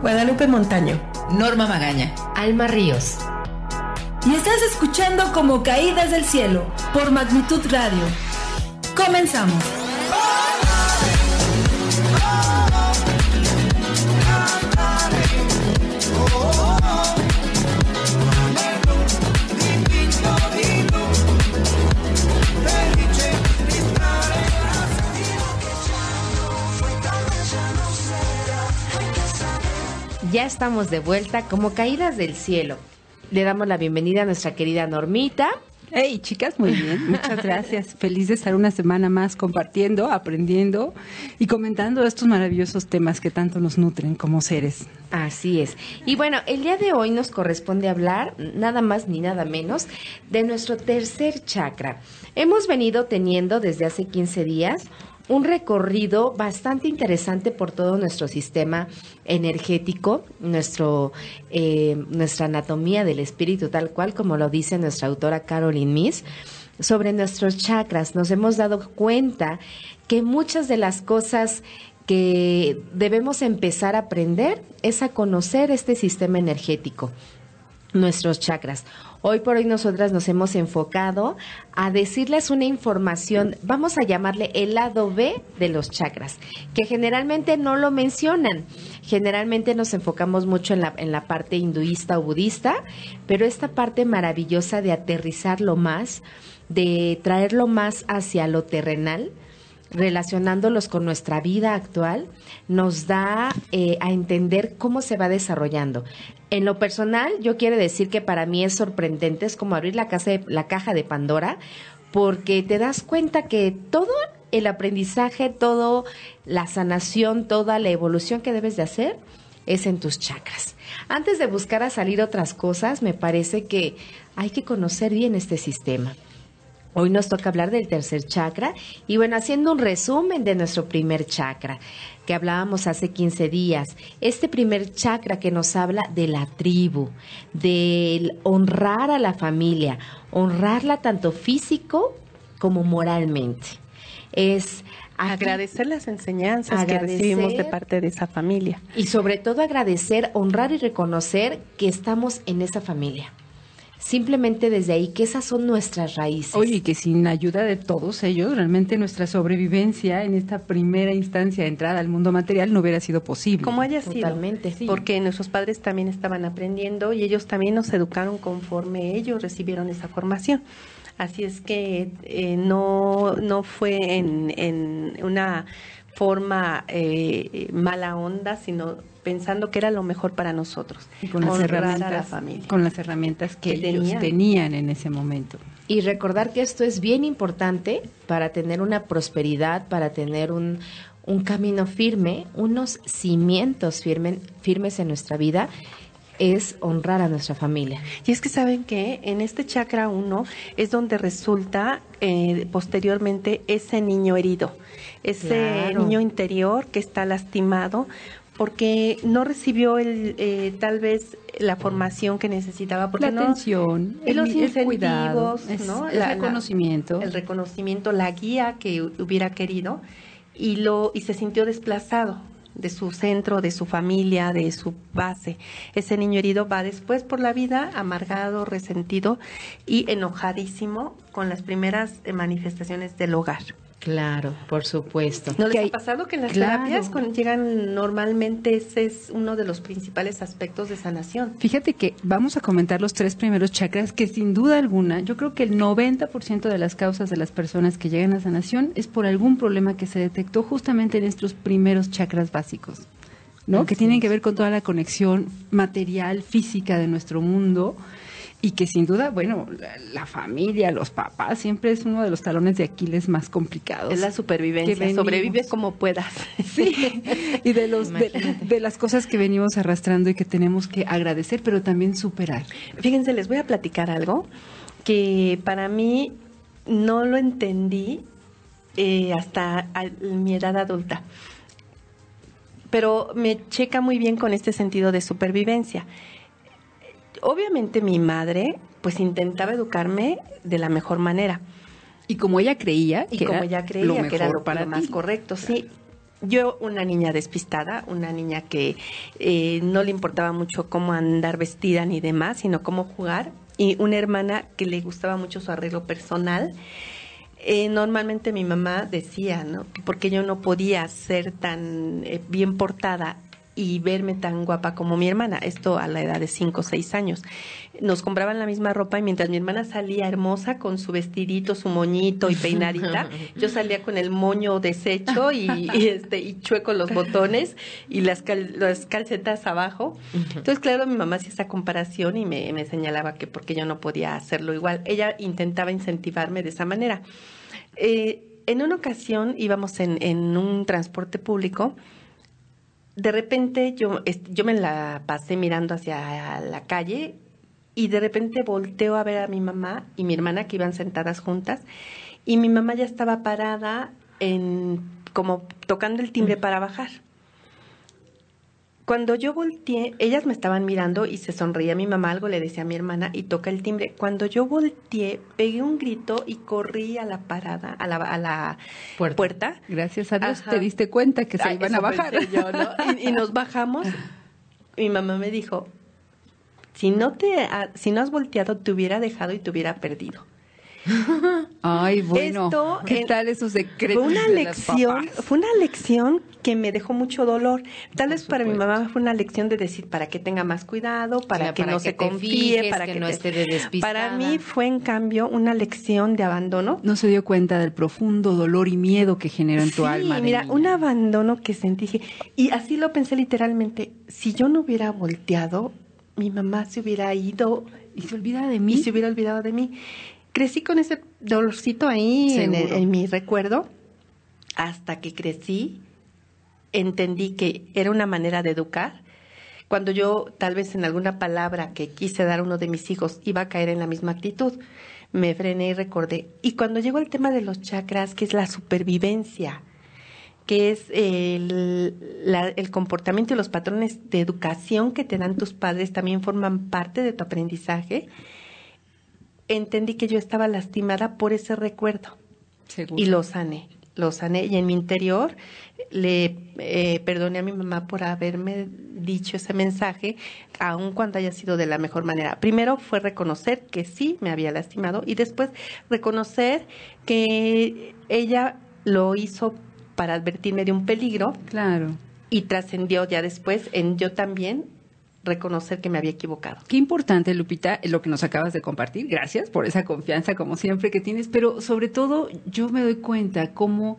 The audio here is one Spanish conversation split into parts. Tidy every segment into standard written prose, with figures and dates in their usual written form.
Guadalupe Montaño, Norma Magaña, Alma Ríos. Y estás escuchando Como Caídas del Cielo por Magnitud Radio. Comenzamos. Ya estamos de vuelta como Caídas del Cielo. Le damos la bienvenida a nuestra querida Normita. Hey, chicas, muy bien, muchas gracias. Feliz de estar una semana más compartiendo, aprendiendo y comentando estos maravillosos temas que tanto nos nutren como seres. Así es. Y bueno, el día de hoy nos corresponde hablar, nada más ni nada menos, de nuestro tercer chakra. Hemos venido teniendo desde hace 15 días un recorrido bastante interesante por todo nuestro sistema energético, nuestra anatomía del espíritu, tal cual como lo dice nuestra autora Caroline Myss, sobre nuestros chakras. Nos hemos dado cuenta que muchas de las cosas que debemos empezar a aprender es a conocer este sistema energético, nuestros chakras. Hoy por hoy nosotras nos hemos enfocado a decirles una información, vamos a llamarle el lado B de los chakras, que generalmente no lo mencionan. Generalmente nos enfocamos mucho en la parte hinduista o budista, pero esta parte maravillosa de aterrizarlo más, de traerlo más hacia lo terrenal, relacionándolos con nuestra vida actual, nos da a entender cómo se va desarrollando. En lo personal, yo quiero decir que para mí es sorprendente, es como abrir la caja de Pandora, porque te das cuenta que todo el aprendizaje, toda la sanación, toda la evolución que debes de hacer es en tus chakras. Antes de buscar a salir otras cosas, me parece que hay que conocer bien este sistema. Hoy nos toca hablar del tercer chakra y bueno, haciendo un resumen de nuestro primer chakra que hablábamos hace 15 días. Este primer chakra que nos habla de la tribu, del honrar a la familia, honrarla tanto físico como moralmente. Es agradecer las enseñanzas que recibimos de parte de esa familia. Y sobre todo agradecer, honrar y reconocer que estamos en esa familia. Simplemente desde ahí, que esas son nuestras raíces. Oye, y que sin ayuda de todos ellos, realmente nuestra sobrevivencia en esta primera instancia de entrada al mundo material no hubiera sido posible. Como haya sido. Totalmente. Sí. Porque nuestros padres también estaban aprendiendo y ellos también nos educaron conforme ellos recibieron esa formación. Así es que no fue en una forma mala onda, sino pensando que era lo mejor para nosotros. Y con las herramientas que ellos tenían en ese momento. Y recordar que esto es bien importante para tener una prosperidad, para tener un camino firme, unos cimientos firmes en nuestra vida, es honrar a nuestra familia. Y es que saben que en este chakra 1 es donde resulta posteriormente ese niño herido, ese niño interior que está lastimado porque no recibió tal vez la formación que necesitaba, porque la atención, los incentivos, cuidado, ¿no? el reconocimiento, la guía que hubiera querido y se sintió desplazado de su centro, de su familia, de su base. Ese niño herido va después por la vida amargado, resentido y enojadísimo con las primeras manifestaciones del hogar. Claro, por supuesto. ¿No les ha pasado que en las terapias cuando llegan normalmente ese es uno de los principales aspectos de sanación? Fíjate que vamos a comentar los 3 primeros chakras que sin duda alguna, yo creo que el 90% de las causas de las personas que llegan a sanación es por algún problema que se detectó justamente en estos primeros chakras básicos, ¿no? Así que tienen que ver con toda la conexión material, física de nuestro mundo. Y que sin duda, bueno, la familia, los papás, siempre es uno de los talones de Aquiles más complicados. Es la supervivencia, sobrevive como puedas. Sí, y de las cosas que venimos arrastrando y que tenemos que agradecer, pero también superar. Fíjense, les voy a platicar algo que para mí no lo entendí hasta mi edad adulta. Pero me checa muy bien con este sentido de supervivencia. Obviamente mi madre pues intentaba educarme de la mejor manera. Y como ella creía que era lo más correcto, sí. Yo, una niña despistada, una niña que no le importaba mucho cómo andar vestida ni demás, sino cómo jugar, y una hermana que le gustaba mucho su arreglo personal. Normalmente mi mamá decía, ¿no?, porque yo no podía ser tan bien portada y verme tan guapa como mi hermana, esto a la edad de 5 o 6 años. Nos compraban la misma ropa y mientras mi hermana salía hermosa con su vestidito, su moñito y peinadita, yo salía con el moño deshecho y chueco los botones y las calcetas abajo. Entonces, claro, mi mamá hacía esa comparación y me señalaba que porque yo no podía hacerlo igual. Ella intentaba incentivarme de esa manera. En una ocasión íbamos en un transporte público. De repente yo me la pasé mirando hacia la calle y de repente volteo a ver a mi mamá y mi hermana que iban sentadas juntas y mi mamá ya estaba parada como tocando el timbre para bajar. Cuando yo volteé, ellas me estaban mirando y se sonreía mi mamá, algo le decía a mi hermana y toca el timbre. Cuando yo volteé, pegué un grito y corrí a la parada, a la puerta. Gracias a Dios. Ajá. Te diste cuenta que se iban a bajar. Yo, ¿no? Y nos bajamos. Mi mamá me dijo, si no has volteado, te hubiera dejado y te hubiera perdido. Ay, bueno, Esto, ¿qué tal esos secretos? Fue una lección que me dejó mucho dolor. Tal vez para mi mamá fue una lección de decir para que tenga más cuidado, para que no se confíe, para que no esté de despistada. Para mí fue en cambio una lección de abandono. No se dio cuenta del profundo dolor y miedo que generó en tu alma. Mira, niña. un abandono que sentí. Y así lo pensé literalmente. Si yo no hubiera volteado, mi mamá se hubiera ido y se olvida de mí. Y se hubiera olvidado de mí. Crecí con ese dolorcito ahí en mi recuerdo, hasta que crecí, entendí que era una manera de educar. Cuando yo, tal vez en alguna palabra que quise dar a uno de mis hijos, iba a caer en la misma actitud, me frené y recordé. Y cuando llegó el tema de los chakras, que es la supervivencia, que es el comportamiento y los patrones de educación que te dan tus padres, también forman parte de tu aprendizaje. Entendí que yo estaba lastimada por ese recuerdo. Seguro. Y lo sané y en mi interior le perdoné a mi mamá por haberme dicho ese mensaje, aun cuando haya sido de la mejor manera. Primero fue reconocer que sí me había lastimado y después reconocer que ella lo hizo para advertirme de un peligro. Claro. Y trascendió ya después en yo también reconocer que me había equivocado. Qué importante, Lupita, lo que nos acabas de compartir. Gracias por esa confianza, como siempre, que tienes. Pero sobre todo, yo me doy cuenta cómo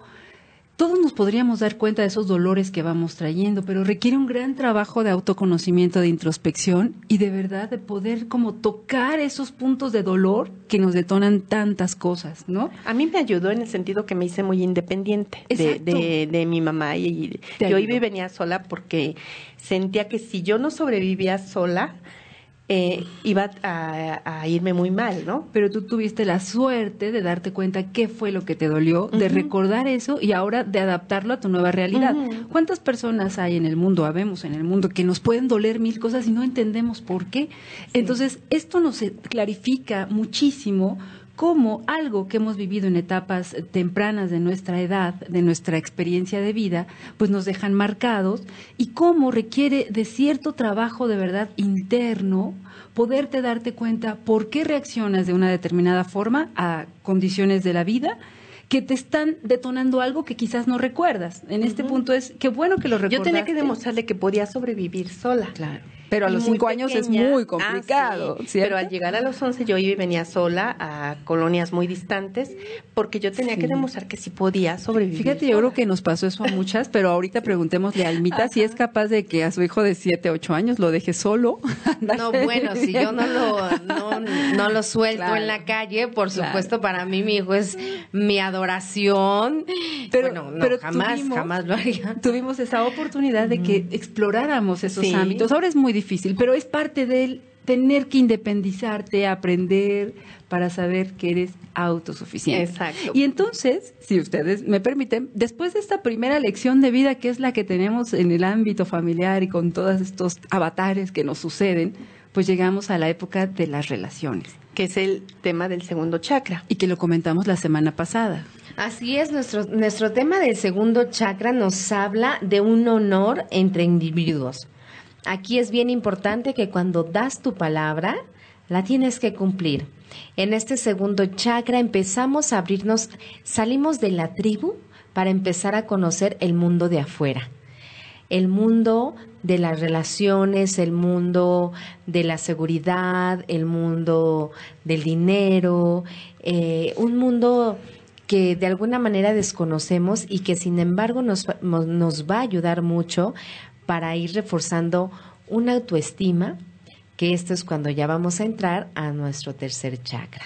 todos nos podríamos dar cuenta de esos dolores que vamos trayendo, pero requiere un gran trabajo de autoconocimiento, de introspección y de verdad de poder como tocar esos puntos de dolor que nos detonan tantas cosas, ¿no? A mí me ayudó en el sentido que me hice muy independiente de mi mamá y yo iba y venía sola porque sentía que si yo no sobrevivía sola, iba a irme muy mal, ¿no? Pero tú tuviste la suerte de darte cuenta qué fue lo que te dolió, de recordar eso y ahora de adaptarlo a tu nueva realidad. ¿Cuántas personas hay en el mundo, habemos en el mundo, que nos pueden doler mil cosas y no entendemos por qué? Sí. Entonces, esto nos clarifica muchísimo cómo algo que hemos vivido en etapas tempranas de nuestra edad, de nuestra experiencia de vida, pues nos dejan marcados y cómo requiere de cierto trabajo de verdad interno poderte darte cuenta por qué reaccionas de una determinada forma a condiciones de la vida que te están detonando algo que quizás no recuerdas. En este punto es, qué bueno que lo recordaste. Yo tenía que demostrarle que podía sobrevivir sola. Claro. Pero a los 5 años es muy complicado, sí. ¿cierto? Pero al llegar a los 11 yo iba y venía sola a colonias muy distantes porque yo tenía que demostrar que sí podía sobrevivir. Fíjate, yo creo que nos pasó eso a muchas, pero ahorita preguntémosle a Almita si es capaz de que a su hijo de 7, 8 años lo deje solo. No, bueno, si yo no lo suelto en la calle, por supuesto, para mí mi hijo es mi adoración. Pero, bueno, no, pero jamás lo haría. Tuvimos esa oportunidad de que exploráramos esos ámbitos. Ahora es muy difícil, pero es parte del tener que independizarte, aprender para saber que eres autosuficiente. Exacto. Y entonces, si ustedes me permiten, después de esta primera lección de vida, que es la que tenemos en el ámbito familiar y con todos estos avatares que nos suceden, pues llegamos a la época de las relaciones. que es el tema del segundo chakra. Y que lo comentamos la semana pasada. Así es, nuestro tema del segundo chakra nos habla de un honor entre individuos. Aquí es bien importante que cuando das tu palabra, la tienes que cumplir. En este segundo chakra empezamos a abrirnos, salimos de la tribu para empezar a conocer el mundo de afuera. El mundo de las relaciones, el mundo de la seguridad, el mundo del dinero, un mundo que de alguna manera desconocemos y que sin embargo nos va a ayudar mucho para ir reforzando una autoestima, que esto es cuando ya vamos a entrar a nuestro tercer chakra.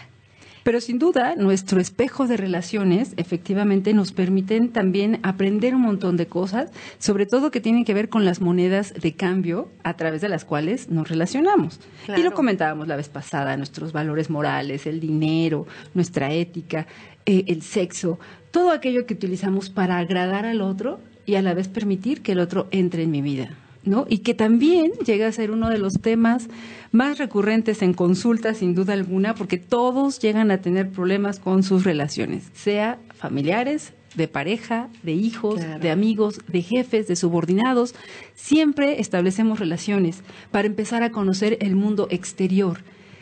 Pero sin duda, nuestro espejo de relaciones efectivamente nos permiten también aprender un montón de cosas, sobre todo que tienen que ver con las monedas de cambio a través de las cuales nos relacionamos. Claro. Y lo comentábamos la vez pasada, nuestros valores morales, el dinero, nuestra ética, el sexo, todo aquello que utilizamos para agradar al otro y a la vez permitir que el otro entre en mi vida, ¿no? Y que también llega a ser uno de los temas más recurrentes en consulta, sin duda alguna, porque todos llegan a tener problemas con sus relaciones, sea familiares, de pareja, de hijos, Claro. de amigos, de jefes, de subordinados. Siempre establecemos relaciones para empezar a conocer el mundo exterior.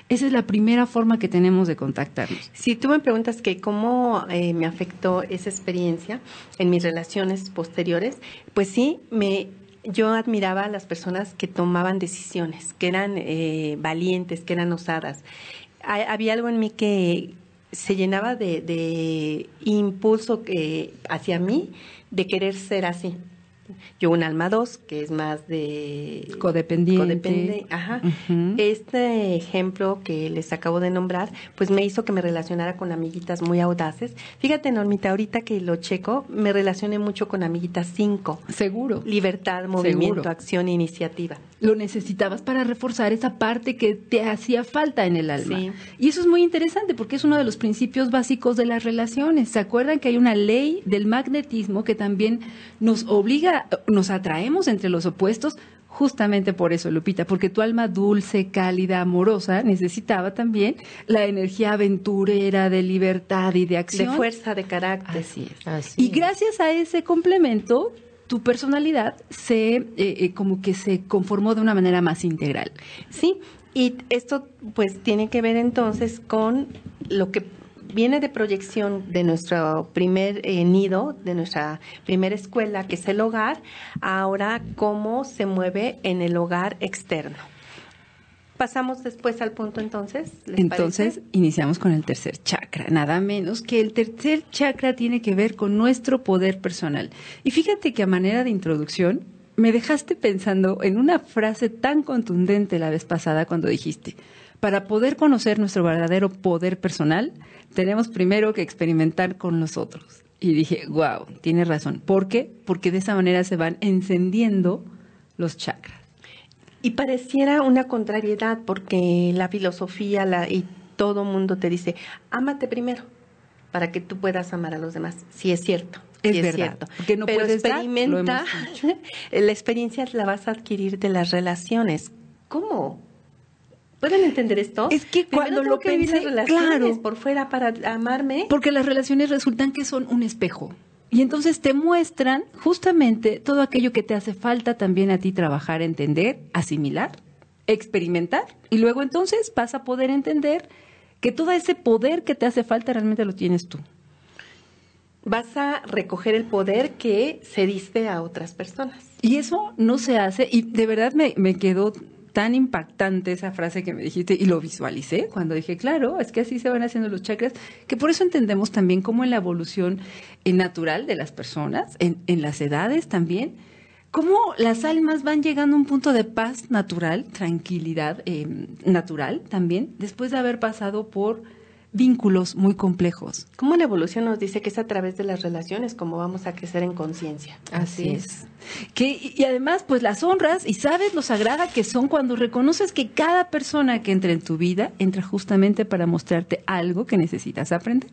Esa es la primera forma que tenemos de contactarnos. Si tú me preguntas que cómo me afectó esa experiencia en mis relaciones posteriores, pues sí, yo admiraba a las personas que tomaban decisiones, que eran valientes, que eran osadas. Había algo en mí que se llenaba de impulso hacia mí de querer ser así. Yo un alma 2, que es más de... Codependiente. Ajá. Uh-huh. Este ejemplo que les acabo de nombrar, pues me hizo que me relacionara con amiguitas muy audaces. Fíjate, Normita, ahorita que lo checo, me relacioné mucho con amiguitas 5. Seguro. Libertad, movimiento, Seguro. acción e iniciativa. Lo necesitabas para reforzar esa parte que te hacía falta en el alma. Sí. Y eso es muy interesante porque es uno de los principios básicos de las relaciones. ¿Se acuerdan que hay una ley del magnetismo que también nos obliga, nos atraemos entre los opuestos? Justamente por eso, Lupita, porque tu alma dulce, cálida, amorosa, necesitaba también la energía aventurera, de libertad y de acción. De fuerza, de carácter. Así es. Y gracias a ese complemento, tu personalidad como que se conformó de una manera más integral. Sí, y esto pues tiene que ver entonces con lo que viene de proyección de nuestro primer nido, de nuestra primera escuela, que es el hogar, ahora cómo se mueve en el hogar externo. Pasamos después al punto entonces, ¿les Entonces, parece? iniciamos con el tercer chakra. Nada menos que el tercer chakra tiene que ver con nuestro poder personal. Y fíjate que a manera de introducción, me dejaste pensando en una frase tan contundente la vez pasada cuando dijiste, para poder conocer nuestro verdadero poder personal, tenemos primero que experimentar con los otros. Y dije, wow, tienes razón. ¿Por qué? Porque de esa manera se van encendiendo los chakras. Y pareciera una contrariedad porque la filosofía y todo mundo te dice, ámate primero para que tú puedas amar a los demás. Sí, es cierto. Es sí, verdad, cierto. porque no pero puedes dar, experimenta, lo hemos dicho. la experiencia la vas a adquirir de las relaciones. ¿Cómo? ¿Pueden entender esto? Es que cuando Primero lo tengo que vivir pensé, las relaciones claro. por fuera para amarme. Porque las relaciones resultan que son un espejo. Y entonces te muestran justamente todo aquello que te hace falta también a ti trabajar, entender, asimilar, experimentar. Y luego entonces vas a poder entender que todo ese poder que te hace falta realmente lo tienes tú. Vas a recoger el poder que se diste a otras personas. Y eso no se hace, y de verdad me quedó tan impactante esa frase que me dijiste y lo visualicé cuando dije, claro, es que así se van haciendo los chakras, que por eso entendemos también cómo en la evolución natural de las personas, en las edades también, cómo las almas van llegando a un punto de paz natural, tranquilidad natural también, después de haber pasado por vínculos muy complejos. Como la evolución nos dice que es a través de las relaciones como vamos a crecer en conciencia. Así es. Y además, pues las honras y sabes lo sagrada que son cuando reconoces que cada persona que entra en tu vida entra justamente para mostrarte algo que necesitas aprender.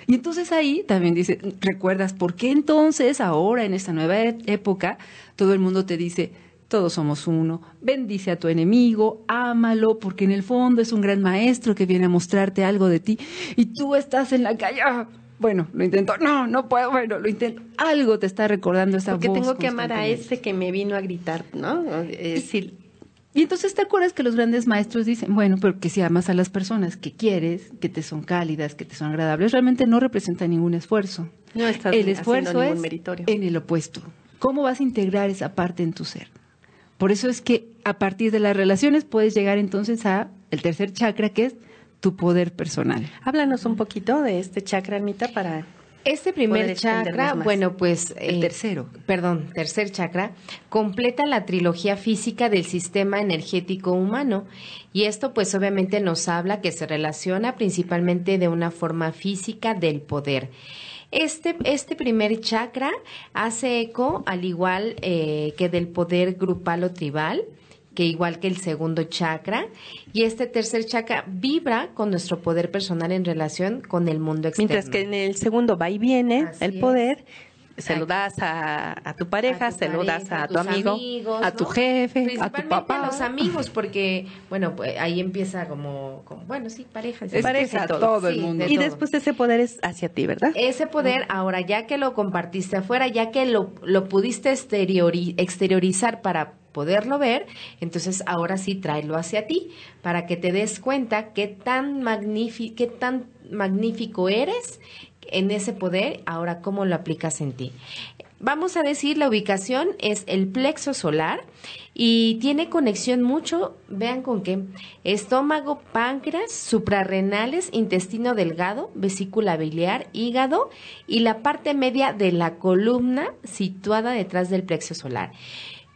Y entonces ahí también dice, recuerdas por qué entonces ahora en esta nueva época todo el mundo te dice, todos somos uno, bendice a tu enemigo, ámalo, porque en el fondo es un gran maestro que viene a mostrarte algo de ti y tú estás en la calle, bueno, lo intento, no puedo, bueno, lo intento, algo te está recordando esa porque voz. Porque tengo que amar a constantemente. ese que me vino a gritar, ¿no? Y entonces te acuerdas que los grandes maestros dicen, bueno, pero que si amas a las personas que quieres, que te son cálidas, que te son agradables, realmente no representa ningún esfuerzo. No estás el esfuerzo haciendo ningún es meritorio. En el opuesto. ¿Cómo vas a integrar esa parte en tu ser? Por eso es que a partir de las relaciones puedes llegar entonces a el tercer chakra, que es tu poder personal. Háblanos un poquito de este chakra, Almita, para... Este primer poder chakra, extendernos más. bueno, pues... El tercero. Tercer chakra, completa la trilogía física del sistema energético humano. Y esto, pues, obviamente nos habla que se relaciona principalmente de una forma física del poder. Este primer chakra hace eco, al igual que del poder grupal o tribal, que igual que el segundo chakra, y este tercer chakra vibra con nuestro poder personal en relación con el mundo externo. Mientras que en el segundo va y viene Así el es. poder, se lo das a tu pareja, se lo das a tu tus amigo, amigos, a tu ¿no? jefe, a tu Principalmente papá. a los amigos, porque, bueno, pues ahí empieza como bueno, sí, pareja. Es pareja que y todo. todo el Sí, mundo. de y todo. después ese poder es hacia ti, ¿verdad? Ese poder, ahora ya que lo compartiste afuera, ya que lo pudiste exteriorizar para poderlo ver, entonces ahora sí tráelo hacia ti, para que te des cuenta qué tan magnífico eres en ese poder, ahora cómo lo aplicas en ti. Vamos a decir, la ubicación es el plexo solar y tiene conexión mucho, vean con qué, estómago, páncreas, suprarrenales, intestino delgado, vesícula biliar, hígado y la parte media de la columna situada detrás del plexo solar.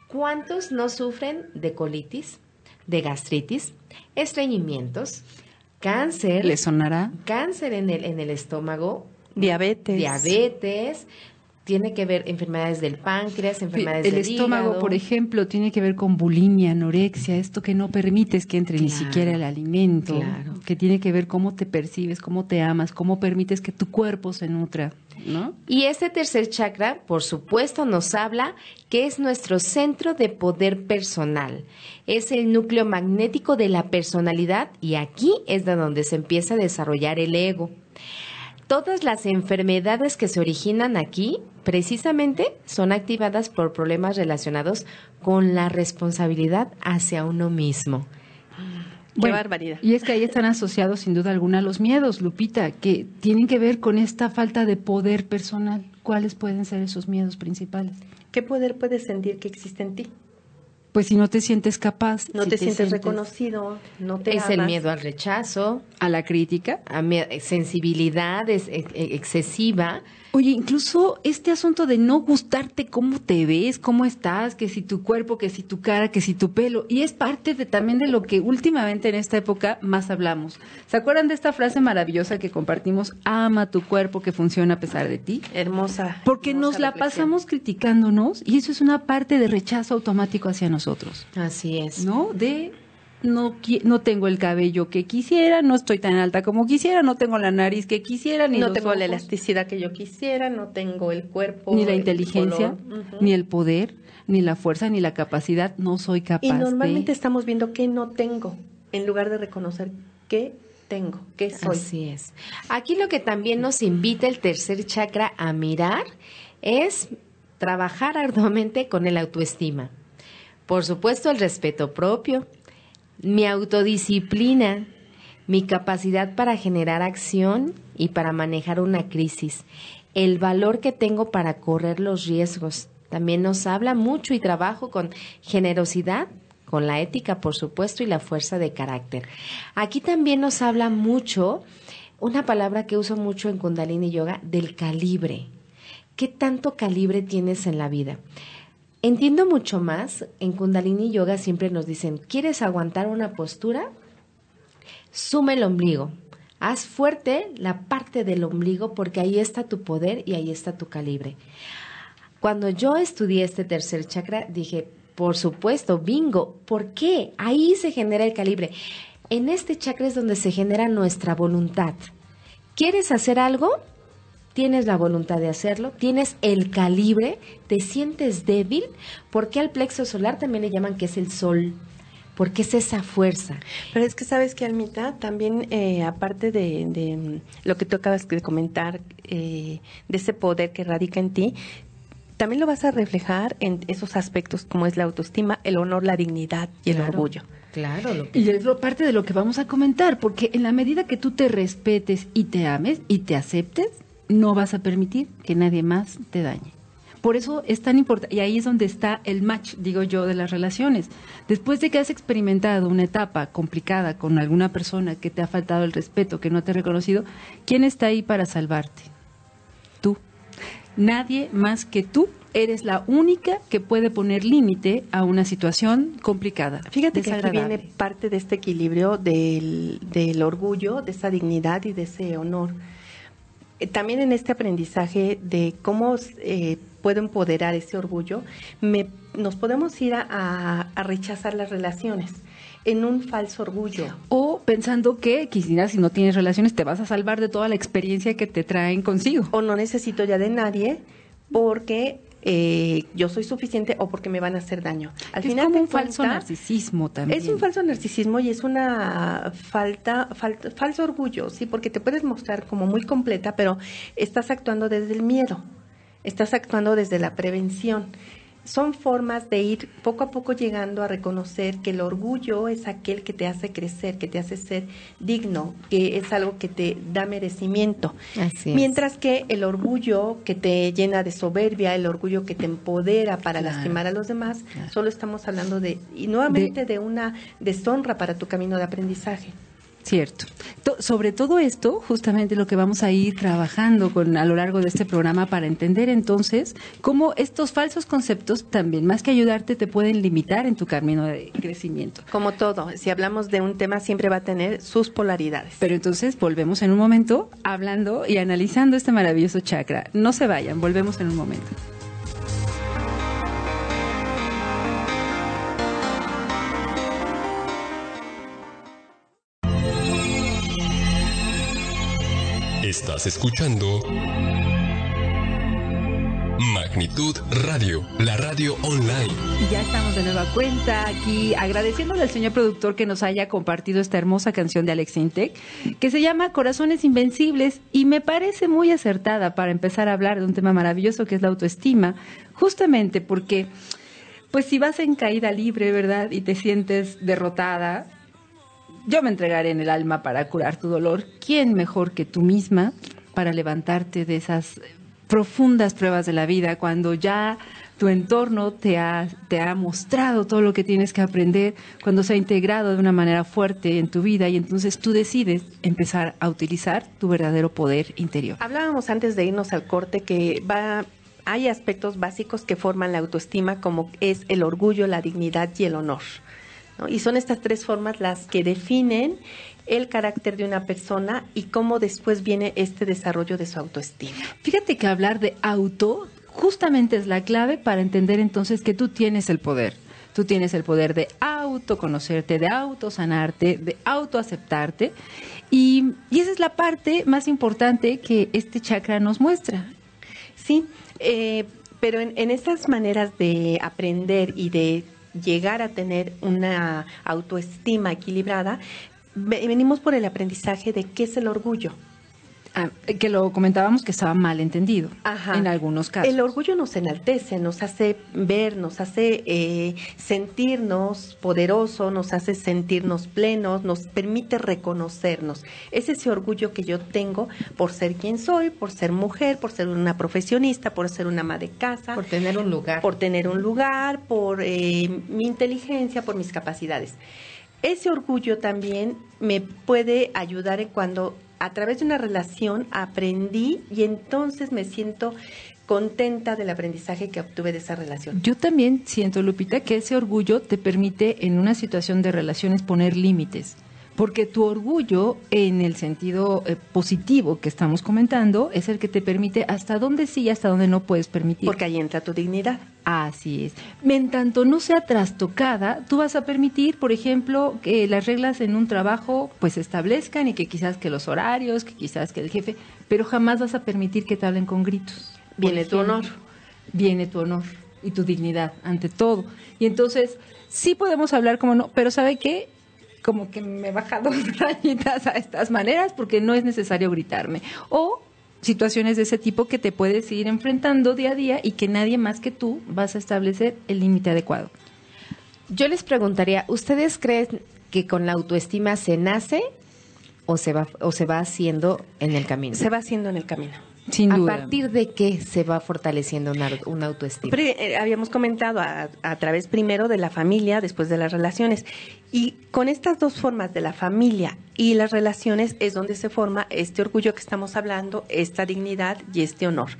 ¿Cuántos no sufren de colitis, de gastritis, estreñimientos, cáncer? ¿Le sonará? Cáncer en el estómago, Diabetes. tiene que ver enfermedades del páncreas, enfermedades El del estómago, hígado. por ejemplo, tiene que ver con bulimia, anorexia, esto que no permites que entre ni Claro, siquiera el alimento, claro. que tiene que ver cómo te percibes, cómo te amas, cómo permites que tu cuerpo se nutra, ¿no? Y este tercer chakra, por supuesto, nos habla que es nuestro centro de poder personal. Es el núcleo magnético de la personalidad y aquí es de donde se empieza a desarrollar el ego. Todas las enfermedades que se originan aquí, precisamente, son activadas por problemas relacionados con la responsabilidad hacia uno mismo. Qué barbaridad. Y es que ahí están asociados sin duda alguna los miedos, Lupita, que tienen que ver con esta falta de poder personal. ¿Cuáles pueden ser esos miedos principales? ¿Qué poder puedes sentir que existe en ti? Pues si no te sientes capaz, No si te sientes reconocido, no te Es el amas. miedo al rechazo, a la crítica. a sensibilidad excesiva. Oye, incluso este asunto de no gustarte cómo te ves, cómo estás, que si tu cuerpo, que si tu cara, que si tu pelo, y es parte también de lo que últimamente en esta época más hablamos. ¿Se acuerdan de esta frase maravillosa que compartimos? Ama tu cuerpo que funciona a pesar de ti. Hermosa. Porque hermosa nos la reflexión. pasamos criticándonos y eso es una parte de rechazo automático hacia nosotros, Así es. ¿no? No tengo el cabello que quisiera, no estoy tan alta como quisiera, no tengo la nariz que quisiera, ni No los tengo la ojos, elasticidad que yo quisiera, no tengo el cuerpo. ni la el inteligencia, color. Ujú. ni el poder, ni la fuerza, ni la capacidad, no soy capaz Y normalmente de... estamos viendo qué no tengo, en lugar de reconocer qué tengo, qué soy. Así es. Aquí lo que también nos invita el tercer chakra a mirar es trabajar arduamente con el autoestima. Por supuesto, el respeto propio, mi autodisciplina, mi capacidad para generar acción y para manejar una crisis, el valor que tengo para correr los riesgos. También nos habla mucho y trabajo con generosidad, con la ética, por supuesto, y la fuerza de carácter. Aquí también nos habla mucho, una palabra que uso mucho en Kundalini Yoga, del calibre. ¿Qué tanto calibre tienes en la vida? Entiendo mucho más, en Kundalini Yoga siempre nos dicen, ¿quieres aguantar una postura? Suma el ombligo, haz fuerte la parte del ombligo porque ahí está tu poder y ahí está tu calibre. Cuando yo estudié este tercer chakra dije, por supuesto, bingo, ¿por qué? Ahí se genera el calibre. En este chakra es donde se genera nuestra voluntad. ¿Quieres hacer algo? tienes la voluntad de hacerlo, tienes el calibre, te sientes débil, porque al plexo solar también le llaman que es el sol, porque es esa fuerza. Pero es que sabes que, Almita, también aparte de lo que tú acabas de comentar, de ese poder que radica en ti, también lo vas a reflejar en esos aspectos como es la autoestima, el honor, la dignidad y el orgullo. Claro. Y es parte de lo que vamos a comentar, porque en la medida que tú te respetes y te ames y te aceptes, no vas a permitir que nadie más te dañe. Por eso es tan importante, y ahí es donde está el match, digo yo, de las relaciones. Después de que has experimentado una etapa complicada con alguna persona que te ha faltado el respeto, que no te ha reconocido, ¿quién está ahí para salvarte? Tú. Nadie más que tú eres la única que puede poner límite a una situación complicada. Fíjate que aquí viene parte de este equilibrio del orgullo, de esa dignidad y de ese honor. También en este aprendizaje de cómo puedo empoderar ese orgullo, nos podemos ir a rechazar las relaciones en un falso orgullo. O pensando que quizás si no tienes relaciones te vas a salvar de toda la experiencia que te traen consigo. O no necesito ya de nadie porque yo soy suficiente o porque me van a hacer daño. Al final es como un falso narcisismo también. Es un falso narcisismo y es una falso orgullo, sí, porque te puedes mostrar como muy completa, pero estás actuando desde el miedo, estás actuando desde la prevención. Son formas de ir poco a poco llegando a reconocer que el orgullo es aquel que te hace crecer, que te hace ser digno, que es algo que te da merecimiento. Así es. Mientras que el orgullo que te llena de soberbia, el orgullo que te empodera para lastimar a los demás, solo estamos hablando de una deshonra para tu camino de aprendizaje. Cierto. Sobre todo esto, justamente lo que vamos a ir trabajando a lo largo de este programa para entender entonces cómo estos falsos conceptos también, más que ayudarte, te pueden limitar en tu camino de crecimiento. Como todo, si hablamos de un tema siempre va a tener sus polaridades. Pero entonces volvemos en un momento hablando y analizando este maravilloso chakra. No se vayan, volvemos en un momento. Estás escuchando Magnitud Radio, la radio online. Y ya estamos de nueva cuenta aquí, agradeciéndole al señor productor que nos haya compartido esta hermosa canción de Alex Intec, que se llama Corazones Invencibles, y me parece muy acertada para empezar a hablar de un tema maravilloso que es la autoestima, justamente porque, pues si vas en caída libre, ¿verdad?, y te sientes derrotada, yo me entregaré en el alma para curar tu dolor. ¿Quién mejor que tú misma para levantarte de esas profundas pruebas de la vida cuando ya tu entorno te ha mostrado todo lo que tienes que aprender, cuando se ha integrado de una manera fuerte en tu vida y entonces tú decides empezar a utilizar tu verdadero poder interior? Hablábamos antes de irnos al corte que hay aspectos básicos que forman la autoestima, como es el orgullo, la dignidad y el honor, ¿no? Y son estas tres formas las que definen el carácter de una persona y cómo después viene este desarrollo de su autoestima. Fíjate que hablar de auto justamente es la clave para entender entonces que tú tienes el poder. Tú tienes el poder de autoconocerte, de autosanarte, de autoaceptarte. Y esa es la parte más importante que este chakra nos muestra. Sí, pero en estas maneras de aprender y de llegar a tener una autoestima equilibrada, venimos por el aprendizaje de qué es el orgullo. Que lo comentábamos que estaba mal entendido. Ajá. En algunos casos. El orgullo nos enaltece, nos hace ver, nos hace sentirnos poderosos, nos hace sentirnos plenos, nos permite reconocernos. Es ese orgullo que yo tengo por ser quien soy, por ser mujer, por ser una profesionista, por ser una ama de casa. Por tener un lugar. Por tener un lugar, por mi inteligencia, por mis capacidades. Ese orgullo también me puede ayudar en cuando a través de una relación aprendí y entonces me siento contenta del aprendizaje que obtuve de esa relación. Yo también siento, Lupita, que ese orgullo te permite en una situación de relaciones poner límites. Porque tu orgullo, en el sentido positivo que estamos comentando, es el que te permite hasta dónde sí y hasta dónde no puedes permitir. Porque ahí entra tu dignidad. Así es. En tanto no sea trastocada, tú vas a permitir, por ejemplo, que las reglas en un trabajo pues se establezcan y que quizás que los horarios, que quizás que el jefe, pero jamás vas a permitir que te hablen con gritos. Viene tu honor. Viene tu honor y tu dignidad ante todo. Y entonces sí podemos hablar como no, pero ¿sabe qué? Como que me baja 2 rayitas a estas maneras porque no es necesario gritarme. O situaciones de ese tipo que te puedes ir enfrentando día a día y que nadie más que tú vas a establecer el límite adecuado. Yo les preguntaría, ¿ustedes creen que con la autoestima se nace o se va haciendo en el camino? Se va haciendo en el camino. Sin duda. ¿A partir de qué se va fortaleciendo una autoestima? Habíamos comentado a través primero de la familia, después de las relaciones. Y con estas 2 formas de la familia y las relaciones es donde se forma este orgullo que estamos hablando, esta dignidad y este honor.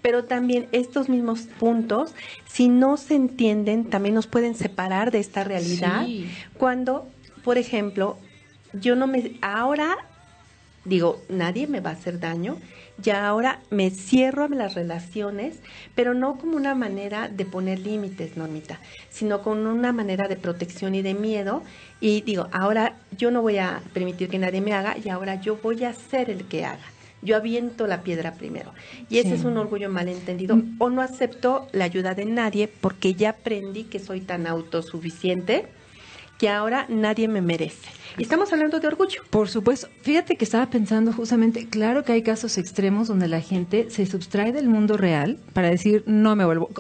Pero también estos mismos puntos, si no se entienden, también nos pueden separar de esta realidad. Sí. Cuando, por ejemplo, ahora digo, nadie me va a hacer daño. Ya ahora me cierro a las relaciones, pero no como una manera de poner límites, Normita, sino con una manera de protección y de miedo. Y digo, ahora yo no voy a permitir que nadie me haga y ahora yo voy a ser el que haga. Yo aviento la piedra primero. Y ese es un orgullo malentendido. O no acepto la ayuda de nadie porque ya aprendí que soy tan autosuficiente que ahora nadie me merece. Y estamos hablando de orgullo. Por supuesto. Fíjate que estaba pensando justamente, claro que hay casos extremos donde la gente se sustrae del mundo real para decir,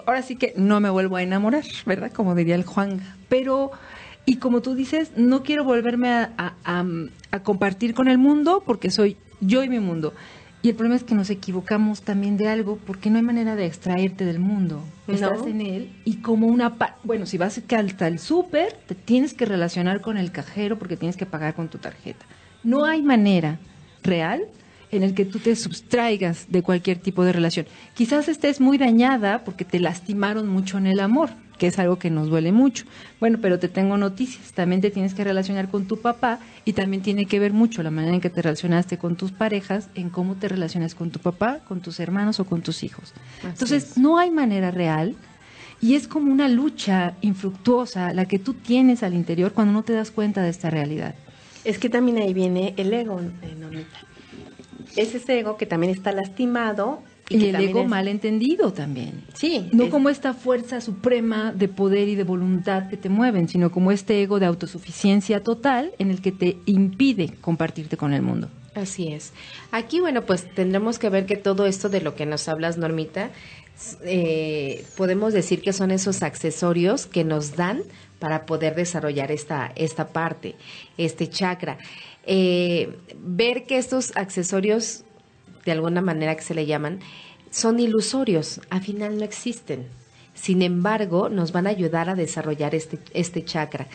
ahora sí que no me vuelvo a enamorar, ¿verdad? Como diría el Juan. Pero, y como tú dices, no quiero volverme a compartir con el mundo porque soy yo y mi mundo. Y el problema es que nos equivocamos también de algo porque no hay manera de extraerte del mundo. Estás en él y como bueno, si vas hasta el súper, te tienes que relacionar con el cajero porque tienes que pagar con tu tarjeta. No hay manera real en el que tú te sustraigas de cualquier tipo de relación. Quizás estés muy dañada porque te lastimaron mucho en el amor, que es algo que nos duele mucho. Bueno, pero te tengo noticias. También te tienes que relacionar con tu papá y también tiene que ver mucho la manera en que te relacionaste con tus parejas, en cómo te relacionas con tu papá, con tus hermanos o con tus hijos. Entonces, no hay manera real y es como una lucha infructuosa la que tú tienes al interior cuando no te das cuenta de esta realidad. Es que también ahí viene el ego, Normita. Es ese ego que también está lastimado. Y el ego mal entendido también. Sí. No como esta fuerza suprema de poder y de voluntad que te mueven, sino como este ego de autosuficiencia total en el que te impide compartirte con el mundo. Así es. Aquí, bueno, pues tendremos que ver que todo esto de lo que nos hablas, Normita, podemos decir que son esos accesorios que nos dan para poder desarrollar esta parte, este chakra. Ver que estos accesorios, de alguna manera que se le llaman, son ilusorios, al final no existen. Sin embargo, nos van a ayudar a desarrollar este chakra.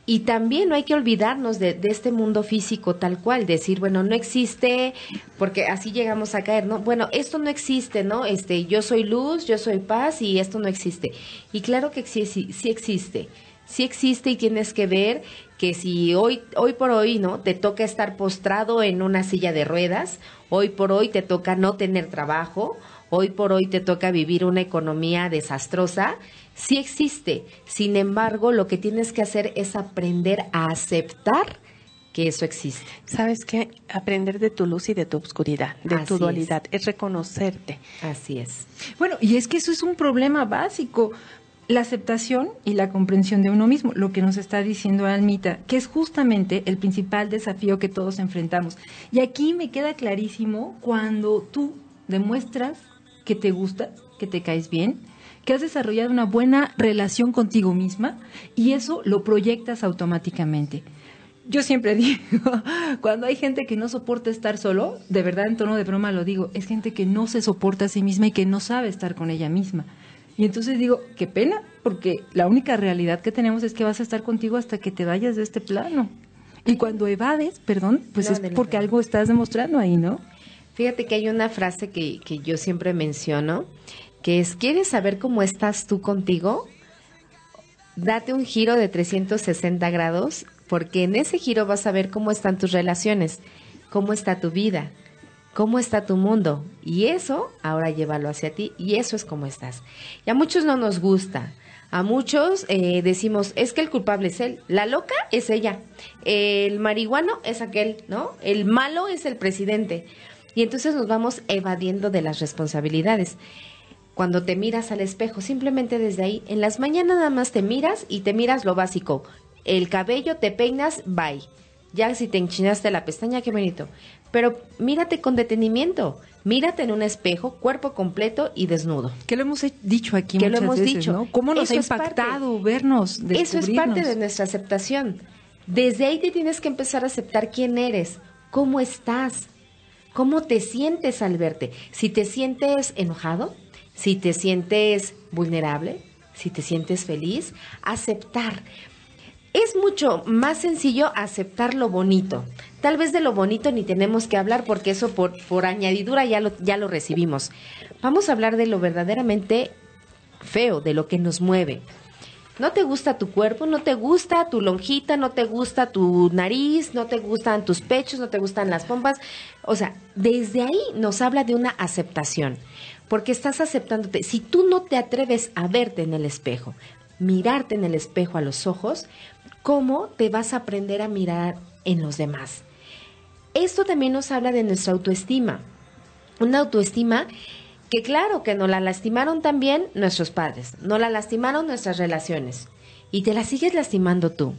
Y también no hay que olvidarnos de este mundo físico tal cual, decir, bueno, no existe, porque así llegamos a caer, ¿no? Bueno, esto no existe, ¿no? Yo soy luz, yo soy paz y esto no existe. Y claro que sí existe. Sí existe y tienes que ver que si hoy por hoy, ¿no? Te toca estar postrado en una silla de ruedas, hoy por hoy te toca no tener trabajo, hoy por hoy te toca vivir una economía desastrosa, sí existe. Sin embargo, lo que tienes que hacer es aprender a aceptar que eso existe. ¿Sabes qué? Aprender de tu luz y de tu oscuridad, de tu dualidad, es reconocerte. Así es. Bueno, y es que eso es un problema básico. La aceptación y la comprensión de uno mismo, lo que nos está diciendo Almita, que es justamente el principal desafío que todos enfrentamos. Y aquí me queda clarísimo cuando tú demuestras que te gustas, que te caes bien, que has desarrollado una buena relación contigo misma y eso lo proyectas automáticamente. Yo siempre digo, cuando hay gente que no soporta estar solo, de verdad en tono de broma lo digo, es gente que no se soporta a sí misma y que no sabe estar con ella misma. Y entonces digo, qué pena, porque la única realidad que tenemos es que vas a estar contigo hasta que te vayas de este plano. Y cuando evades, pues es porque algo estás demostrando ahí, ¿no? Fíjate que hay una frase que yo siempre menciono, que es, ¿quieres saber cómo estás tú contigo? Date un giro de 360 grados porque en ese giro vas a ver cómo están tus relaciones, cómo está tu vida, cómo está tu mundo. Y eso, ahora llévalo hacia ti, y eso es cómo estás. Y a muchos no nos gusta. A muchos decimos, es que el culpable es él, la loca es ella, el marihuano es aquel, ¿no? El malo es el presidente. Y entonces nos vamos evadiendo de las responsabilidades. Cuando te miras al espejo, simplemente desde ahí, en las mañanas nada más te miras y te miras lo básico. El cabello, te peinas, bye. Ya si te enchinaste la pestaña, qué bonito. Pero mírate con detenimiento. Mírate en un espejo, cuerpo completo y desnudo. Que lo hemos dicho aquí que muchas lo hemos veces, dicho. ¿no? ¿Cómo nos Eso ha es impactado parte. vernos, Eso es parte de descubrirnos? nuestra aceptación. Desde ahí te tienes que empezar a aceptar quién eres, cómo estás, cómo te sientes al verte. Si te sientes enojado, si te sientes vulnerable, si te sientes feliz, aceptar. Es mucho más sencillo aceptar lo bonito. Tal vez de lo bonito ni tenemos que hablar porque eso por añadidura ya lo recibimos. Vamos a hablar de lo verdaderamente feo, de lo que nos mueve. ¿No te gusta tu cuerpo? ¿No te gusta tu lonjita? ¿No te gusta tu nariz? ¿No te gustan tus pechos? ¿No te gustan las pompas? O sea, desde ahí nos habla de una aceptación, porque estás aceptándote. Si tú no te atreves a verte en el espejo, mirarte en el espejo a los ojos, ¿cómo te vas a aprender a mirar en los demás? Esto también nos habla de nuestra autoestima. Una autoestima que claro que nos la lastimaron también nuestros padres, nos la lastimaron nuestras relaciones y te la sigues lastimando tú.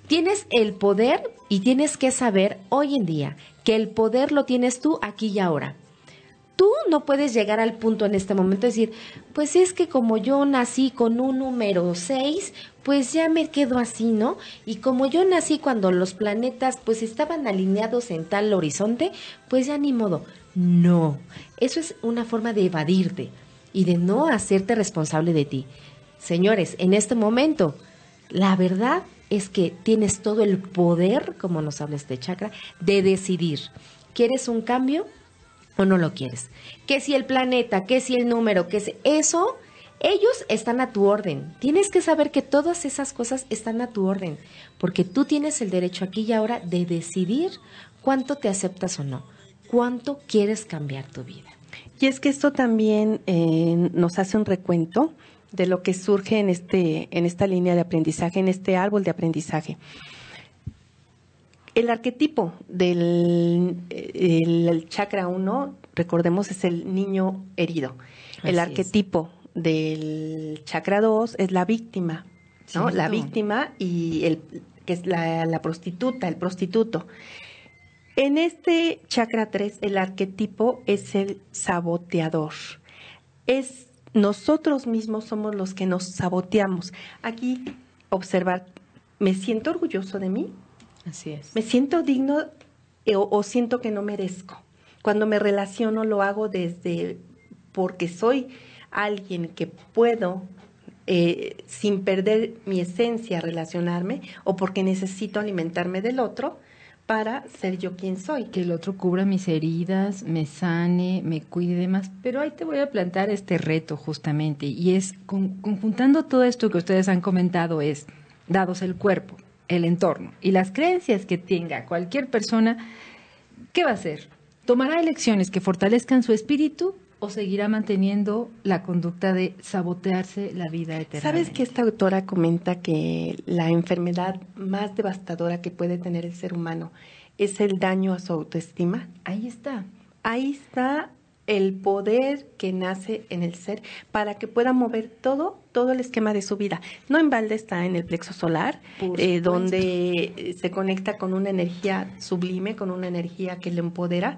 Tienes el poder y tienes que saber hoy en día que el poder lo tienes tú aquí y ahora. Tú no puedes llegar al punto en este momento de decir, pues es que como yo nací con un número 6, pues ya me quedo así, ¿no? Y como yo nací cuando los planetas pues estaban alineados en tal horizonte, pues ya ni modo. No, eso es una forma de evadirte y de no hacerte responsable de ti. Señores, en este momento, la verdad es que tienes todo el poder, como nos habla este chakra, de decidir. ¿Quieres un cambio o no lo quieres? Que si el planeta, que si el número, que si eso, ellos están a tu orden. Tienes que saber que todas esas cosas están a tu orden, porque tú tienes el derecho aquí y ahora de decidir cuánto te aceptas o no, cuánto quieres cambiar tu vida. Y es que esto también nos hace un recuento de lo que surge en esta línea de aprendizaje, en este árbol de aprendizaje. El arquetipo del chakra 1, recordemos, es el niño herido. El arquetipo del chakra 2 es la víctima, ¿no? Cierto. La víctima y que es la prostituta, el prostituto. En este chakra 3, el arquetipo es el saboteador. Nosotros mismos somos los que nos saboteamos. Aquí, observar, ¿me siento orgulloso de mí? Así es. ¿Me siento digno o siento que no merezco? Cuando me relaciono lo hago porque soy alguien que puedo, sin perder mi esencia, relacionarme, o porque necesito alimentarme del otro para ser yo quien soy. Que el otro cubra mis heridas, me sane, me cuide y demás. Pero ahí te voy a plantear este reto justamente, y es conjuntando todo esto que ustedes han comentado, es dados el cuerpo, el entorno y las creencias que tenga cualquier persona, ¿qué va a hacer? ¿Tomará elecciones que fortalezcan su espíritu o seguirá manteniendo la conducta de sabotearse la vida eternamente? ¿Sabes que esta autora comenta que la enfermedad más devastadora que puede tener el ser humano es el daño a su autoestima? Ahí está. Ahí está el poder que nace en el ser para que pueda mover todo el esquema de su vida. No en balde está en el plexo solar, donde se conecta con una energía sublime, con una energía que le empodera,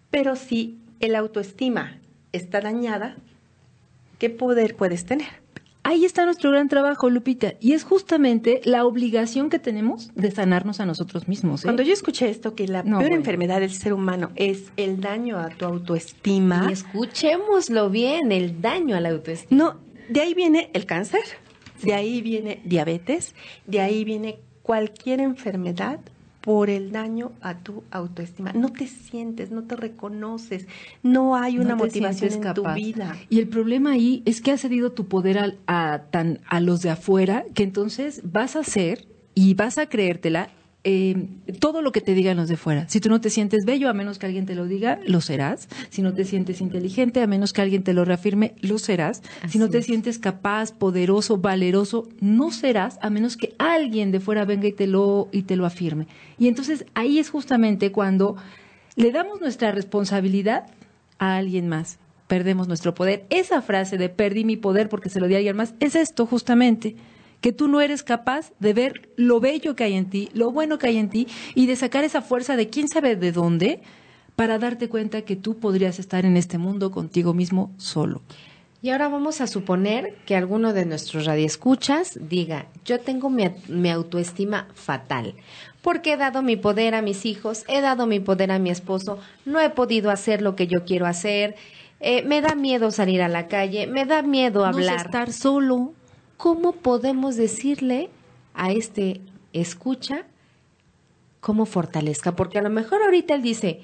pero si el autoestima está dañada, ¿qué poder puedes tener? Ahí está nuestro gran trabajo, Lupita, y es justamente la obligación que tenemos de sanarnos a nosotros mismos. Cuando yo escuché esto, que la peor enfermedad del ser humano es el daño a tu autoestima. Y escuchémoslo bien, el daño a la autoestima. No, de ahí viene el cáncer, de ahí viene diabetes, de ahí viene cualquier enfermedad por el daño a tu autoestima. No te sientes, no te reconoces, no hay una motivación en tu vida. Y el problema ahí es que has cedido tu poder a los de afuera, que entonces vas a hacer y vas a creértela, todo lo que te digan los de fuera. Si tú no te sientes bello, a menos que alguien te lo diga, lo serás. Si no te sientes inteligente, a menos que alguien te lo reafirme, lo serás. Si no te sientes capaz, poderoso, valeroso, no serás, a menos que alguien de fuera venga y te lo afirme. Y entonces ahí es justamente cuando le damos nuestra responsabilidad a alguien más. Perdemos nuestro poder. Esa frase de perdí mi poder porque se lo di a alguien más, es esto justamente, que tú no eres capaz de ver lo bello que hay en ti, lo bueno que hay en ti, y de sacar esa fuerza de quién sabe de dónde, para darte cuenta que tú podrías estar en este mundo contigo mismo solo. Y ahora vamos a suponer que alguno de nuestros radioescuchas diga, yo tengo mi autoestima fatal, porque he dado mi poder a mis hijos, he dado mi poder a mi esposo, no he podido hacer lo que yo quiero hacer, me da miedo salir a la calle, me da miedo hablar. No sé estar solo. ¿Cómo podemos decirle a este escucha cómo fortalezca? Porque a lo mejor ahorita él dice,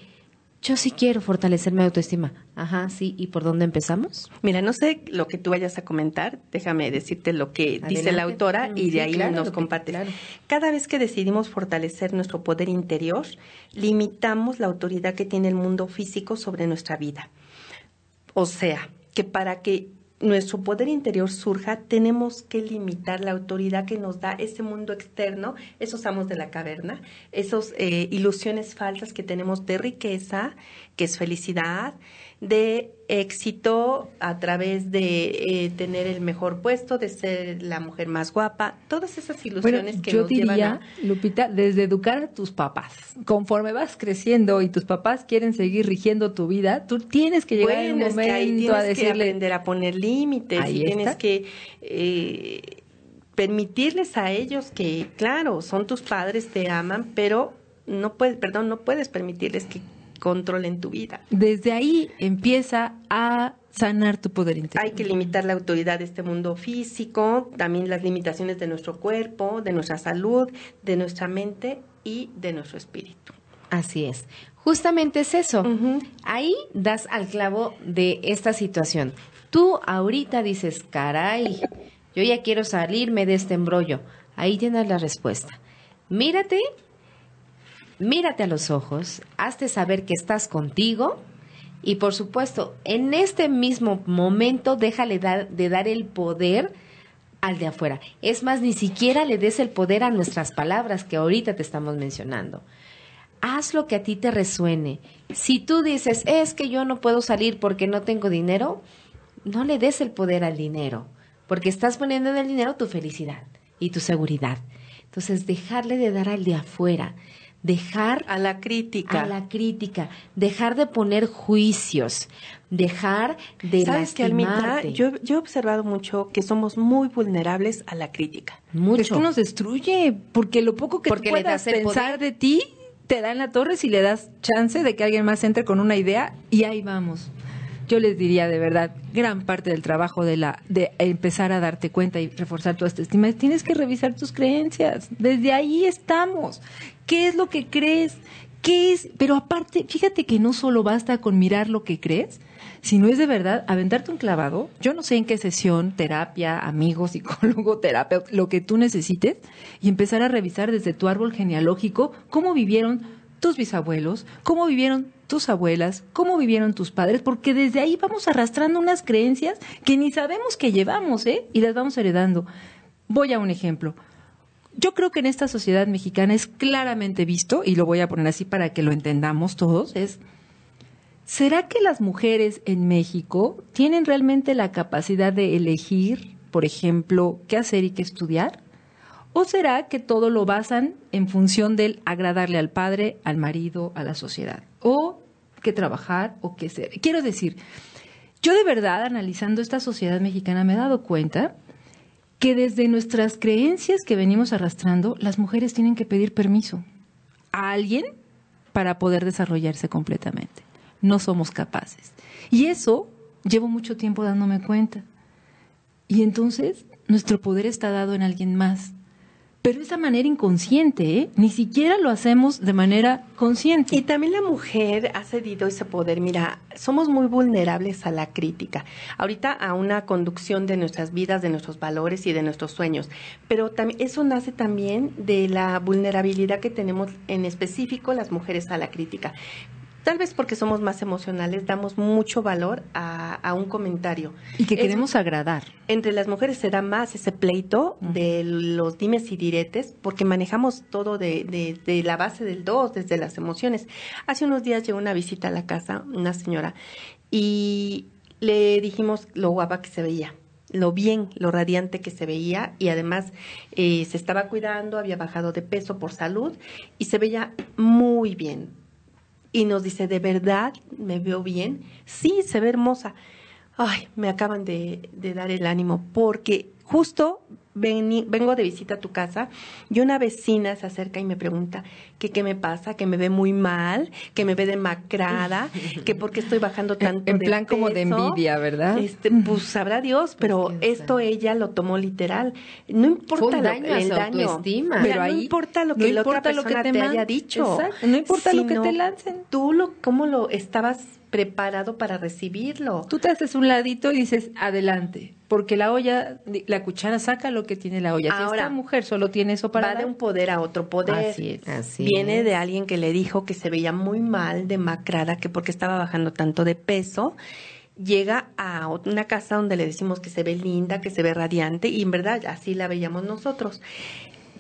yo sí quiero fortalecer mi autoestima. Ajá, sí. ¿Y por dónde empezamos? Mira, no sé lo que tú vayas a comentar, déjame decirte lo que dice la autora y de ahí nos compartes. Claro. Cada vez que decidimos fortalecer nuestro poder interior, limitamos la autoridad que tiene el mundo físico sobre nuestra vida. O sea, que para que nuestro poder interior surja, tenemos que limitar la autoridad que nos da ese mundo externo, esos amos de la caverna, esas ilusiones falsas que tenemos de riqueza, que es felicidad, de éxito a través de tener el mejor puesto, de ser la mujer más guapa, todas esas ilusiones que nos llevan a... Yo diría, Lupita, desde educar a tus papás. Conforme vas creciendo y tus papás quieren seguir rigiendo tu vida, tú tienes que llegar en un momento a decirle... Tienes que aprender a poner límites y tienes que... permitirles a ellos que, claro, son tus padres, te aman, pero no puedes permitirles que controlen tu vida. Desde ahí empieza a sanar tu poder interior. Hay que limitar la autoridad de este mundo físico, también las limitaciones de nuestro cuerpo, de nuestra salud, de nuestra mente y de nuestro espíritu. Así es. Justamente es eso. Uh-huh. Ahí das al clavo de esta situación. Tú ahorita dices, caray, yo ya quiero salirme de este embrollo. Ahí tienes la respuesta. Mírate a los ojos, hazte saber que estás contigo y, por supuesto, en este mismo momento déjale de dar el poder al de afuera. Es más, ni siquiera le des el poder a nuestras palabras que ahorita te estamos mencionando. Haz lo que a ti te resuene. Si tú dices, es que yo no puedo salir porque no tengo dinero, no le des el poder al dinero, porque estás poniendo en el dinero tu felicidad y tu seguridad. Entonces, dejarle de dar al de afuera. Dejar a la crítica, dejar de poner juicios, dejar de ¿sabes lastimarte? Que, Almita, yo he observado mucho que somos muy vulnerables a la crítica. Mucho. Es que nos destruye, porque lo poco que tú puedas pensar de ti te da en la torre si le das chance de que alguien más entre con una idea y ahí vamos. Yo les diría de verdad, gran parte del trabajo de empezar a darte cuenta y reforzar tu autoestima es tienes que revisar tus creencias. Desde ahí estamos. ¿Qué es lo que crees? ¿Qué es? Pero aparte, fíjate que no solo basta con mirar lo que crees, sino es de verdad aventarte un clavado. Yo no sé en qué sesión, terapia, amigo, psicólogo, terapeuta, lo que tú necesites, y empezar a revisar desde tu árbol genealógico cómo vivieron tus bisabuelos, cómo vivieron tus abuelas, cómo vivieron tus padres, porque desde ahí vamos arrastrando unas creencias que ni sabemos que llevamos, y las vamos heredando. Voy a un ejemplo. Yo creo que en esta sociedad mexicana es claramente visto, y lo voy a poner así para que lo entendamos todos, ¿será que las mujeres en México tienen realmente la capacidad de elegir, por ejemplo, qué hacer y qué estudiar? ¿O será que todo lo basan en función del agradarle al padre, al marido, a la sociedad? ¿O qué trabajar o qué ser? Quiero decir, yo de verdad, analizando esta sociedad mexicana, me he dado cuenta que desde nuestras creencias que venimos arrastrando, las mujeres tienen que pedir permiso a alguien para poder desarrollarse completamente. No somos capaces. Y eso llevo mucho tiempo dándome cuenta. Y entonces nuestro poder está dado en alguien más. pero esa manera inconsciente, ¿eh? Ni siquiera lo hacemos de manera consciente. Y también la mujer ha cedido ese poder. Mira, somos muy vulnerables a la crítica. Ahorita a una conducción de nuestras vidas, de nuestros valores y de nuestros sueños. Pero también eso nace también de la vulnerabilidad que tenemos en específico las mujeres a la crítica. Tal vez porque somos más emocionales, damos mucho valor a un comentario. Y que queremos agradar. Entre las mujeres se da más ese pleito de los dimes y diretes, porque manejamos todo de la base del 2, desde las emociones. Hace unos días llegó una visita a la casa, una señora, y le dijimos lo guapa que se veía, lo bien, lo radiante que se veía, y además se estaba cuidando, había bajado de peso por salud, y se veía muy bien. Y nos dice, ¿de verdad me veo bien? Sí, se ve hermosa. Ay, me acaban de dar el ánimo, porque justo vengo de visita a tu casa y una vecina se acerca y me pregunta que qué me pasa, que me ve muy mal, que me ve demacrada, que por qué estoy bajando tanto en de plan peso. Como de envidia, ¿verdad? Pues sabrá Dios, pero esto ella lo tomó literal. No importa el daño, autoestima. pero Mira, no importa lo que la otra persona te haya dicho. Exacto, no importa lo que te lancen. Tú cómo lo estabas preparado para recibirlo. Tú te haces un ladito y dices, adelante, porque la olla, la cuchara saca lo que tiene la olla. Ahora, si esta mujer solo tiene eso para va de un poder a otro poder. Así es. Así Viene es. de alguien que le dijo que se veía muy mal, demacrada, que porque estaba bajando tanto de peso. Llega a una casa donde le decimos que se ve linda, que se ve radiante, y en verdad así la veíamos nosotros.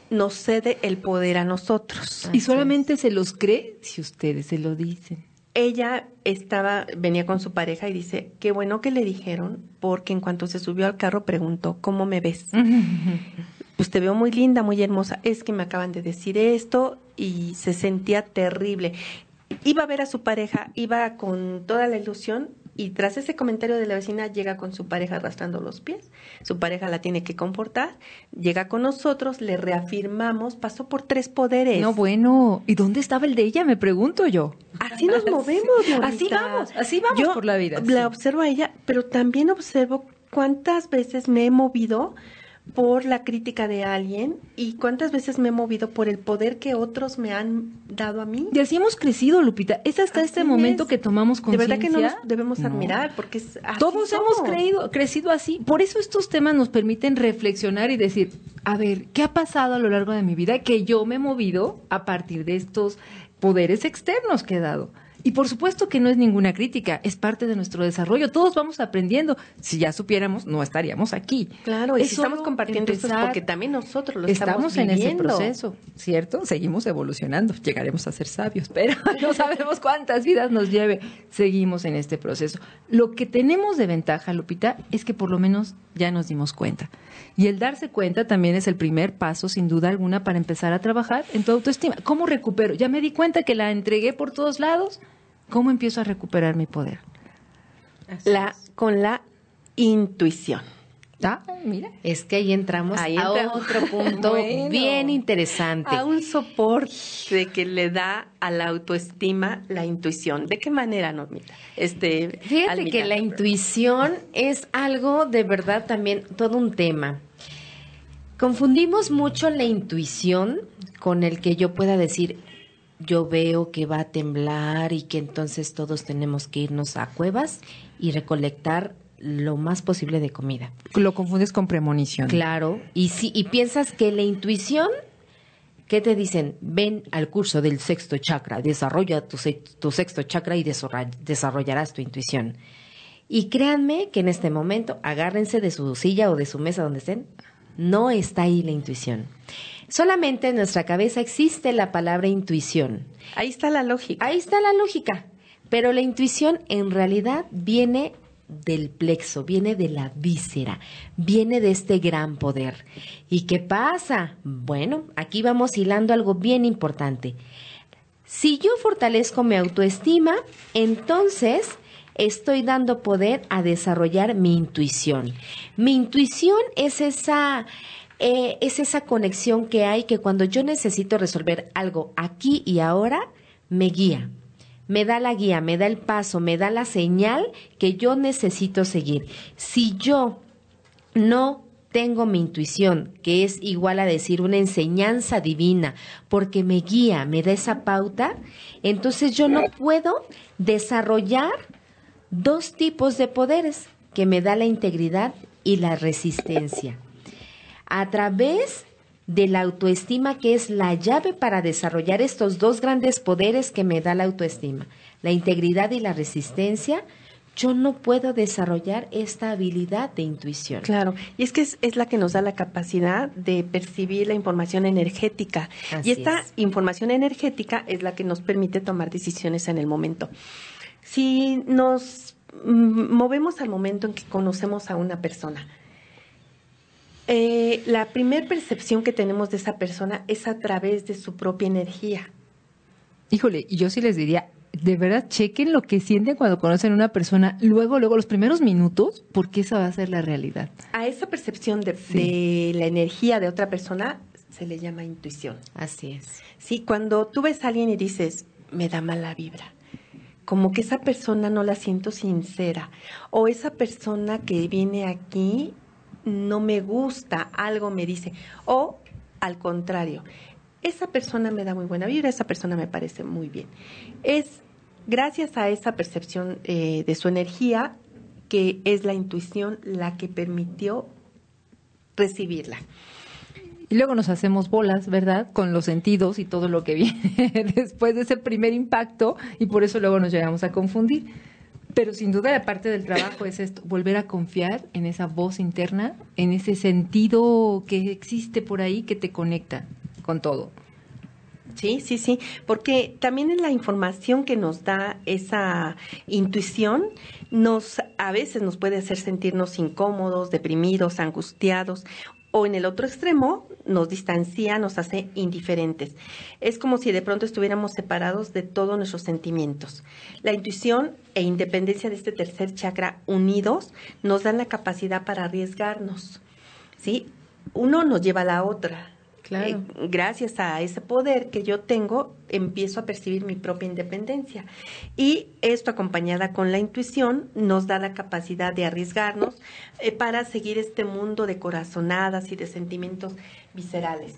Nos cede el poder a nosotros. Y solamente se los cree si ustedes se lo dicen. Ella venía con su pareja y dice, qué bueno que le dijeron, porque en cuanto se subió al carro preguntó, ¿cómo me ves? Pues te veo muy linda, muy hermosa. Es que me acaban de decir esto, y se sentía terrible. Iba a ver a su pareja, iba con toda la ilusión, y tras ese comentario de la vecina llega con su pareja arrastrando los pies. Su pareja la tiene que comportar, llega con nosotros, le reafirmamos, pasó por 3 poderes. No, bueno, ¿y dónde estaba el de ella? Me pregunto yo. Así nos movemos, Lolita. Así vamos Yo por la vida. La sí. observo a ella, pero también observo cuántas veces me he movido por la crítica de alguien y cuántas veces me he movido por el poder que otros me han dado a mí. Y así hemos crecido, Lupita. Es hasta Así este momento es. que tomamos De conciencia. verdad que no nos debemos admirar, porque es así Todos somos. hemos crecido así. Por eso estos temas nos permiten reflexionar y decir, a ver, ¿qué ha pasado a lo largo de mi vida que yo me he movido a partir de estos poderes externos que he dado? Y por supuesto que no es ninguna crítica, es parte de nuestro desarrollo. Todos vamos aprendiendo. Si ya supiéramos, no estaríamos aquí. Claro, y Es si estamos solo compartiendo esto es empezar. porque también nosotros lo Estamos estamos en ese viviendo. proceso, ¿cierto? Seguimos evolucionando, llegaremos a ser sabios, pero no sabemos cuántas vidas nos lleve. Seguimos en este proceso. Lo que tenemos de ventaja, Lupita, es que por lo menos ya nos dimos cuenta. Y el darse cuenta también es el primer paso, sin duda alguna, para empezar a trabajar en tu autoestima. ¿Cómo recupero? Ya me di cuenta que la entregué por todos lados. ¿Cómo empiezo a recuperar mi poder? Con la intuición. Ah, mira. Es que ahí entramos Ahí a entramos. otro punto Bueno. bien interesante. A un soporte que le da a la autoestima la intuición. ¿De qué manera, Normita? Fíjate Almita, que la intuición es algo de verdad también, todo un tema. Confundimos mucho la intuición con el que yo pueda decir, yo veo que va a temblar y que entonces todos tenemos que irnos a cuevas y recolectar lo más posible de comida. Lo confundes con premonición. Claro, y piensas que la intuición, ¿qué te dicen? Ven al curso del sexto chakra, desarrolla tu sexto chakra y desarrollarás tu intuición. Y créanme que en este momento, agárrense de su silla o de su mesa donde estén, no está ahí la intuición. Solamente en nuestra cabeza existe la palabra intuición. Ahí está la lógica. Ahí está la lógica, pero la intuición en realidad viene del plexo, viene de la víscera, viene de este gran poder. ¿Y qué pasa? Bueno, aquí vamos hilando algo bien importante. Si yo fortalezco mi autoestima, entonces estoy dando poder a desarrollar mi intuición. Mi intuición es esa conexión que hay que cuando yo necesito resolver algo aquí y ahora, me guía. Me da la guía, me da el paso, me da la señal que yo necesito seguir. Si yo no tengo mi intuición, que es igual a decir una enseñanza divina, porque me guía, me da esa pauta, entonces yo no puedo desarrollar dos tipos de poderes que me da la integridad y la resistencia. A través de la autoestima, que es la llave para desarrollar estos dos grandes poderes que me da la autoestima, la integridad y la resistencia, yo no puedo desarrollar esta habilidad de intuición. Claro, y es que es la que nos da la capacidad de percibir la información energética. Así y esta es. información energética es la que nos permite tomar decisiones en el momento. Si nos movemos al momento en que conocemos a una persona, la primer percepción que tenemos de esa persona es a través de su propia energía. Híjole, y yo sí les diría, de verdad, chequen lo que sienten cuando conocen a una persona, luego, los primeros minutos, porque esa va a ser la realidad. A esa percepción de la energía de otra persona se le llama intuición. Así es. Sí, cuando tú ves a alguien y dices, me da mala vibra, como que esa persona no la siento sincera, o esa persona que viene aquí no me gusta, algo me dice, o al contrario, esa persona me da muy buena vibra, esa persona me parece muy bien. Es gracias a esa percepción de su energía que es la intuición la que permitió recibirla. Y luego nos hacemos bolas, ¿verdad? Con los sentidos y todo lo que viene después de ese primer impacto, y por eso luego nos llegamos a confundir. Pero sin duda la parte del trabajo es esto, volver a confiar en esa voz interna, en ese sentido que existe por ahí que te conecta con todo. Sí, sí, sí, porque también en la información que nos da esa intuición, a veces nos puede hacer sentirnos incómodos, deprimidos, angustiados, o en el otro extremo nos distancia, nos hace indiferentes. Es como si de pronto estuviéramos separados de todos nuestros sentimientos. La intuición e independencia de este tercer chakra unidos nos dan la capacidad para arriesgarnos, ¿sí? Uno nos lleva a la otra. Claro. Gracias a ese poder que yo tengo, empiezo a percibir mi propia independencia. Y esto, acompañada con la intuición, nos da la capacidad de arriesgarnos para seguir este mundo de corazonadas y de sentimientos viscerales.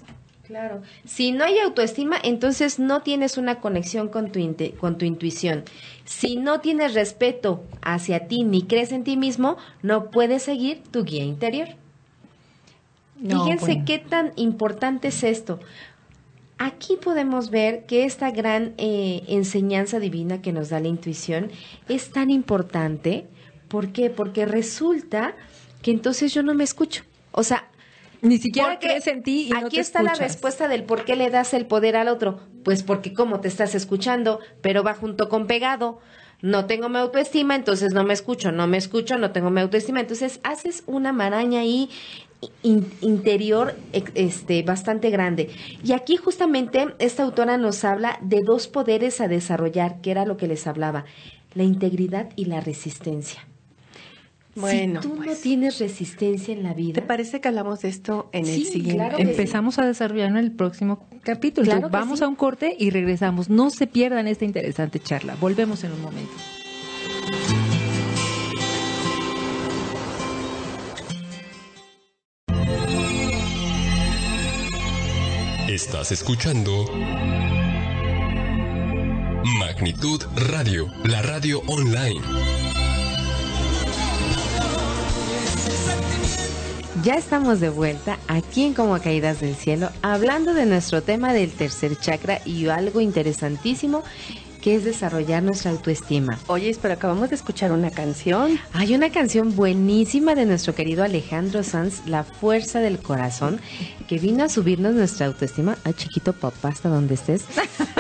Claro. Si no hay autoestima, entonces no tienes una conexión con tu intuición. Si no tienes respeto hacia ti ni crees en ti mismo, no puedes seguir tu guía interior. No, Fíjense bueno. qué tan importante es esto. Aquí podemos ver que esta gran enseñanza divina que nos da la intuición es tan importante. ¿Por qué? Porque resulta que entonces yo no me escucho. O sea, Ni siquiera porque crees en ti y no aquí te está la escuchas. respuesta del por qué le das el poder al otro. Pues porque como te estás escuchando, pero va junto con pegado. No tengo mi autoestima, entonces no me escucho, no tengo mi autoestima. Entonces haces una maraña ahí interior bastante grande. Y aquí justamente esta autora nos habla de dos poderes a desarrollar, que era lo que les hablaba, la integridad y la resistencia. Bueno, si tú pues, no tienes resistencia en la vida, ¿te parece que hablamos de esto en el Sí, siguiente? claro que Empezamos a desarrollarlo en el próximo capítulo. Claro Entonces, que vamos sí. a un corte y regresamos. No se pierdan esta interesante charla. Volvemos en un momento. Estás escuchando Magnitud Radio, la radio online. ya estamos de vuelta aquí en Como Caídas del Cielo, hablando de nuestro tema del tercer chakra y algo interesantísimo que es desarrollar nuestra autoestima. Oye, pero acabamos de escuchar una canción. Hay una canción buenísima de nuestro querido Alejandro Sanz, La Fuerza del Corazón, que vino a subirnos nuestra autoestima. Ay, chiquito papá, hasta donde estés.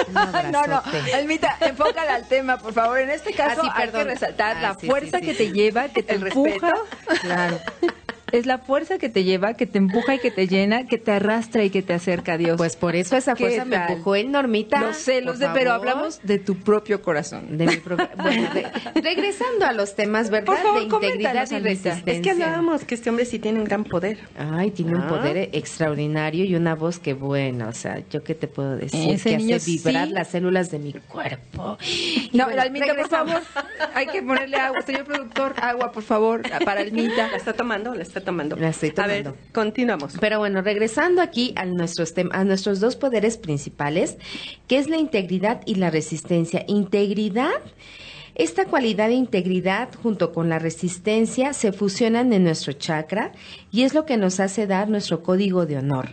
Un abrazote. Almita, enfócala al tema, por favor. En este caso sí, hay que perdón. resaltar la Sí, fuerza sí, que sí. te lleva, que te El empuja. respeto. Claro. Es la fuerza que te lleva, que te empuja y que te llena, que te arrastra y que te acerca a Dios. Pues por eso esa ¿Qué fuerza me tal? empujó en Normita. Los celos, por pero favor. hablamos de tu propio corazón. De mi propia- bueno, regresando a los temas, ¿verdad? Por favor, de integridad coméntanos, y Almita. resistencia. Es que hablábamos que este hombre sí tiene un gran poder. Ay, tiene un Ah. poder extraordinario y una voz que buena, o sea, ¿yo qué te puedo decir? Ese que niño hace vibrar sí. las células de mi cuerpo. No, bueno, Almita, por regresamos. favor, hay que ponerle agua. Señor productor, agua, por favor, para Almita. ¿La está tomando? ¿La está tomando. La estoy tomando. A ver, continuamos. Pero bueno, regresando aquí a nuestros dos poderes principales, que es la integridad y la resistencia. Integridad, esta cualidad de integridad junto con la resistencia se fusionan en nuestro chakra y es lo que nos hace dar nuestro código de honor.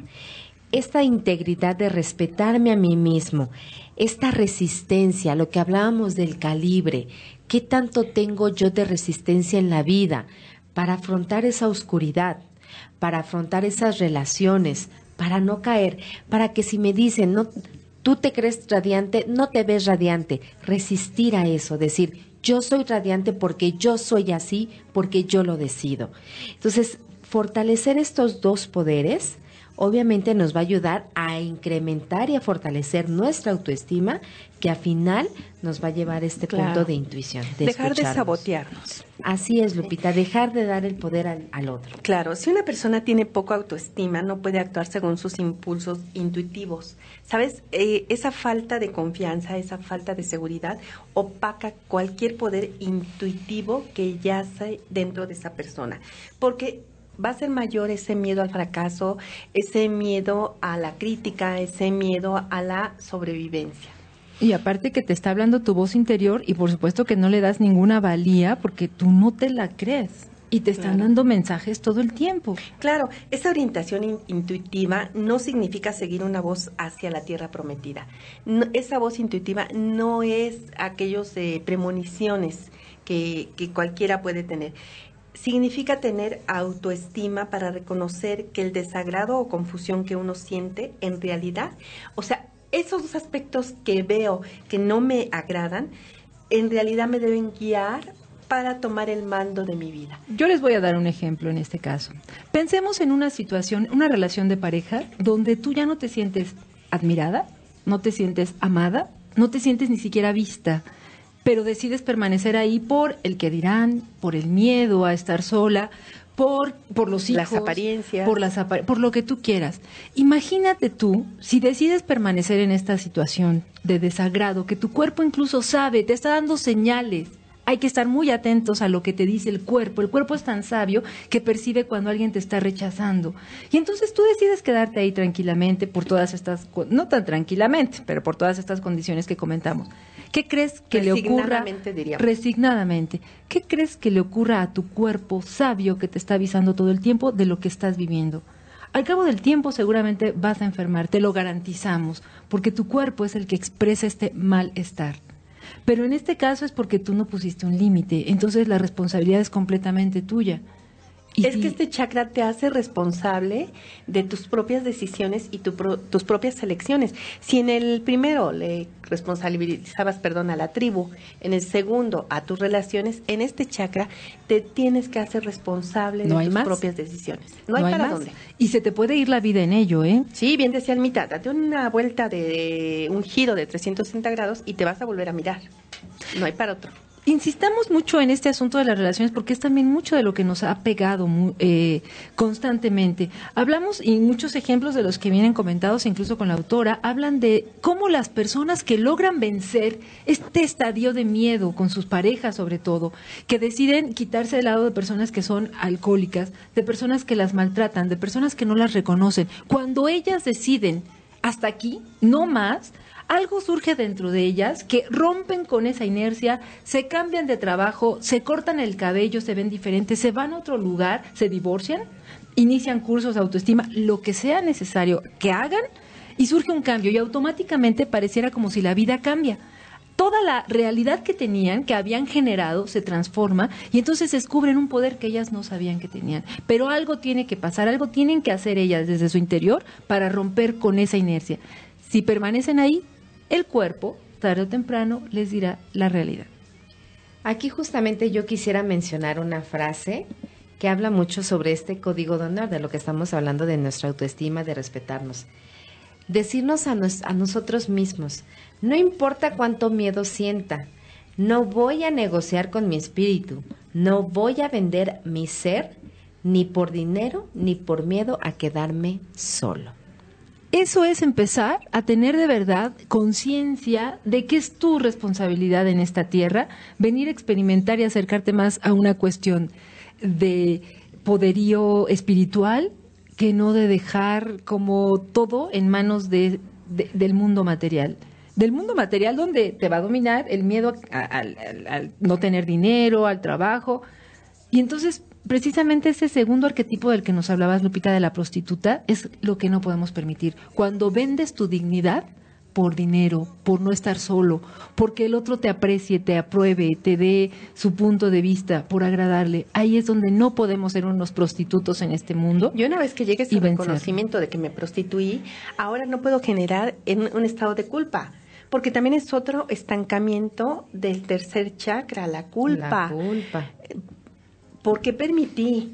Esta integridad de respetarme a mí mismo, esta resistencia, lo que hablábamos del calibre, ¿qué tanto tengo yo de resistencia en la vida para afrontar esa oscuridad, para afrontar esas relaciones, para no caer, para que si me dicen, no, tú te crees radiante, no te ves radiante, resistir a eso, decir, yo soy radiante porque yo soy así, porque yo lo decido. Entonces, fortalecer estos dos poderes obviamente nos va a ayudar a incrementar y a fortalecer nuestra autoestima, que al final nos va a llevar a este punto de intuición, de dejar de escucharnos. sabotearnos. Así es, Lupita, dejar de dar el poder al otro. Claro, si una persona tiene poca autoestima, no puede actuar según sus impulsos intuitivos. ¿Sabes? Esa falta de confianza, esa falta de seguridad opaca cualquier poder intuitivo que yace dentro de esa persona. Porque va a ser mayor ese miedo al fracaso, ese miedo a la crítica, ese miedo a la sobrevivencia. Y aparte que te está hablando tu voz interior y por supuesto que no le das ninguna valía porque tú no te la crees y te están dando mensajes todo el tiempo. Claro, esa orientación intuitiva no significa seguir una voz hacia la tierra prometida. No, esa voz intuitiva no es aquellos premoniciones que cualquiera puede tener. Significa tener autoestima para reconocer que el desagrado o confusión que uno siente en realidad, o sea, esos dos aspectos que veo que no me agradan, en realidad me deben guiar para tomar el mando de mi vida. Yo les voy a dar un ejemplo en este caso. Pensemos en una situación, una relación de pareja donde tú ya no te sientes admirada, no te sientes amada, no te sientes ni siquiera vista, pero decides permanecer ahí por el que dirán, por el miedo a estar sola, por los hijos, las apariencias, por lo que tú quieras. Imagínate tú, si decides permanecer en esta situación de desagrado, que tu cuerpo incluso sabe, te está dando señales. Hay que estar muy atentos a lo que te dice el cuerpo. El cuerpo es tan sabio que percibe cuando alguien te está rechazando. Y entonces tú decides quedarte ahí tranquilamente por todas estas, no tan tranquilamente, pero por todas estas condiciones que comentamos. ¿Qué crees que le ocurra? Resignadamente. ¿Qué crees que le ocurra a tu cuerpo sabio que te está avisando todo el tiempo de lo que estás viviendo? Al cabo del tiempo seguramente vas a enfermar, te lo garantizamos, porque tu cuerpo es el que expresa este malestar. Pero en este caso es porque tú no pusiste un límite, entonces la responsabilidad es completamente tuya. Y es que este chakra te hace responsable de tus propias decisiones y tus propias elecciones. Si en el primero le responsabilizabas, a la tribu, en el segundo a tus relaciones, en este chakra te tienes que hacer responsable de tus propias decisiones. No hay para dónde. Y se te puede ir la vida en ello, ¿eh? Sí, bien decía Almita, date una vuelta de un giro de 360 grados y te vas a volver a mirar. No hay para otro. Insistamos mucho en este asunto de las relaciones porque es también mucho de lo que nos ha pegado constantemente. Hablamos, y muchos ejemplos de los que vienen comentados, incluso con la autora, hablan de cómo las personas que logran vencer este estadio de miedo con sus parejas, sobre todo, que deciden quitarse del lado de personas que son alcohólicas, de personas que las maltratan, de personas que no las reconocen. Cuando ellas deciden hasta aquí, no más, algo surge dentro de ellas que rompen con esa inercia, se cambian de trabajo, se cortan el cabello, se ven diferentes, se van a otro lugar, se divorcian, inician cursos de autoestima, lo que sea necesario que hagan y surge un cambio y automáticamente pareciera como si la vida cambia. Toda la realidad que tenían, que habían generado, se transforma y entonces descubren un poder que ellas no sabían que tenían. Pero algo tiene que pasar, algo tienen que hacer ellas desde su interior para romper con esa inercia. Si permanecen ahí, el cuerpo, tarde o temprano, les dirá la realidad. Aquí justamente yo quisiera mencionar una frase que habla mucho sobre este código de honor, de lo que estamos hablando, de nuestra autoestima, de respetarnos. Decirnos a nosotros mismos, no importa cuánto miedo sienta, no voy a negociar con mi espíritu, no voy a vender mi ser, ni por dinero, ni por miedo a quedarme solo. Eso es empezar a tener de verdad conciencia de que es tu responsabilidad en esta tierra, venir a experimentar y acercarte más a una cuestión de poderío espiritual que no de dejar como todo en manos del mundo material. Del mundo material donde te va a dominar el miedo al no tener dinero, al trabajo. Y entonces, precisamente ese segundo arquetipo del que nos hablabas, Lupita, de la prostituta, es lo que no podemos permitir. Cuando vendes tu dignidad por dinero, por no estar solo, porque el otro te aprecie, te apruebe, te dé su punto de vista, por agradarle, ahí es donde no podemos ser unos prostitutos en este mundo. Y una vez que llegue ese reconocimiento de que me prostituí, ahora no puedo generar un estado de culpa. Porque también es otro estancamiento del tercer chakra, la culpa. La culpa. ¿Por qué permití?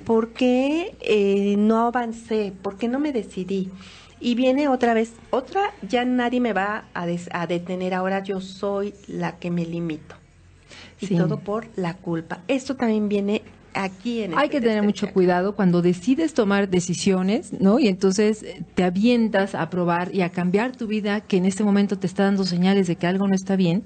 ¿Por qué no avancé? ¿Por qué no me decidí? Y viene otra vez, ya nadie me va a detener, ahora yo soy la que me limito. Y Sí. todo por la culpa. Esto también viene aquí en Hay que tener mucho cuidado cuando decides tomar decisiones, ¿no? Y entonces te avientas a probar y a cambiar tu vida, que en este momento te está dando señales de que algo no está bien.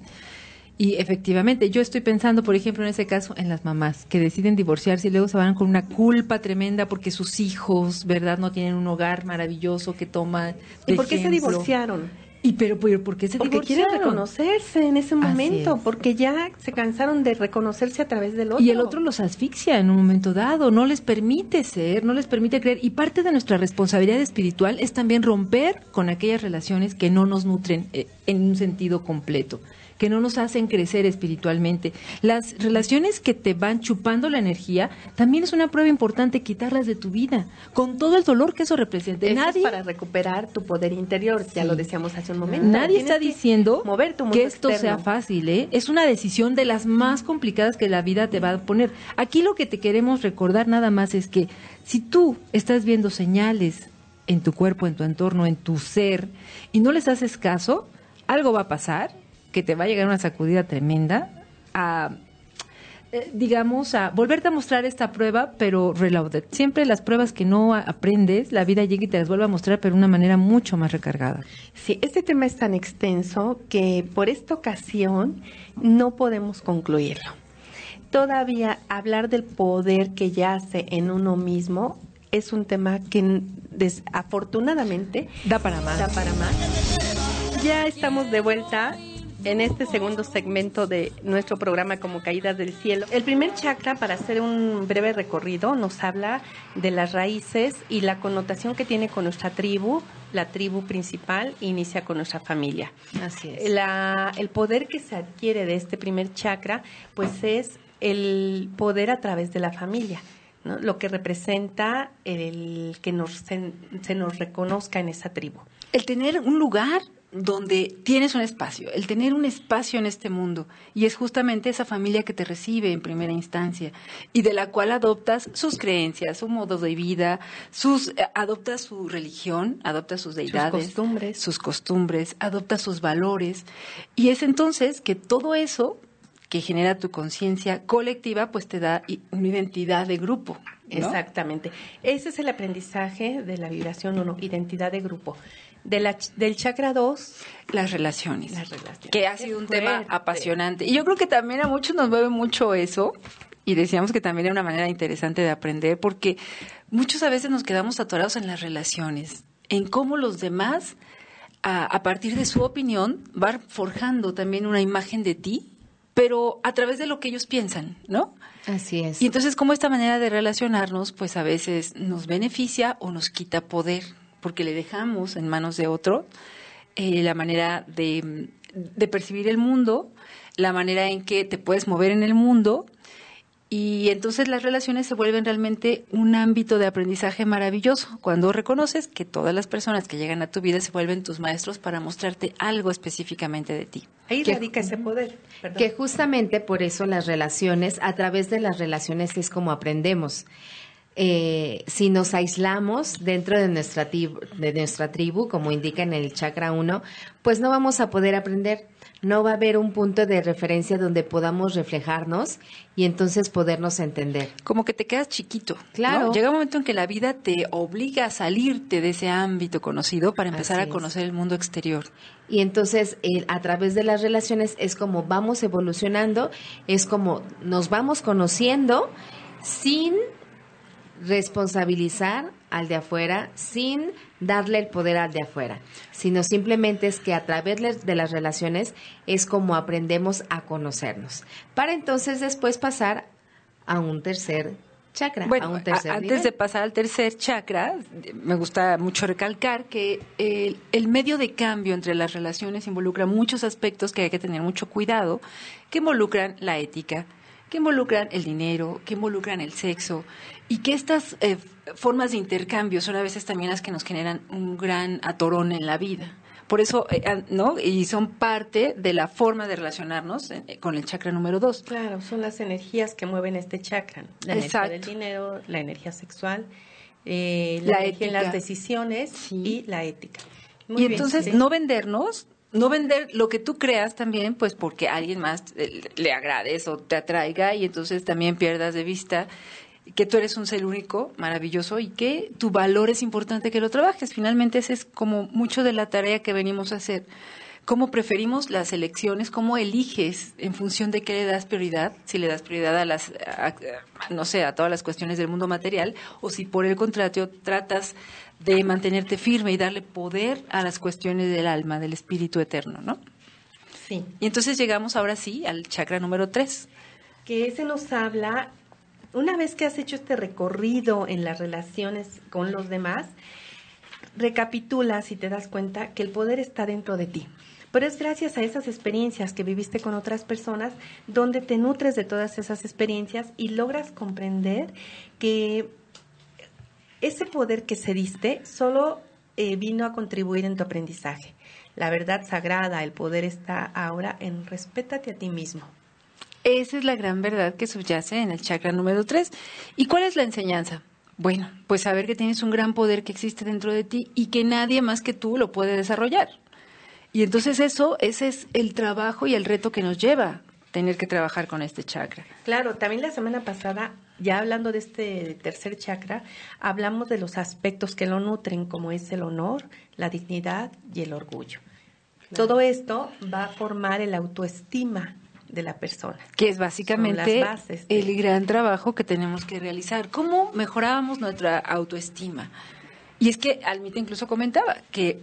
Y efectivamente, yo estoy pensando, por ejemplo, en ese caso, en las mamás que deciden divorciarse y luego se van con una culpa tremenda porque sus hijos, ¿verdad?, no tienen un hogar maravilloso que toman. ¿Y por qué se divorciaron? Pero ¿por qué se Porque divorciaron? quieren reconocerse en ese momento, es. porque ya se cansaron de reconocerse a través del otro. Y el otro los asfixia en un momento dado, no les permite ser, no les permite creer. Y parte de nuestra responsabilidad espiritual es también romper con aquellas relaciones que no nos nutren en un sentido completo, que no nos hacen crecer espiritualmente. Las relaciones que te van chupando la energía, también es una prueba importante quitarlas de tu vida, con todo el dolor que eso representa. Eso Nadie, es para recuperar tu poder interior, ya lo decíamos hace un momento. nadie Tienes está que diciendo mover tu mundo que esto externo. sea fácil, ¿eh? Es una decisión de las más complicadas que la vida te va a poner. Aquí lo que te queremos recordar nada más es que si tú estás viendo señales en tu cuerpo, en tu entorno, en tu ser, y no les haces caso, algo va a pasar, que te va a llegar una sacudida tremenda digamos, a volverte a mostrar esta prueba, pero reloaded. Siempre las pruebas que no aprendes, la vida llega y te las vuelve a mostrar, pero de una manera mucho más recargada. Sí, este tema es tan extenso que por esta ocasión no podemos concluirlo. Todavía hablar del poder que yace en uno mismo es un tema que desafortunadamente Da para más. da para más. Ya estamos de vuelta en este segundo segmento de nuestro programa Como Caídas del Cielo. El primer chakra, para hacer un breve recorrido, nos habla de las raíces y la connotación que tiene con nuestra tribu. La tribu principal inicia con nuestra familia. Así es. El poder que se adquiere de este primer chakra, pues es el poder a través de la familia, ¿no? Lo que representa el que se nos reconozca en esa tribu. El tener un lugar donde tienes un espacio, el tener un espacio en este mundo, y es justamente esa familia que te recibe en primera instancia y de la cual adoptas sus creencias, su modo de vida, adoptas su religión, adoptas sus deidades, sus costumbres, adoptas sus valores, y es entonces que todo eso que genera tu conciencia colectiva, pues te da una identidad de grupo, ¿no? Exactamente. Ese es el aprendizaje de la vibración 1, identidad de grupo. Del chakra 2, las relaciones. Que ha sido un fuerte. tema apasionante. Y yo creo que también a muchos nos mueve mucho eso. Y decíamos que también era una manera interesante de aprender, porque muchos a veces nos quedamos atorados en las relaciones, en cómo los demás, a partir de su opinión, van forjando también una imagen de ti, pero a través de lo que ellos piensan, ¿no? Así es. Y entonces, cómo esta manera de relacionarnos, pues a veces nos beneficia o nos quita poder, porque le dejamos en manos de otro la manera de percibir el mundo, la manera en que te puedes mover en el mundo, y entonces las relaciones se vuelven realmente un ámbito de aprendizaje maravilloso, cuando reconoces que todas las personas que llegan a tu vida se vuelven tus maestros para mostrarte algo específicamente de ti. Ahí radica ese poder. ¿Verdad? Que justamente por eso las relaciones, a través de las relaciones es como aprendemos. Si nos aislamos dentro de nuestra tribu, como indica en el chakra 1, pues no vamos a poder aprender. No va a haber un punto de referencia donde podamos reflejarnos y entonces podernos entender. Como que te quedas chiquito. Claro. ¿No? Llega un momento en que la vida te obliga a salirte de ese ámbito conocido para empezar Así a conocer el mundo exterior. Y entonces, a través de las relaciones es como vamos evolucionando, es como nos vamos conociendo sin responsabilizar al de afuera, sin darle el poder al de afuera, sino simplemente es que a través de las relaciones es como aprendemos a conocernos, para entonces después pasar a un tercer chakra, bueno, a un tercer antes nivel. de pasar al tercer chakra, me gusta mucho recalcar que el medio de cambio entre las relaciones involucra muchos aspectos que hay que tener mucho cuidado, que involucran la ética, que involucran el dinero, que involucran el sexo, y que estas formas de intercambio son a veces también las que nos generan un gran atorón en la vida. Por eso, ¿no? Y son parte de la forma de relacionarnos con el chakra número 2. Claro, son las energías que mueven este chakra, ¿no? La energía del Exacto. dinero, la energía sexual, la energía ética. en las decisiones Sí. y la ética. Y Muy bien, entonces sí. no vendernos, no vender lo que tú creas también, pues porque a alguien más le agrades o te atraiga, y entonces también pierdas de vista que tú eres un ser único, maravilloso, y que tu valor es importante que lo trabajes. Finalmente esa es como mucho de la tarea que venimos a hacer. Cómo preferimos las elecciones, cómo eliges en función de qué le das prioridad, si le das prioridad no sé, a todas las cuestiones del mundo material, o si por el contrario tratas de mantenerte firme y darle poder a las cuestiones del alma, del espíritu eterno, ¿no? Sí, Y entonces llegamos ahora sí al chakra número 3. que ese nos habla, una vez que has hecho este recorrido en las relaciones con los demás, recapitulas y te das cuenta que el poder está dentro de ti. Pero es gracias a esas experiencias que viviste con otras personas donde te nutres de todas esas experiencias y logras comprender que ese poder que cediste solo vino a contribuir en tu aprendizaje. La verdad sagrada, el poder está ahora en respétate a ti mismo. Esa es la gran verdad que subyace en el chakra número 3. ¿Y cuál es la enseñanza? Bueno, pues saber que tienes un gran poder que existe dentro de ti y que nadie más que tú lo puede desarrollar. Y entonces ese es el trabajo y el reto que nos lleva tener que trabajar con este chakra. Claro, también la semana pasada, ya hablando de este tercer chakra, hablamos de los aspectos que lo nutren, como es el honor, la dignidad y el orgullo. Claro. Todo esto va a formar el autoestima de la persona. Que es básicamente Son las bases el gran trabajo que tenemos que realizar. ¿Cómo mejorábamos nuestra autoestima? Y es que Almita incluso comentaba que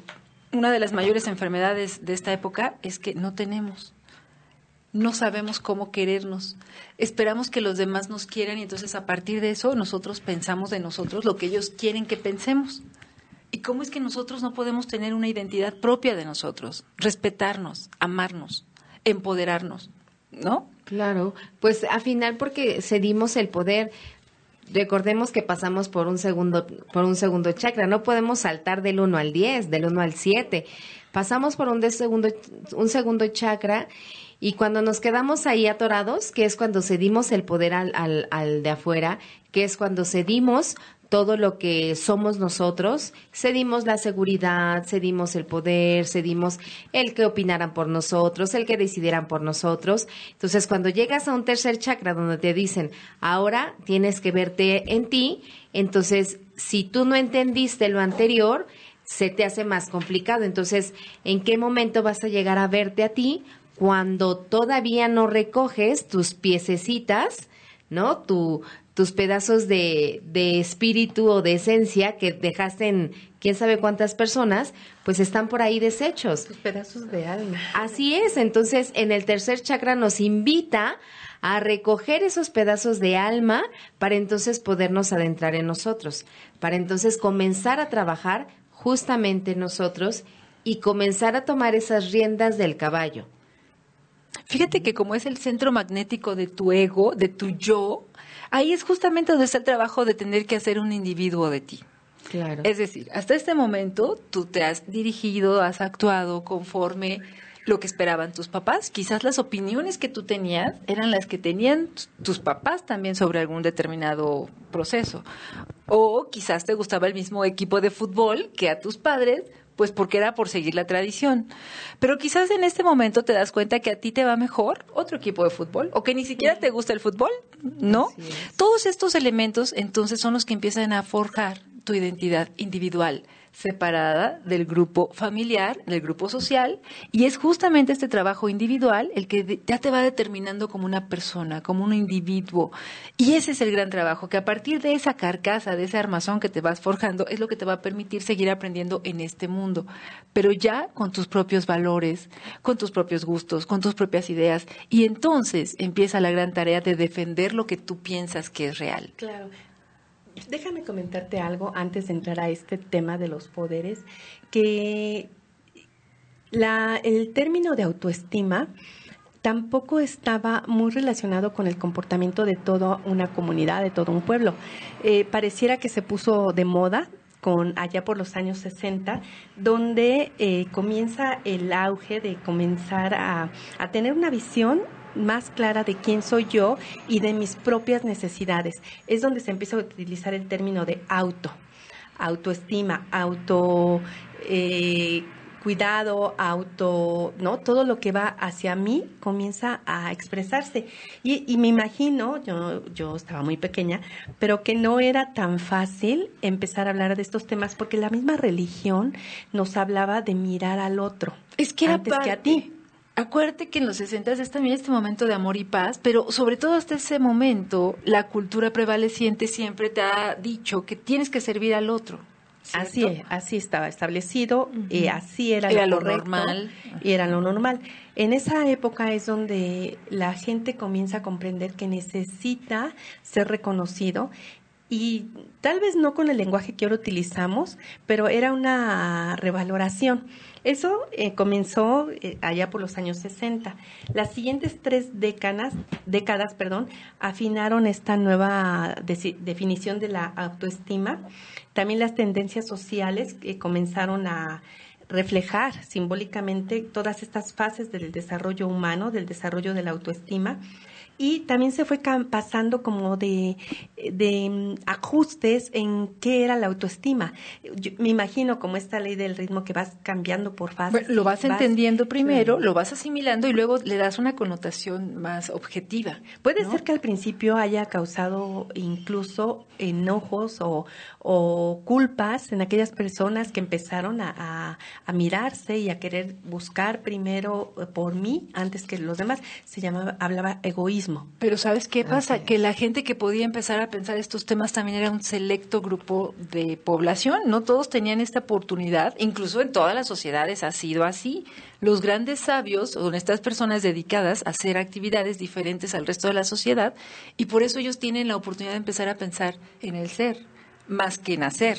una de las mayores enfermedades de esta época es que no sabemos cómo querernos. Esperamos que los demás nos quieran y entonces a partir de eso nosotros pensamos de nosotros lo que ellos quieren que pensemos. ¿Y cómo es que nosotros no podemos tener una identidad propia de nosotros? Respetarnos, amarnos, empoderarnos, ¿no? Claro, pues al final porque cedimos el poder. Recordemos que pasamos por un segundo chakra, no podemos saltar del 1 al 10, del 1 al 7. Pasamos por un segundo chakra y cuando nos quedamos ahí atorados, que es cuando cedimos el poder al de afuera, que es cuando cedimos todo lo que somos nosotros, cedimos la seguridad, cedimos el poder, cedimos el que opinaran por nosotros, el que decidieran por nosotros. Entonces, cuando llegas a un tercer chakra donde te dicen, ahora tienes que verte en ti, entonces, si tú no entendiste lo anterior, se te hace más complicado. Entonces, ¿en qué momento vas a llegar a verte a ti cuando todavía no recoges tus piececitas, ¿no? Tus pedazos de espíritu o de esencia que dejaste en quién sabe cuántas personas, pues están por ahí deshechos. Tus pedazos de alma. Así es, entonces en el tercer chakra nos invita a recoger esos pedazos de alma para entonces podernos adentrar en nosotros, para entonces comenzar a trabajar justamente en nosotros y comenzar a tomar esas riendas del caballo. Fíjate que como es el centro magnético de tu ego, de tu yo, ahí es justamente donde está el trabajo de tener que hacer un individuo de ti. Claro. Es decir, hasta este momento tú te has dirigido, has actuado conforme lo que esperaban tus papás. Quizás las opiniones que tú tenías eran las que tenían tus papás también sobre algún determinado proceso. O quizás te gustaba el mismo equipo de fútbol que a tus padres, pues porque era por seguir la tradición. Pero quizás en este momento te das cuenta que a ti te va mejor otro equipo de fútbol, o que ni siquiera te gusta el fútbol, ¿no? Todos estos elementos entonces son los que empiezan a forjar tu identidad individual, separada del grupo familiar, del grupo social, y es justamente este trabajo individual el que ya te va determinando como una persona, como un individuo. Y ese es el gran trabajo, que a partir de esa carcasa, de ese armazón que te vas forjando, es lo que te va a permitir seguir aprendiendo en este mundo, pero ya con tus propios valores, con tus propios gustos, con tus propias ideas, y entonces empieza la gran tarea de defender lo que tú piensas que es real. Claro. Déjame comentarte algo antes de entrar a este tema de los poderes, que el término de autoestima tampoco estaba muy relacionado con el comportamiento de toda una comunidad, de todo un pueblo. Pareciera que se puso de moda allá por los años 60, donde comienza el auge de comenzar a tener una visión más clara de quién soy yo y de mis propias necesidades. Es donde se empieza a utilizar el término de autoestima, cuidado, ¿no? Todo lo que va hacia mí comienza a expresarse. Y me imagino, yo estaba muy pequeña, pero que no era tan fácil empezar a hablar de estos temas porque la misma religión nos hablaba de mirar al otro. Es que antes que a ti. Acuérdate que en los 60 es también este momento de amor y paz, pero sobre todo hasta ese momento la cultura prevaleciente siempre te ha dicho que tienes que servir al otro. ¿Cierto? Así estaba establecido, así era lo correcto, normal. Y era lo normal. En esa época es donde la gente comienza a comprender que necesita ser reconocido, y tal vez no con el lenguaje que ahora utilizamos, pero era una revaloración. Eso comenzó allá por los años 60. Las siguientes 3 décadas, afinaron esta nueva definición de la autoestima. También las tendencias sociales comenzaron a reflejar simbólicamente todas estas fases del desarrollo humano, del desarrollo de la autoestima. Y también se fue pasando como de ajustes en qué era la autoestima. Yo me imagino como esta ley del ritmo que vas cambiando por fases. Bueno, lo vas entendiendo primero, lo vas asimilando y luego le das una connotación más objetiva. Puede ¿no? ser que al principio haya causado incluso enojos o culpas en aquellas personas que empezaron a mirarse y a querer buscar primero por mí antes que los demás. Hablaba egoísmo. Pero ¿sabes qué pasa? Que la gente que podía empezar a pensar estos temas también era un selecto grupo de población. No todos tenían esta oportunidad. Incluso en todas las sociedades ha sido así. Los grandes sabios son estas personas dedicadas a hacer actividades diferentes al resto de la sociedad y por eso ellos tienen la oportunidad de empezar a pensar en el ser más que en hacer.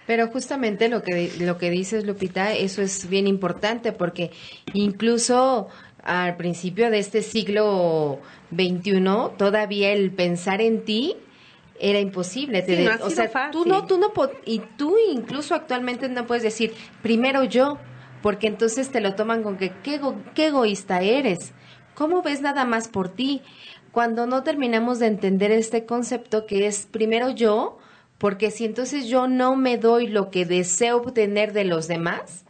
Pero justamente lo que dices, Lupita, eso es bien importante porque incluso al principio de este siglo XXI, todavía el pensar en ti era imposible. O sea, y tú incluso actualmente no puedes decir primero yo, porque entonces te lo toman con que qué egoísta eres. ¿Cómo ves nada más por ti? Cuando no terminamos de entender este concepto que es primero yo, porque si entonces yo no me doy lo que deseo obtener de los demás,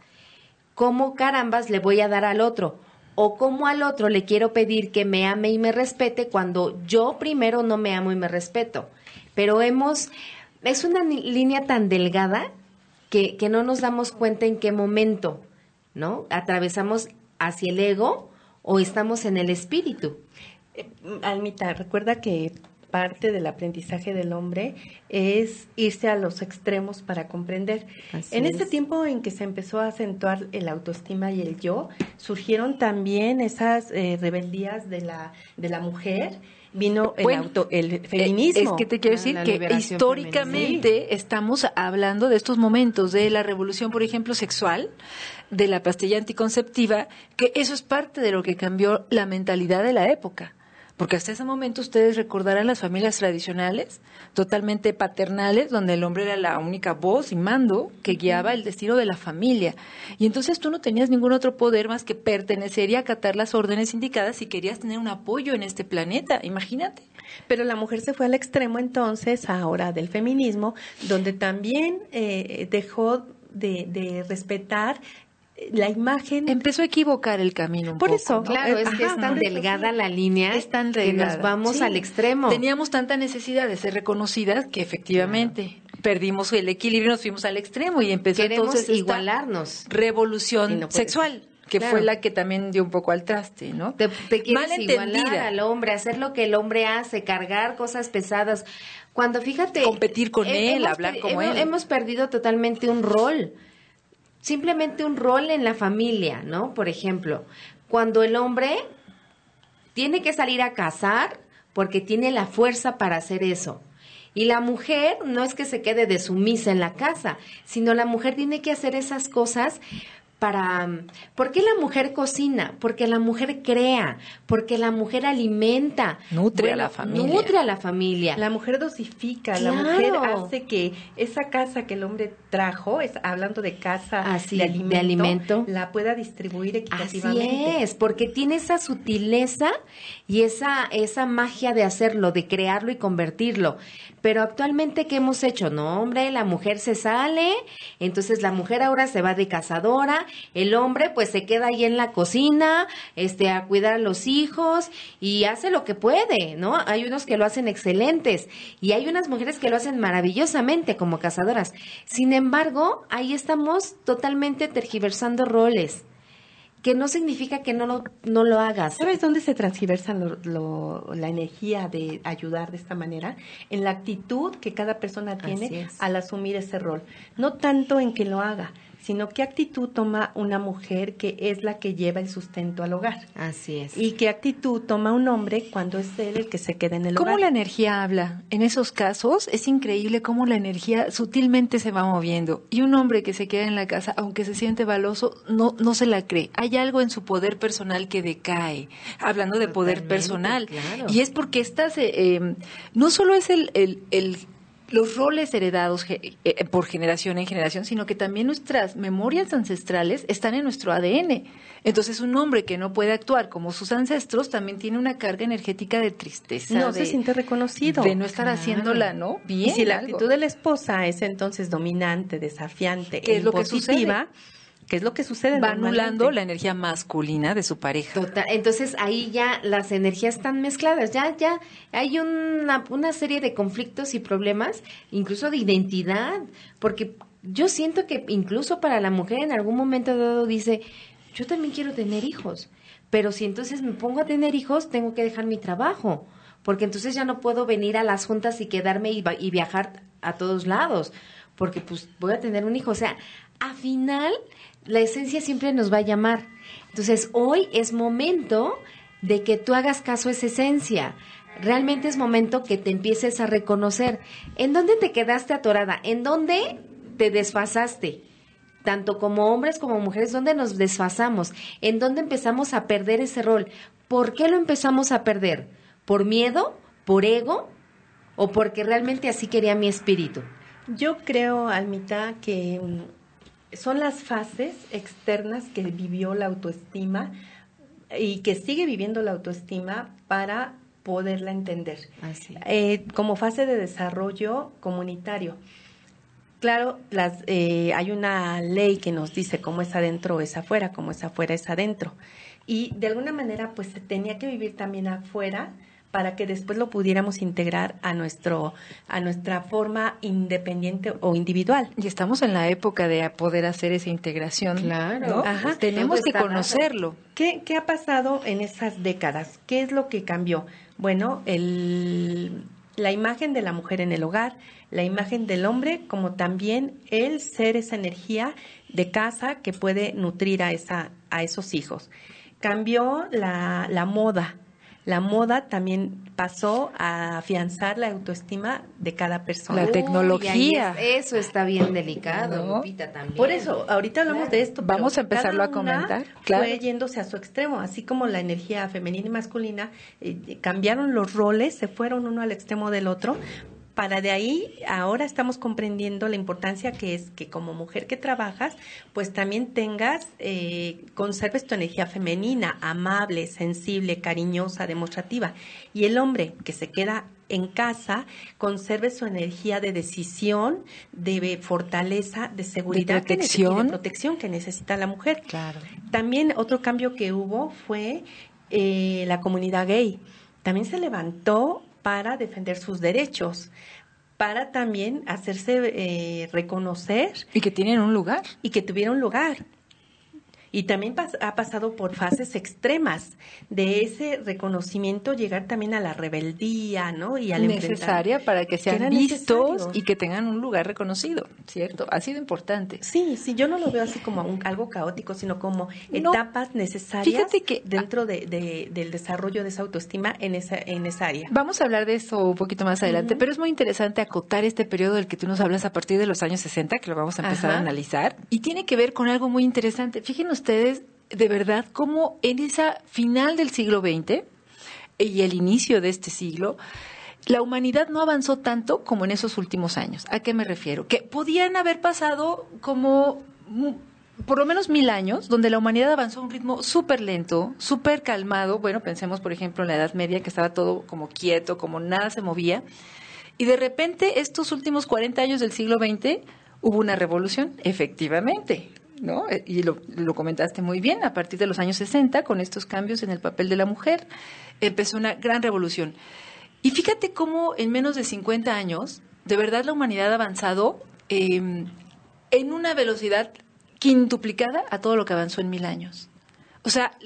¿cómo carambas le voy a dar al otro? O cómo al otro le quiero pedir que me ame y me respete cuando yo primero no me amo y me respeto. Pero es una línea tan delgada que no nos damos cuenta en qué momento, ¿no? Atravesamos hacia el ego o estamos en el espíritu. Almita, recuerda que parte del aprendizaje del hombre es irse a los extremos para comprender. En este tiempo en que se empezó a acentuar el autoestima y el yo, surgieron también esas rebeldías de la mujer. Vino el feminismo. Es que te quiero decir que históricamente estamos hablando de estos momentos de la revolución, por ejemplo, sexual, de la pastilla anticonceptiva, que eso es parte de lo que cambió la mentalidad de la época. Porque hasta ese momento ustedes recordarán las familias tradicionales, totalmente paternales, donde el hombre era la única voz y mando que guiaba el destino de la familia. Y entonces tú no tenías ningún otro poder más que pertenecer y acatar las órdenes indicadas si querías tener un apoyo en este planeta. Imagínate. Pero la mujer se fue al extremo entonces, ahora del feminismo, donde también dejó de respetar la imagen. Empezó a equivocar el camino un por poco. eso, claro, es que es tan delgada la línea, es tan que delgada, nos vamos al extremo. Teníamos tanta necesidad de ser reconocidas que efectivamente, perdimos el equilibrio, nos fuimos al extremo y empezó Queremos entonces esta igualarnos. revolución Y no puede sexual, que Claro. fue la que también dio un poco al traste, ¿no? Te quieres igualar Malentendida. al hombre, hacer lo que el hombre hace, cargar cosas pesadas. Cuando fíjate... Competir con él, hablar como él. Hemos perdido totalmente un rol. Simplemente un rol en la familia, ¿no? Por ejemplo, cuando el hombre tiene que salir a cazar porque tiene la fuerza para hacer eso. Y la mujer no es que se quede de sumisa en la casa, sino la mujer tiene que hacer esas cosas para... ¿Por qué la mujer cocina? Porque la mujer crea, porque la mujer alimenta. Nutre a la familia. Nutre a la familia. La mujer dosifica, Claro. la mujer hace que esa casa que el hombre trajo, hablando de casa, Así, de de alimento, la pueda distribuir Así equitativamente. es, porque tiene esa sutileza y esa magia de hacerlo, de crearlo y convertirlo. Pero actualmente, ¿qué hemos hecho? No, hombre, la mujer se sale, entonces la mujer ahora se va de cazadora, el hombre pues se queda ahí en la cocina, a cuidar a los hijos y hace lo que puede, ¿no? Hay unos que lo hacen excelentes y hay unas mujeres que lo hacen maravillosamente como cazadoras. Sin embargo, ahí estamos totalmente tergiversando roles, que no significa que no lo hagas. ¿Sabes dónde se transgiversa la energía de ayudar de esta manera? En la actitud que cada persona Así tiene es. al asumir ese rol. No tanto en que lo haga, sino qué actitud toma una mujer que es la que lleva el sustento al hogar. Así es. Y qué actitud toma un hombre cuando es él el que se queda en el ¿Cómo hogar. la energía habla? En esos casos es increíble cómo la energía sutilmente se va moviendo. Y un hombre que se queda en la casa, aunque se siente baloso, no se la cree. Hay algo en su poder personal que decae. Hablando de poder Totalmente, personal. claro. Y es porque no solo es los roles heredados por generación en generación, sino que también nuestras memorias ancestrales están en nuestro ADN. Entonces, un hombre que no puede actuar como sus ancestros también tiene una carga energética de tristeza. No se siente reconocido. De no estar Claro. haciéndola, ¿no? Bien. Y si la algo. actitud de la esposa es entonces dominante, desafiante, ¿Qué es lo que impositiva, ¿qué es lo que sucede? Va normalmente? anulando la energía masculina de su pareja. Total, entonces ahí ya las energías están mezcladas, ya hay una serie de conflictos y problemas, incluso de identidad, porque yo siento que incluso para la mujer en algún momento dado dice, yo también quiero tener hijos, pero si entonces me pongo a tener hijos, tengo que dejar mi trabajo, porque entonces ya no puedo venir a las juntas y quedarme y viajar a todos lados, porque pues voy a tener un hijo, o sea, al final la esencia siempre nos va a llamar. Entonces, hoy es momento de que tú hagas caso a esa esencia. Realmente es momento que te empieces a reconocer. ¿En dónde te quedaste atorada? ¿En dónde te desfasaste? Tanto como hombres como mujeres, ¿dónde nos desfasamos? ¿En dónde empezamos a perder ese rol? ¿Por qué lo empezamos a perder? ¿Por miedo? ¿Por ego? ¿O porque realmente así quería mi espíritu? Yo creo, Almita, que son las fases externas que vivió la autoestima y que sigue viviendo la autoestima para poderla entender. Así. Como fase de desarrollo comunitario. Claro, hay una ley que nos dice cómo es adentro es afuera, cómo es afuera es adentro. Y de alguna manera, pues se tenía que vivir también afuera para que después lo pudiéramos integrar a nuestra forma independiente o individual. Y estamos en la época de poder hacer esa integración. Claro. ¿no? Ajá. Tenemos Todo que está dado. conocerlo. ¿Qué ha pasado en esas décadas? ¿Qué es lo que cambió? Bueno, la imagen de la mujer en el hogar, la imagen del hombre, como también el ser esa energía de casa que puede nutrir a esos hijos. Cambió la moda. La moda también pasó a afianzar la autoestima de cada persona. La tecnología. Uy, ahí eso está bien delicado, ¿No? Lupita, también. Por eso, ahorita hablamos de esto. pero Vamos a empezarlo cada a comentar, una claro. Fue yéndose a su extremo, así como la energía femenina y masculina, cambiaron los roles, se fueron uno al extremo del otro. Para de ahí, ahora estamos comprendiendo la importancia que es que como mujer que trabajas, pues también conserves tu energía femenina, amable, sensible, cariñosa, demostrativa. Y el hombre que se queda en casa, conserve su energía de decisión, de fortaleza, de seguridad, De protección. y de protección que necesita la mujer. Claro. También otro cambio que hubo fue la comunidad gay. También se levantó para defender sus derechos. para también hacerse reconocer. Y que tienen un lugar. Y que tuviera un lugar. Y también ha pasado por fases extremas de ese reconocimiento, llegar también a la rebeldía, ¿no? Y al necesaria para que sean vistos y que tengan un lugar reconocido, ¿cierto? Ha sido importante. Sí, yo no lo veo así como algo caótico, sino como etapas necesarias. Fíjate que dentro del desarrollo de esa autoestima en esa área. Vamos a hablar de eso un poquito más adelante, pero es muy interesante acotar este periodo del que tú nos hablas a partir de los años 60, que lo vamos a empezar a analizar, y tiene que ver con algo muy interesante. Fíjense ustedes, de verdad, cómo en esa final del siglo XX y el inicio de este siglo, la humanidad no avanzó tanto como en esos últimos años. ¿A qué me refiero? Que podían haber pasado como por lo menos 1000 años, donde la humanidad avanzó a un ritmo súper lento, súper calmado. Bueno, pensemos, por ejemplo, en la Edad Media, que estaba todo como quieto, como nada se movía. Y de repente, estos últimos 40 años del siglo XX, hubo una revolución, efectivamente, ¿no? Y lo comentaste muy bien, a partir de los años 60, con estos cambios en el papel de la mujer, empezó una gran revolución. Y fíjate cómo en menos de 50 años, de verdad la humanidad ha avanzado en una velocidad quintuplicada a todo lo que avanzó en 1000 años. O sea,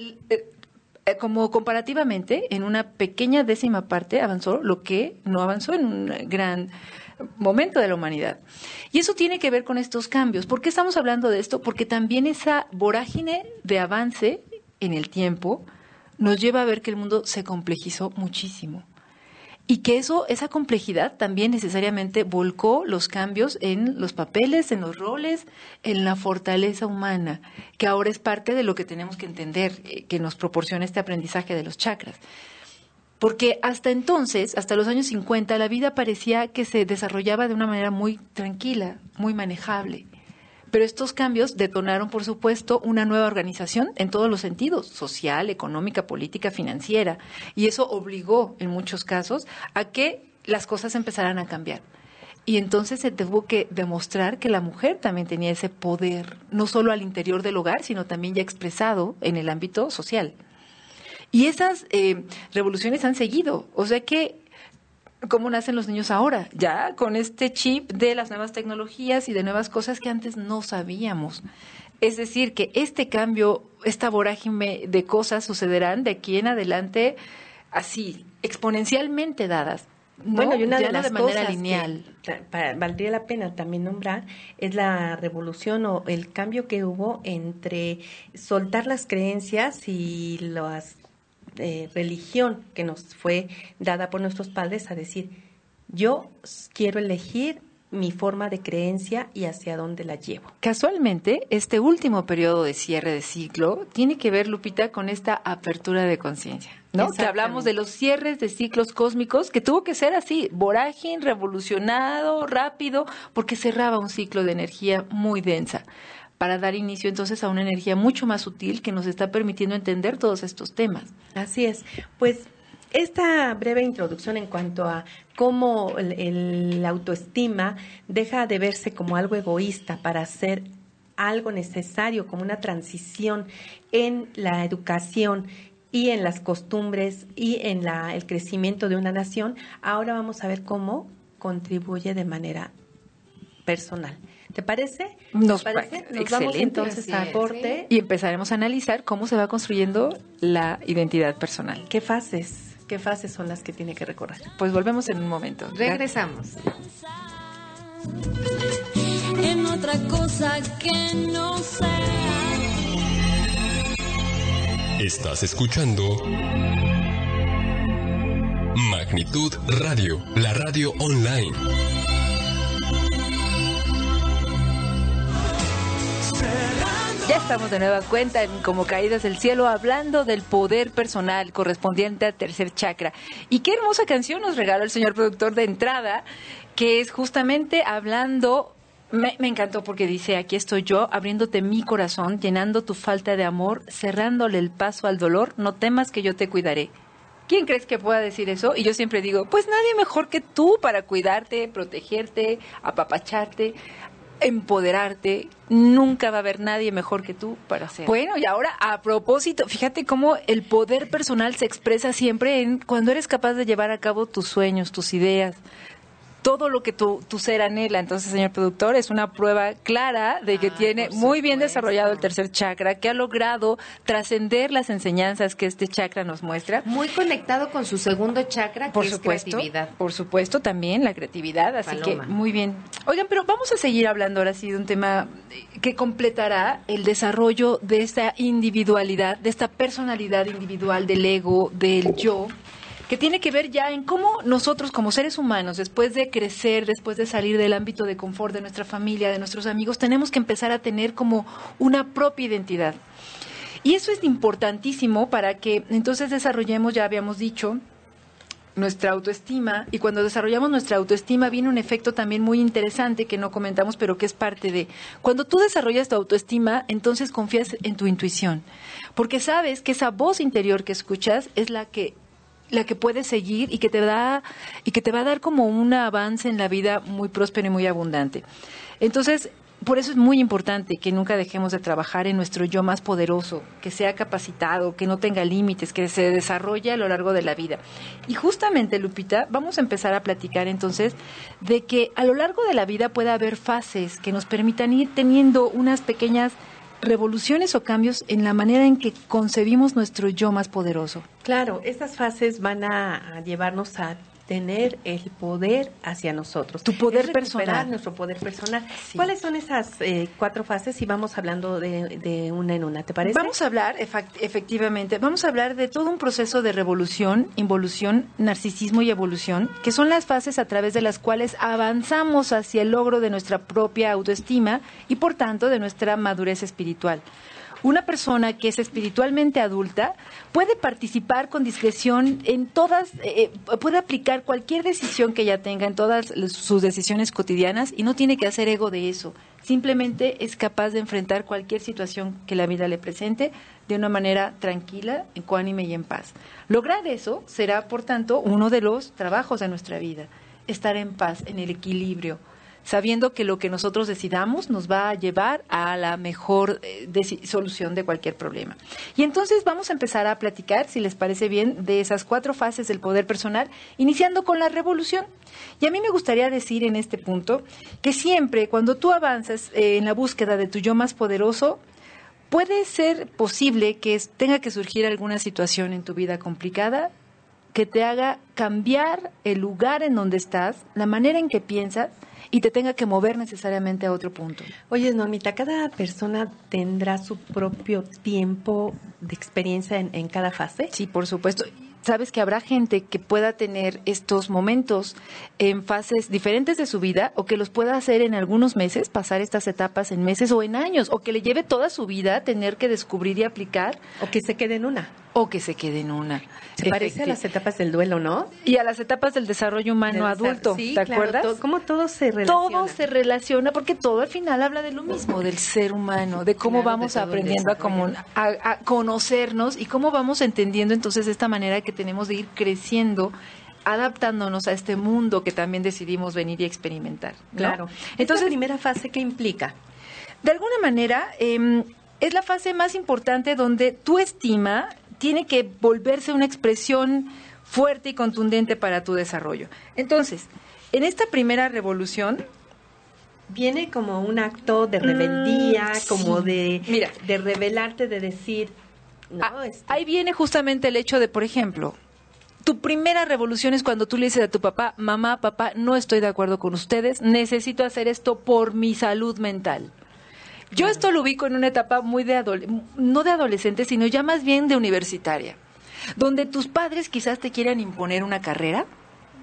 como comparativamente, en una pequeña décima parte avanzó lo que no avanzó en un gran momento de la humanidad. Y eso tiene que ver con estos cambios. ¿Por qué estamos hablando de esto? Porque también esa vorágine de avance en el tiempo nos lleva a ver que el mundo se complejizó muchísimo. Y que esa complejidad también necesariamente volcó los cambios en los papeles, en los roles, en la fortaleza humana, que ahora es parte de lo que tenemos que entender, que nos proporciona este aprendizaje de los chakras. Porque hasta entonces, hasta los años 50, la vida parecía que se desarrollaba de una manera muy tranquila, muy manejable. Pero estos cambios detonaron, por supuesto, una nueva organización en todos los sentidos, social, económica, política, financiera. Y eso obligó, en muchos casos, a que las cosas empezaran a cambiar. Y entonces se tuvo que demostrar que la mujer también tenía ese poder, no solo al interior del hogar, sino también ya expresado en el ámbito social. Y esas revoluciones han seguido. O sea que, ¿cómo nacen los niños ahora? Ya con este chip de las nuevas tecnologías y de nuevas cosas que antes no sabíamos. Es decir, que este cambio, esta vorágine de cosas sucederán de aquí en adelante así, exponencialmente dadas. ¿no? Bueno, y una ya de las de manera cosas lineal. que valdría la pena también nombrar es la revolución o el cambio que hubo entre soltar las creencias y las religión que nos fue dada por nuestros padres a decir, yo quiero elegir mi forma de creencia y hacia dónde la llevo. Casualmente, este último periodo de cierre de ciclo tiene que ver, Lupita, con esta apertura de conciencia, ¿no? Que hablamos de los cierres de ciclos cósmicos, que tuvo que ser así, vorágine, revolucionado, rápido, porque cerraba un ciclo de energía muy densa, para dar inicio entonces a una energía mucho más sutil que nos está permitiendo entender todos estos temas. Así es. Pues esta breve introducción en cuanto a cómo la autoestima deja de verse como algo egoísta para hacer algo necesario, como una transición en la educación y en las costumbres y en el crecimiento de una nación, ahora vamos a ver cómo contribuye de manera personal. ¿Te parece? Nos parece. Nos vamos entonces a corte. Y empezaremos a analizar cómo se va construyendo la identidad personal. ¿Qué fases son las que tiene que recorrer? Pues volvemos en un momento. Regresamos. En otra cosa que no sea. Estás escuchando Magnitud Radio, la radio online. Ya estamos de nueva cuenta en Como Caídas del Cielo, hablando del poder personal correspondiente al tercer chakra. Y qué hermosa canción nos regaló el señor productor de entrada, que es justamente hablando, me encantó porque dice, aquí estoy yo, abriéndote mi corazón, llenando tu falta de amor, cerrándole el paso al dolor, no temas que yo te cuidaré. ¿Quién crees que pueda decir eso? Y yo siempre digo, pues nadie mejor que tú para cuidarte, protegerte, apapacharte, empoderarte. Nunca va a haber nadie mejor que tú para hacerlo. Bueno, y ahora a propósito, fíjate cómo el poder personal se expresa siempre en cuando eres capaz de llevar a cabo tus sueños, tus ideas, todo lo que tu ser anhela. Entonces, señor productor, es una prueba clara de que tiene muy bien desarrollado el tercer chakra, que ha logrado trascender las enseñanzas que este chakra nos muestra. Muy conectado con su segundo chakra, que es creatividad. Por supuesto, también la creatividad, así Paloma. que muy bien. Oigan, pero vamos a seguir hablando ahora sí de un tema que completará el desarrollo de esta individualidad, de esta personalidad individual del ego, del yo, que tiene que ver ya en cómo nosotros como seres humanos, después de crecer, después de salir del ámbito de confort de nuestra familia, de nuestros amigos, tenemos que empezar a tener como una propia identidad. Y eso es importantísimo para que entonces desarrollemos, ya habíamos dicho, nuestra autoestima, y cuando desarrollamos nuestra autoestima viene un efecto también muy interesante que no comentamos, pero que es parte de... Cuando tú desarrollas tu autoestima, entonces confías en tu intuición, porque sabes que esa voz interior que escuchas es la que puedes seguir y que te va a dar como un avance en la vida muy próspero y muy abundante. Entonces, por eso es muy importante que nunca dejemos de trabajar en nuestro yo más poderoso, que sea capacitado, que no tenga límites, que se desarrolle a lo largo de la vida. Y justamente, Lupita, vamos a empezar a platicar entonces de que a lo largo de la vida puede haber fases que nos permitan ir teniendo unas pequeñas revoluciones o cambios en la manera en que concebimos nuestro yo más poderoso. Claro, estas fases van a llevarnos a tener el poder hacia nosotros. Tu poder Es recuperar personal. nuestro poder personal. Sí. ¿Cuáles son esas 4 fases? Y vamos hablando de una en una, ¿te parece? Vamos a hablar, efectivamente, vamos a hablar de todo un proceso de revolución, involución, narcisismo y evolución, que son las fases a través de las cuales avanzamos hacia el logro de nuestra propia autoestima y, por tanto, de nuestra madurez espiritual. Una persona que es espiritualmente adulta puede participar con discreción en todas, puede aplicar cualquier decisión que ella tenga en todas sus decisiones cotidianas y no tiene que hacer ego de eso. Simplemente es capaz de enfrentar cualquier situación que la vida le presente de una manera tranquila, ecuánime y en paz. Lograr eso será, por tanto, uno de los trabajos de nuestra vida. Estar en paz, en el equilibrio, sabiendo que lo que nosotros decidamos nos va a llevar a la mejor solución de cualquier problema. Y entonces vamos a empezar a platicar, si les parece bien, de esas 4 fases del poder personal, iniciando con la revolución. Y a mí me gustaría decir en este punto que siempre cuando tú avanzas en la búsqueda de tu yo más poderoso, puede ser posible que tenga que surgir alguna situación en tu vida complicada que te haga cambiar el lugar en donde estás, la manera en que piensas, y te tenga que mover necesariamente a otro punto. Oye, Normita, cada persona tendrá su propio tiempo de experiencia en cada fase. Sí, por supuesto. Sabes que habrá gente que pueda tener estos momentos en fases diferentes de su vida o que los pueda hacer en algunos meses, pasar estas etapas en meses o en años, o que le lleve toda su vida tener que descubrir y aplicar. O que se quede en una. O que se quede en una. Se parece a las etapas del duelo, ¿no? Y a las etapas del desarrollo humano adulto, sí, ¿te claro, acuerdas? ¿Cómo todo se relaciona? Todo se relaciona porque todo al final habla de lo mismo, del ser humano, de cómo Claro, vamos de todo el aprendiendo a conocernos y cómo vamos entendiendo entonces esta manera que tenemos de ir creciendo, adaptándonos a este mundo que también decidimos venir y experimentar, ¿no? Claro. Entonces, ¿Esta primera fase qué implica? de alguna manera, es la fase más importante donde tu estima tiene que volverse una expresión fuerte y contundente para tu desarrollo. Entonces, en esta primera revolución, Viene como un acto de rebeldía, como sí. Mira. de rebelarte, de decir, no, ahí viene justamente el hecho de, por ejemplo, tu primera revolución es cuando tú le dices a tu papá, mamá, papá, no estoy de acuerdo con ustedes, necesito hacer esto por mi salud mental. Yo esto lo ubico en una etapa muy no de adolescente, sino ya más bien de universitaria, donde tus padres quizás te quieran imponer una carrera,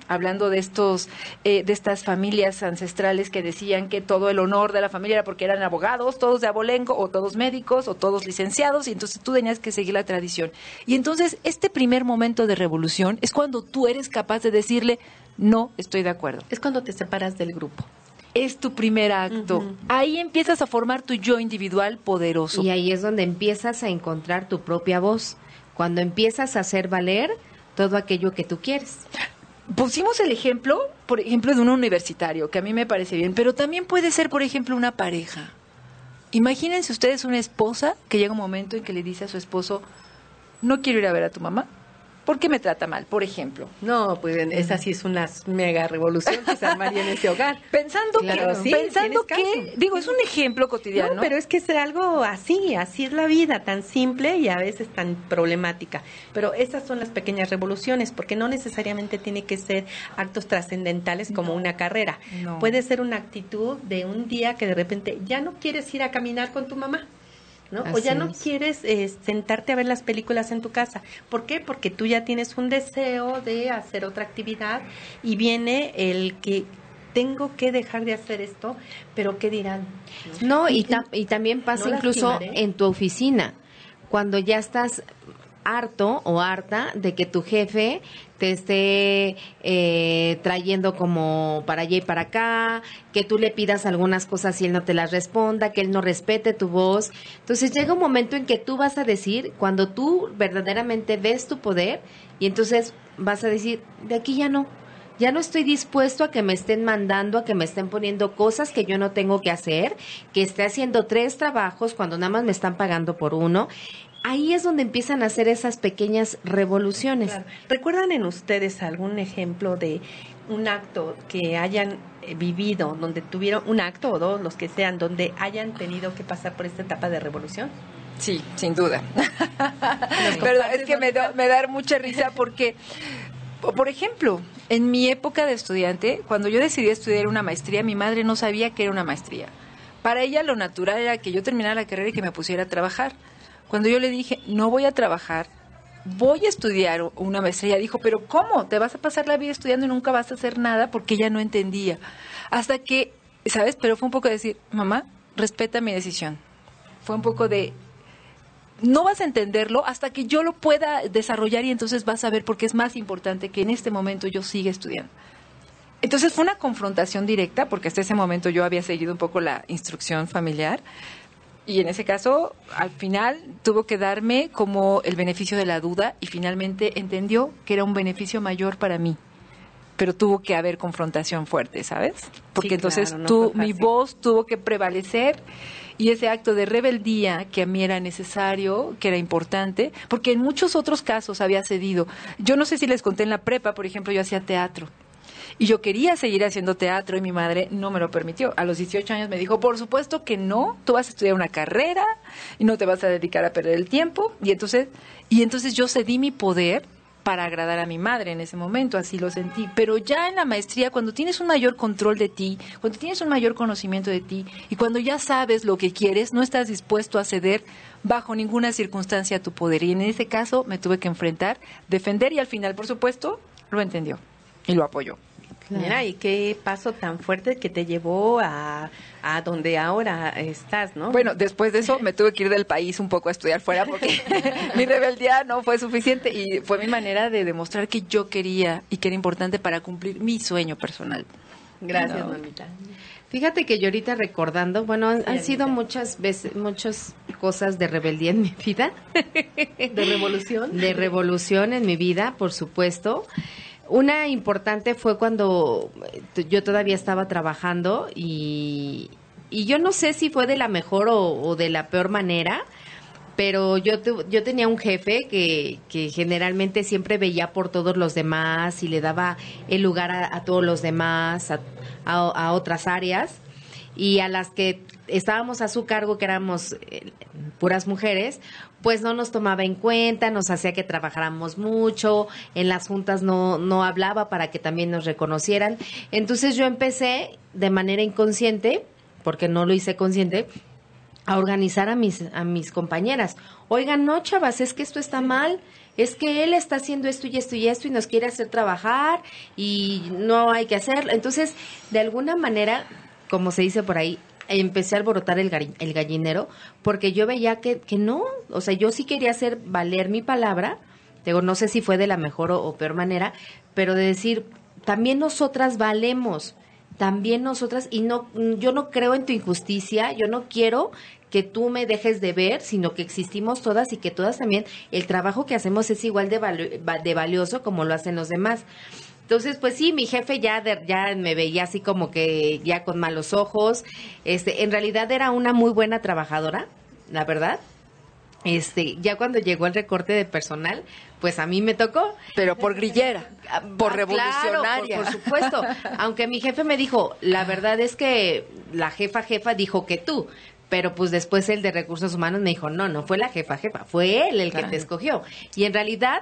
hablando de estas familias ancestrales que decían que todo el honor de la familia era porque eran abogados, todos de abolengo, o todos médicos, o todos licenciados, y entonces tú tenías que seguir la tradición. Y entonces este primer momento de revolución es cuando tú eres capaz de decirle, no estoy de acuerdo. es cuando te separas del grupo. Es tu primer acto. Ahí empiezas a formar tu yo individual poderoso. Y ahí es donde empiezas a encontrar tu propia voz, cuando empiezas a hacer valer todo aquello que tú quieres. Pusimos el ejemplo, por ejemplo, de un universitario, que a mí me parece bien, pero también puede ser, por ejemplo, una pareja. Imagínense ustedes una esposa que llega un momento en que le dice a su esposo, no quiero ir a ver a tu mamá ¿Por qué me trata mal? Por ejemplo. No, pues esa sí es una mega revolución que se armaría en ese hogar. Pensando Claro, sí, pensando tienes que, caso. digo, es un ejemplo cotidiano. No, pero es que es algo así es la vida, tan simple y a veces tan problemática. Pero esas son las pequeñas revoluciones, porque no necesariamente tiene que ser actos trascendentales como una carrera. No. Puede ser una actitud de un día que de repente ya no quieres ir a caminar con tu mamá, ¿no? O ya Así no es. quieres sentarte a ver las películas en tu casa. ¿Por qué? Porque tú ya tienes un deseo de hacer otra actividad y viene el que tengo que dejar de hacer esto, pero ¿qué dirán? No, y también pasa No incluso lastimaré. en tu oficina, cuando ya estás harto o harta de que tu jefe te esté trayendo como para allá y para acá, que tú le pidas algunas cosas y él no te las responda, que él no respete tu voz. Entonces llega un momento en que tú vas a decir, cuando tú verdaderamente ves tu poder, y entonces vas a decir, de aquí ya no. Ya no estoy dispuesto a que me estén mandando, a que me estén poniendo cosas que yo no tengo que hacer, que esté haciendo 3 trabajos cuando nada más me están pagando por uno. Ahí es donde empiezan a hacer esas pequeñas revoluciones. Claro. ¿Recuerdan en ustedes algún ejemplo de un acto que hayan vivido, donde tuvieron un acto o dos, los que sean, donde hayan tenido que pasar por esta etapa de revolución? Sí, sin duda. Pero es que me da mucha risa porque, por ejemplo, en mi época de estudiante, cuando yo decidí estudiar una maestría, mi madre no sabía que era una maestría. Para ella lo natural era que yo terminara la carrera y que me pusiera a trabajar. Cuando yo le dije, no voy a trabajar, voy a estudiar una maestría, dijo, pero ¿cómo? ¿Te vas a pasar la vida estudiando y nunca vas a hacer nada? Porque ella no entendía. Hasta que, ¿sabes? Pero fue un poco de decir, mamá, respeta mi decisión. Fue un poco de, no vas a entenderlo hasta que yo lo pueda desarrollar y entonces vas a ver por qué es más importante que en este momento yo siga estudiando. Entonces fue una confrontación directa, porque hasta ese momento yo había seguido un poco la instrucción familiar. Y en ese caso, al final, tuvo que darme como el beneficio de la duda y finalmente entendió que era un beneficio mayor para mí. Pero tuvo que haber confrontación fuerte, ¿sabes? Porque Sí, entonces claro, no fue mi fácil. voz tuvo que prevalecer y ese acto de rebeldía que a mí era necesario, que era importante, porque en muchos otros casos había cedido. Yo no sé si les conté en la prepa, por ejemplo, yo hacía teatro. Y yo quería seguir haciendo teatro y mi madre no me lo permitió. A los 18 años me dijo, por supuesto que no, tú vas a estudiar una carrera y no te vas a dedicar a perder el tiempo. Y entonces yo cedí mi poder para agradar a mi madre en ese momento, así lo sentí. Pero ya en la maestría, cuando tienes un mayor control de ti, cuando tienes un mayor conocimiento de ti y cuando ya sabes lo que quieres, no estás dispuesto a ceder bajo ninguna circunstancia a tu poder. Y en ese caso me tuve que enfrentar, defender y al final, por supuesto, lo entendió y lo apoyó. Mira, y qué paso tan fuerte que te llevó a donde ahora estás, ¿no? Bueno, después de eso me tuve que ir del país un poco a estudiar fuera porque mi rebeldía no fue suficiente y fue mi manera de demostrar que yo quería y que era importante para cumplir mi sueño personal. Gracias, No. mamita. Fíjate que yo ahorita recordando, bueno, han Anita. sido muchas veces, muchas cosas de rebeldía en mi vida. ¿De revolución? De revolución en mi vida, por supuesto. Una importante fue cuando yo todavía estaba trabajando y yo no sé si fue de la mejor o de la peor manera, pero yo tenía un jefe que generalmente siempre veía por todos los demás y le daba el lugar a todos los demás, a otras áreas, y a las que estábamos a su cargo, que éramos puras mujeres, pues no nos tomaba en cuenta, nos hacía que trabajáramos mucho, en las juntas no hablaba para que también nos reconocieran. Entonces yo empecé de manera inconsciente, porque no lo hice consciente, a organizar a mis compañeras. Oigan, no, chavas, es que esto está mal, es que él está haciendo esto y esto y esto y nos quiere hacer trabajar y no hay que hacerlo. Entonces, de alguna manera, como se dice por ahí, empecé a alborotar el gallinero, porque yo veía que no, o sea, yo sí quería hacer valer mi palabra, digo, no sé si fue de la mejor o peor manera, pero de decir, también nosotras valemos, también nosotras, y no, yo no creo en tu injusticia, yo no quiero que tú me dejes de ver, sino que existimos todas y que todas también, el trabajo que hacemos es igual de valioso como lo hacen los demás. Entonces, pues sí, mi jefe ya me veía así como que ya con malos ojos. En realidad era una muy buena trabajadora, la verdad. ya cuando llegó el recorte de personal, pues a mí me tocó. Pero por grillera, por revolucionaria. Claro, por supuesto. Aunque mi jefe me dijo, la verdad es que la jefa dijo que tú. Pero pues después el de Recursos Humanos me dijo, no fue la jefa, fue él el que te escogió. Y en realidad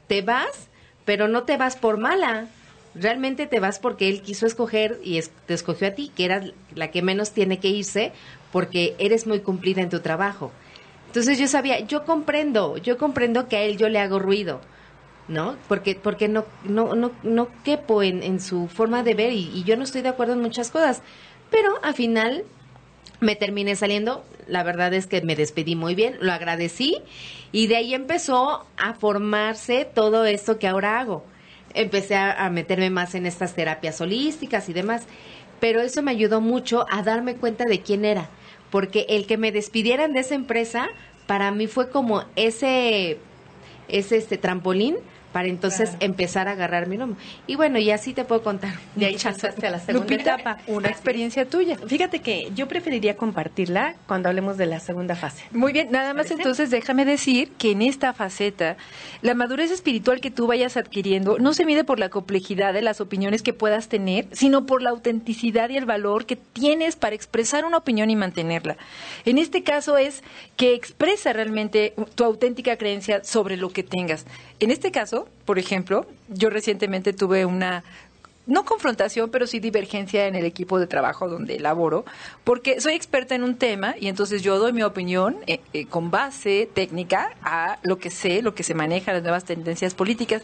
te vas, pero no te vas por mala. Realmente te vas porque él quiso escoger y te escogió a ti, que eras la que menos tiene que irse porque eres muy cumplida en tu trabajo. Entonces yo sabía, yo comprendo que a él yo le hago ruido, ¿no? Porque no quepo en su forma de ver y yo no estoy de acuerdo en muchas cosas. Pero al final me terminé saliendo, la verdad es que me despedí muy bien, lo agradecí y de ahí empezó a formarse todo esto que ahora hago. Empecé a meterme más en estas terapias holísticas y demás, pero eso me ayudó mucho a darme cuenta de quién era, porque el que me despidieran de esa empresa para mí fue como ese trampolín para entonces empezar a agarrar mi nombre. Y bueno, y así te puedo contar. De ahí pasaste a la segunda Lupita, etapa. una experiencia tuya. Fíjate que yo preferiría compartirla cuando hablemos de la segunda fase. Muy bien, nada más entonces déjame decir que en esta faceta, la madurez espiritual que tú vayas adquiriendo no se mide por la complejidad de las opiniones que puedas tener, sino por la autenticidad y el valor que tienes para expresar una opinión y mantenerla. En este caso es que expresa realmente tu auténtica creencia sobre lo que tengas. En este caso, por ejemplo, yo recientemente tuve una, no confrontación, pero sí divergencia en el equipo de trabajo donde laboro, porque soy experta en un tema y entonces yo doy mi opinión con base técnica a lo que sé, lo que se maneja, las nuevas tendencias políticas.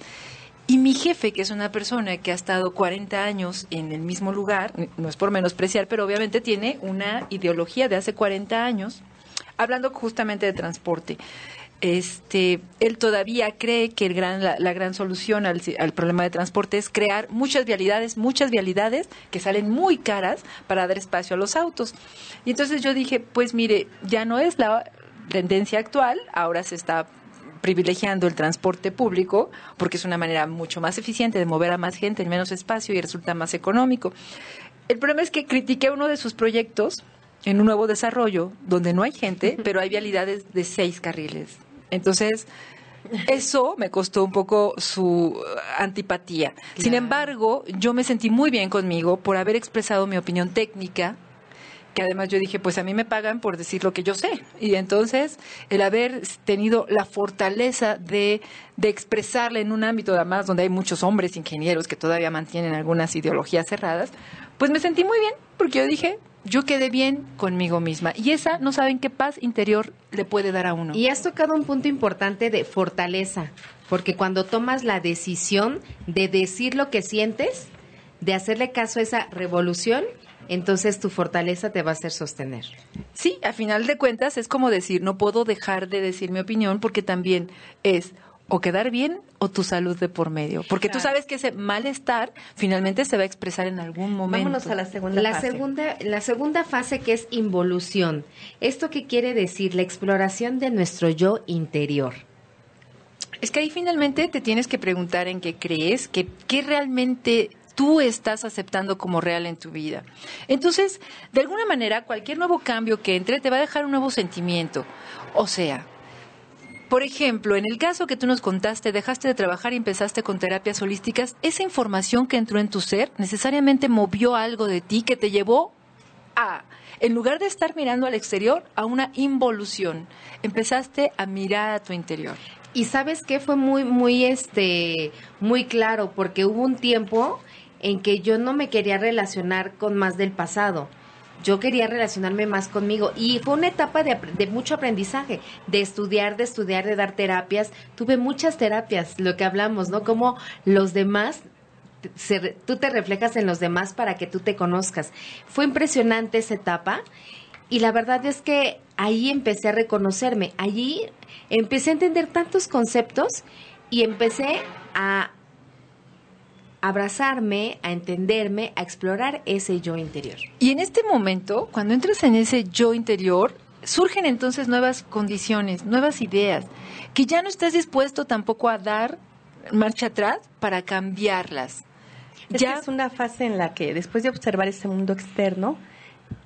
Y mi jefe, que es una persona que ha estado 40 años en el mismo lugar, no es por menospreciar, pero obviamente tiene una ideología de hace 40 años, hablando justamente de transporte. Él todavía cree que la gran solución al problema de transporte es crear muchas vialidades que salen muy caras para dar espacio a los autos. Y entonces yo dije, pues mire, ya no es la tendencia actual, ahora se está privilegiando el transporte público porque es una manera mucho más eficiente de mover a más gente en menos espacio y resulta más económico. El problema es que critiqué uno de sus proyectos en un nuevo desarrollo donde no hay gente, pero hay vialidades de 6 carriles. Entonces, eso me costó un poco su antipatía. Claro. Sin embargo, yo me sentí muy bien conmigo por haber expresado mi opinión técnica, que además yo dije, pues a mí me pagan por decir lo que yo sé. Y entonces, el haber tenido la fortaleza de expresarla en un ámbito, además, donde hay muchos hombres ingenieros que todavía mantienen algunas ideologías cerradas, pues me sentí muy bien, porque yo dije, yo quedé bien conmigo misma. Y esa, no saben qué paz interior le puede dar a uno. Y has tocado un punto importante de fortaleza, porque cuando tomas la decisión de decir lo que sientes, de hacerle caso a esa revolución, entonces tu fortaleza te va a hacer sostener. Sí, a final de cuentas es como decir, no puedo dejar de decir mi opinión porque también es o quedar bien o tu salud de por medio. Porque tú sabes que ese malestar finalmente se va a expresar en algún momento. Vámonos a la segunda fase. La segunda fase, que es involución. ¿Esto qué quiere decir? La exploración de nuestro yo interior. Es que ahí finalmente te tienes que preguntar en qué crees, qué realmente tú estás aceptando como real en tu vida. Entonces, de alguna manera, cualquier nuevo cambio que entre te va a dejar un nuevo sentimiento. O sea, por ejemplo, en el caso que tú nos contaste, dejaste de trabajar y empezaste con terapias holísticas, esa información que entró en tu ser necesariamente movió algo de ti que te llevó a, en lugar de estar mirando al exterior, a una involución. Empezaste a mirar a tu interior. Y ¿sabes qué? Fue muy claro, porque hubo un tiempo en que yo no me quería relacionar con más del pasado. Yo quería relacionarme más conmigo y fue una etapa de mucho aprendizaje, de estudiar, de dar terapias. Tuve muchas terapias, lo que hablamos, ¿no? Como los demás, tú te reflejas en los demás para que tú te conozcas. Fue impresionante esa etapa y la verdad es que ahí empecé a reconocerme, allí empecé a entender tantos conceptos y empecé a abrazarme, a entenderme, a explorar ese yo interior. Y en este momento, cuando entras en ese yo interior, surgen entonces nuevas condiciones, nuevas ideas, que ya no estás dispuesto tampoco a dar marcha atrás para cambiarlas. Es una fase en la que, después de observar ese mundo externo,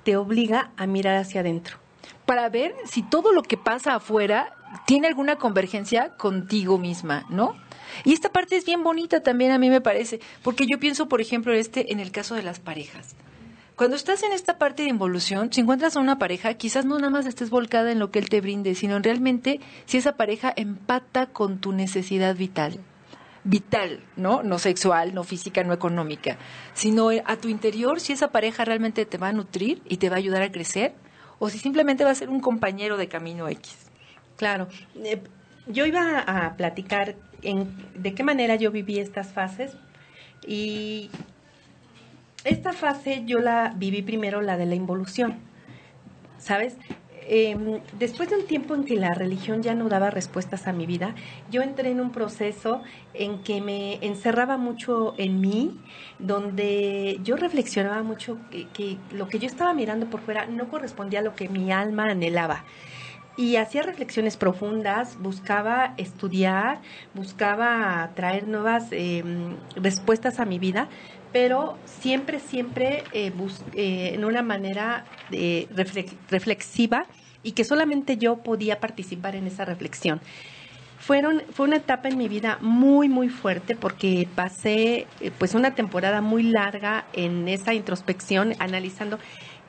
te obliga a mirar hacia adentro. Para ver si todo lo que pasa afuera tiene alguna convergencia contigo misma, ¿no? Y esta parte es bien bonita también, a mí me parece, porque yo pienso, por ejemplo, en el caso de las parejas. Cuando estás en esta parte de involución, si encuentras a una pareja, quizás no nada más estés volcada en lo que él te brinde, sino realmente si esa pareja empata con tu necesidad vital, ¿no? No sexual, no física, no económica, sino a tu interior, si esa pareja realmente te va a nutrir y te va a ayudar a crecer, o si simplemente va a ser un compañero de camino X. Claro. Yo iba a platicar de qué manera yo viví estas fases, y esta fase yo la viví primero, la de la involución, ¿sabes? Después de un tiempo en que la religión ya no daba respuestas a mi vida, yo entré en un proceso en que me encerraba mucho en mí, donde yo reflexionaba mucho que lo que yo estaba mirando por fuera no correspondía a lo que mi alma anhelaba. Y hacía reflexiones profundas, buscaba estudiar, buscaba traer nuevas respuestas a mi vida, pero siempre en una manera reflexiva, y que solamente yo podía participar en esa reflexión. Fue una etapa en mi vida muy, muy fuerte, porque pasé pues una temporada muy larga en esa introspección, analizando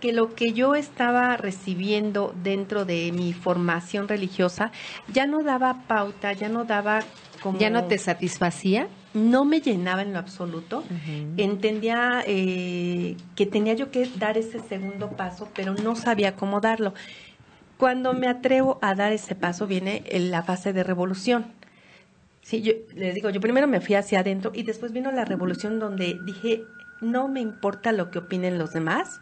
que lo que yo estaba recibiendo dentro de mi formación religiosa ya no daba pauta, ya no daba como... ¿Ya no te satisfacía? No me llenaba en lo absoluto. Uh-huh. Entendía que tenía yo que dar ese segundo paso, pero no sabía cómo darlo. Cuando me atrevo a dar ese paso viene la fase de revolución. Sí, yo les digo, yo primero me fui hacia adentro y después vino la revolución, donde dije, no me importa lo que opinen los demás,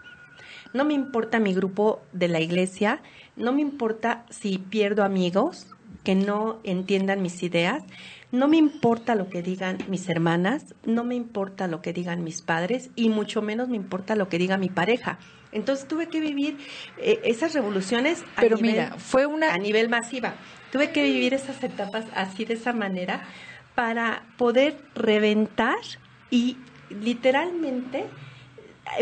no me importa mi grupo de la iglesia, no me importa si pierdo amigos que no entiendan mis ideas, no me importa lo que digan mis hermanas, no me importa lo que digan mis padres, y mucho menos me importa lo que diga mi pareja. Entonces tuve que vivir esas revoluciones a nivel masiva. Tuve que vivir esas etapas así, de esa manera, para poder reventar y literalmente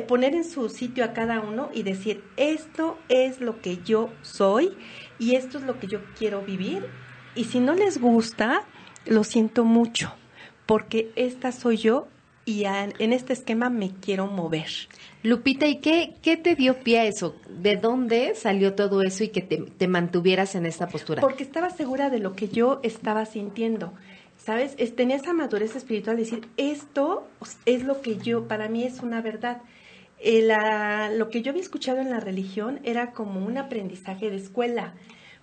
poner en su sitio a cada uno y decir, esto es lo que yo soy y esto es lo que yo quiero vivir, y si no les gusta, lo siento mucho, porque esta soy yo y en este esquema me quiero mover. Lupita, ¿y qué te dio pie a eso? ¿De dónde salió todo eso y que te mantuvieras en esta postura? Porque estaba segura de lo que yo estaba sintiendo, ¿sabes? Tenía esa madurez espiritual de decir, esto es lo que para mí es una verdad. Lo que yo había escuchado en la religión era como un aprendizaje de escuela,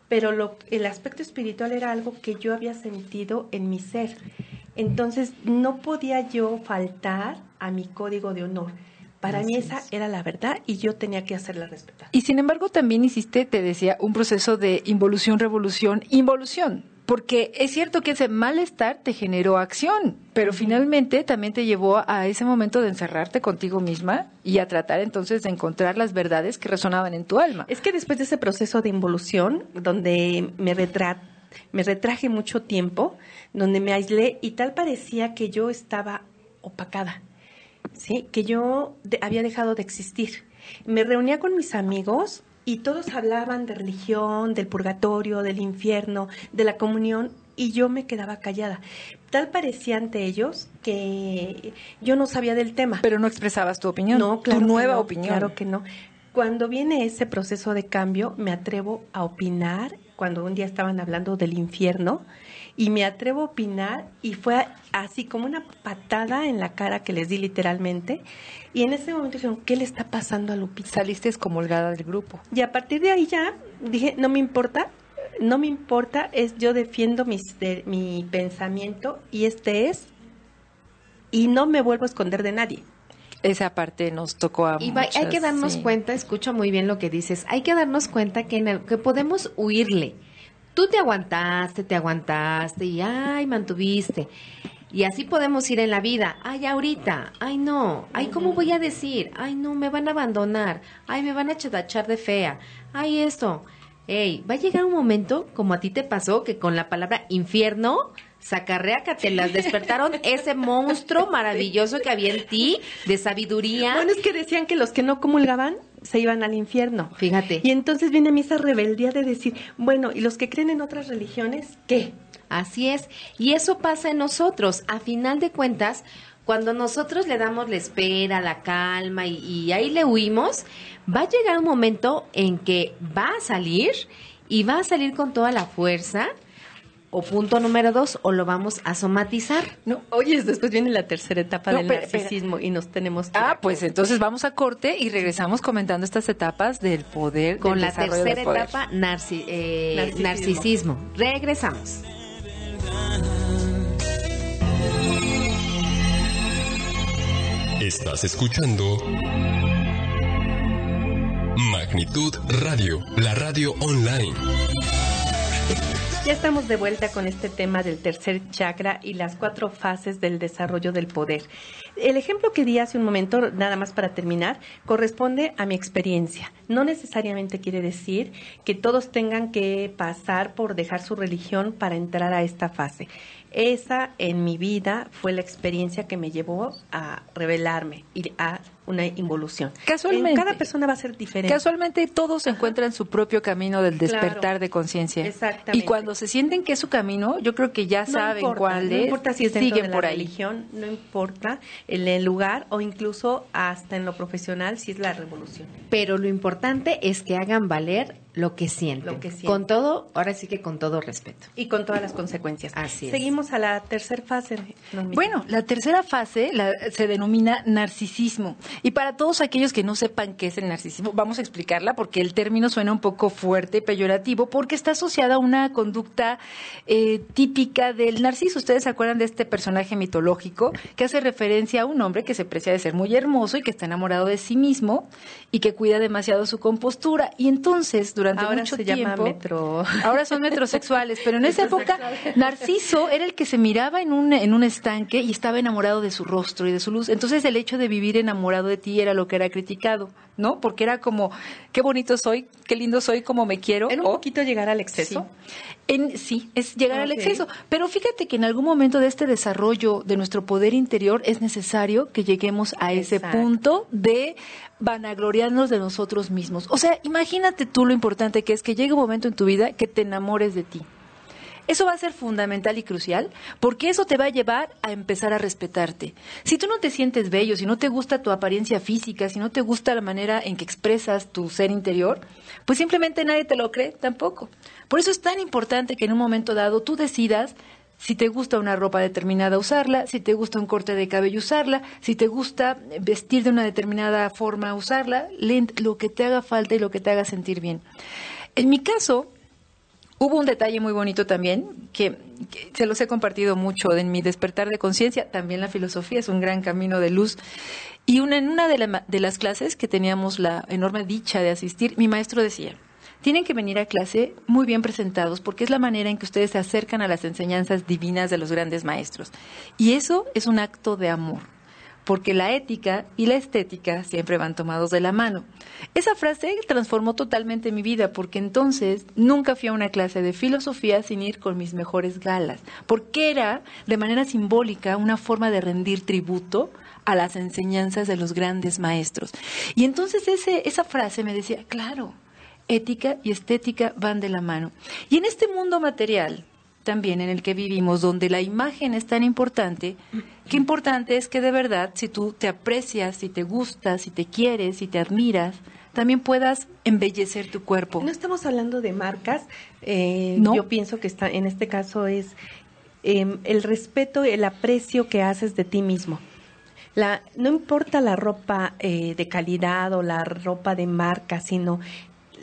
pero el aspecto espiritual era algo que yo había sentido en mi ser. Entonces no podía yo faltar a mi código de honor. Para mí esa era la verdad y yo tenía que hacerla respetar. Y sin embargo también hiciste, te decía, un proceso de involución, revolución, involución. Porque es cierto que ese malestar te generó acción, pero finalmente también te llevó a ese momento de encerrarte contigo misma y a tratar entonces de encontrar las verdades que resonaban en tu alma. Es que después de ese proceso de involución, donde me retraje mucho tiempo, donde me aislé y tal parecía que yo estaba opacada, ¿sí? Que yo había dejado de existir. Me reunía con mis amigos y todos hablaban de religión, del purgatorio, del infierno, de la comunión, y yo me quedaba callada. Tal parecía ante ellos que yo no sabía del tema. Pero no expresabas tu opinión, no, claro, tu nueva no, opinión. Claro que no. Cuando viene ese proceso de cambio, me atrevo a opinar. Cuando un día estaban hablando del infierno, y me atrevo a opinar, y fue así como una patada en la cara que les di literalmente, y en ese momento dijeron, ¿qué le está pasando a Lupita? Saliste excomulgada del grupo. Y a partir de ahí ya dije, no me importa, yo defiendo mi pensamiento, y y no me vuelvo a esconder de nadie. Esa parte nos tocó a y muchas, hay que darnos cuenta, escucho muy bien lo que dices, hay que darnos cuenta que podemos huirle. Tú te aguantaste y ay, mantuviste. Y así podemos ir en la vida. Ay, ahorita, ay no, ay, ¿cómo voy a decir? Ay no, me van a abandonar, ay, me van a tachar de fea, ay esto. Ey, va a llegar un momento, como a ti te pasó, que con la palabra infierno Sacarréacatelas, despertaron ese monstruo maravilloso que había en ti, de sabiduría. Bueno, es que decían que los que no comulgaban se iban al infierno. Fíjate. Y entonces viene a mí esa rebeldía de decir, bueno, ¿y los que creen en otras religiones, qué? Así es, y eso pasa en nosotros. A final de cuentas, cuando nosotros le damos la espera, la calma y ahí le huimos, va a llegar un momento en que va a salir y va a salir con toda la fuerza. O punto número 2, o lo vamos a somatizar. No, oye, después viene la tercera etapa del narcisismo y nos tenemos que... Pues entonces vamos a corte y regresamos comentando estas etapas del poder. Con del la desarrollo del tercera poder. etapa, narcisismo. Regresamos. Estás escuchando Magnitud Radio, la radio online. Ya estamos de vuelta con este tema del tercer chakra y las 4 fases del desarrollo del poder. El ejemplo que di hace un momento, nada más para terminar, corresponde a mi experiencia. No necesariamente quiere decir que todos tengan que pasar por dejar su religión para entrar a esta fase. Esa en mi vida fue la experiencia que me llevó a revelarme y a una involución. Casualmente. Cada persona va a ser diferente. Casualmente todos encuentran su propio camino del despertar Claro. de conciencia. Exactamente. Y cuando se sienten que es su camino, yo creo que ya saben cuál no es. importa si es dentro siguen de la por ahí. religión, no importa el lugar o incluso hasta en lo profesional si es la revolución. Pero lo importante es que hagan valer lo que sienten. Lo que sienten. Con todo, ahora sí que con todo respeto. Y con todas las consecuencias. Así es. Seguimos a la tercera fase. Normita. Bueno, la tercera fase se denomina narcisismo. Y para todos aquellos que no sepan qué es el narcisismo, vamos a explicarla porque el término suena un poco fuerte, peyorativo, porque está asociada a una conducta típica del narciso. Ustedes se acuerdan de este personaje mitológico que hace referencia a un hombre que se precia de ser muy hermoso y que está enamorado de sí mismo y que cuida demasiado su compostura. Y entonces, durante ahora mucho se tiempo... llama Ahora son metrosexuales, pero en esa época Narciso era el que se miraba en un estanque y estaba enamorado de su rostro y de su luz. Entonces el hecho de vivir enamorado de ti era lo que era criticado, ¿no? Porque era como, qué bonito soy, qué lindo soy, como me quiero. ¿Era un poquito llegar al exceso? Sí, es llegar al Ok. exceso. Pero fíjate que en algún momento de este desarrollo de nuestro poder interior es necesario que lleguemos a ese Exacto. punto de vanagloriarnos de nosotros mismos. O sea, imagínate tú lo importante que es que llegue un momento en tu vida que te enamores de ti. Eso va a ser fundamental y crucial porque eso te va a llevar a empezar a respetarte. Si tú no te sientes bello, si no te gusta tu apariencia física, si no te gusta la manera en que expresas tu ser interior, pues simplemente nadie te lo cree tampoco. Por eso es tan importante que en un momento dado tú decidas si te gusta una ropa determinada usarla, si te gusta un corte de cabello usarla, si te gusta vestir de una determinada forma usarla, lo que te haga falta y lo que te haga sentir bien. En mi caso, hubo un detalle muy bonito también, que se los he compartido mucho en mi despertar de conciencia. También la filosofía es un gran camino de luz. Y en una de las clases que teníamos la enorme dicha de asistir, mi maestro decía, tienen que venir a clase muy bien presentados porque es la manera en que ustedes se acercan a las enseñanzas divinas de los grandes maestros. Y eso es un acto de amor, porque la ética y la estética siempre van tomados de la mano. Esa frase transformó totalmente mi vida, porque entonces nunca fui a una clase de filosofía sin ir con mis mejores galas, porque era de manera simbólica una forma de rendir tributo a las enseñanzas de los grandes maestros. Y entonces esa frase me decía, claro, ética y estética van de la mano. Y en este mundo material también en el que vivimos, donde la imagen es tan importante, qué importante es que de verdad, si tú te aprecias, si te gustas, si te quieres, si te admiras, también puedas embellecer tu cuerpo. No estamos hablando de marcas, No. Yo pienso que en este caso es el respeto, el aprecio que haces de ti mismo. No importa la ropa de calidad o la ropa de marca, sino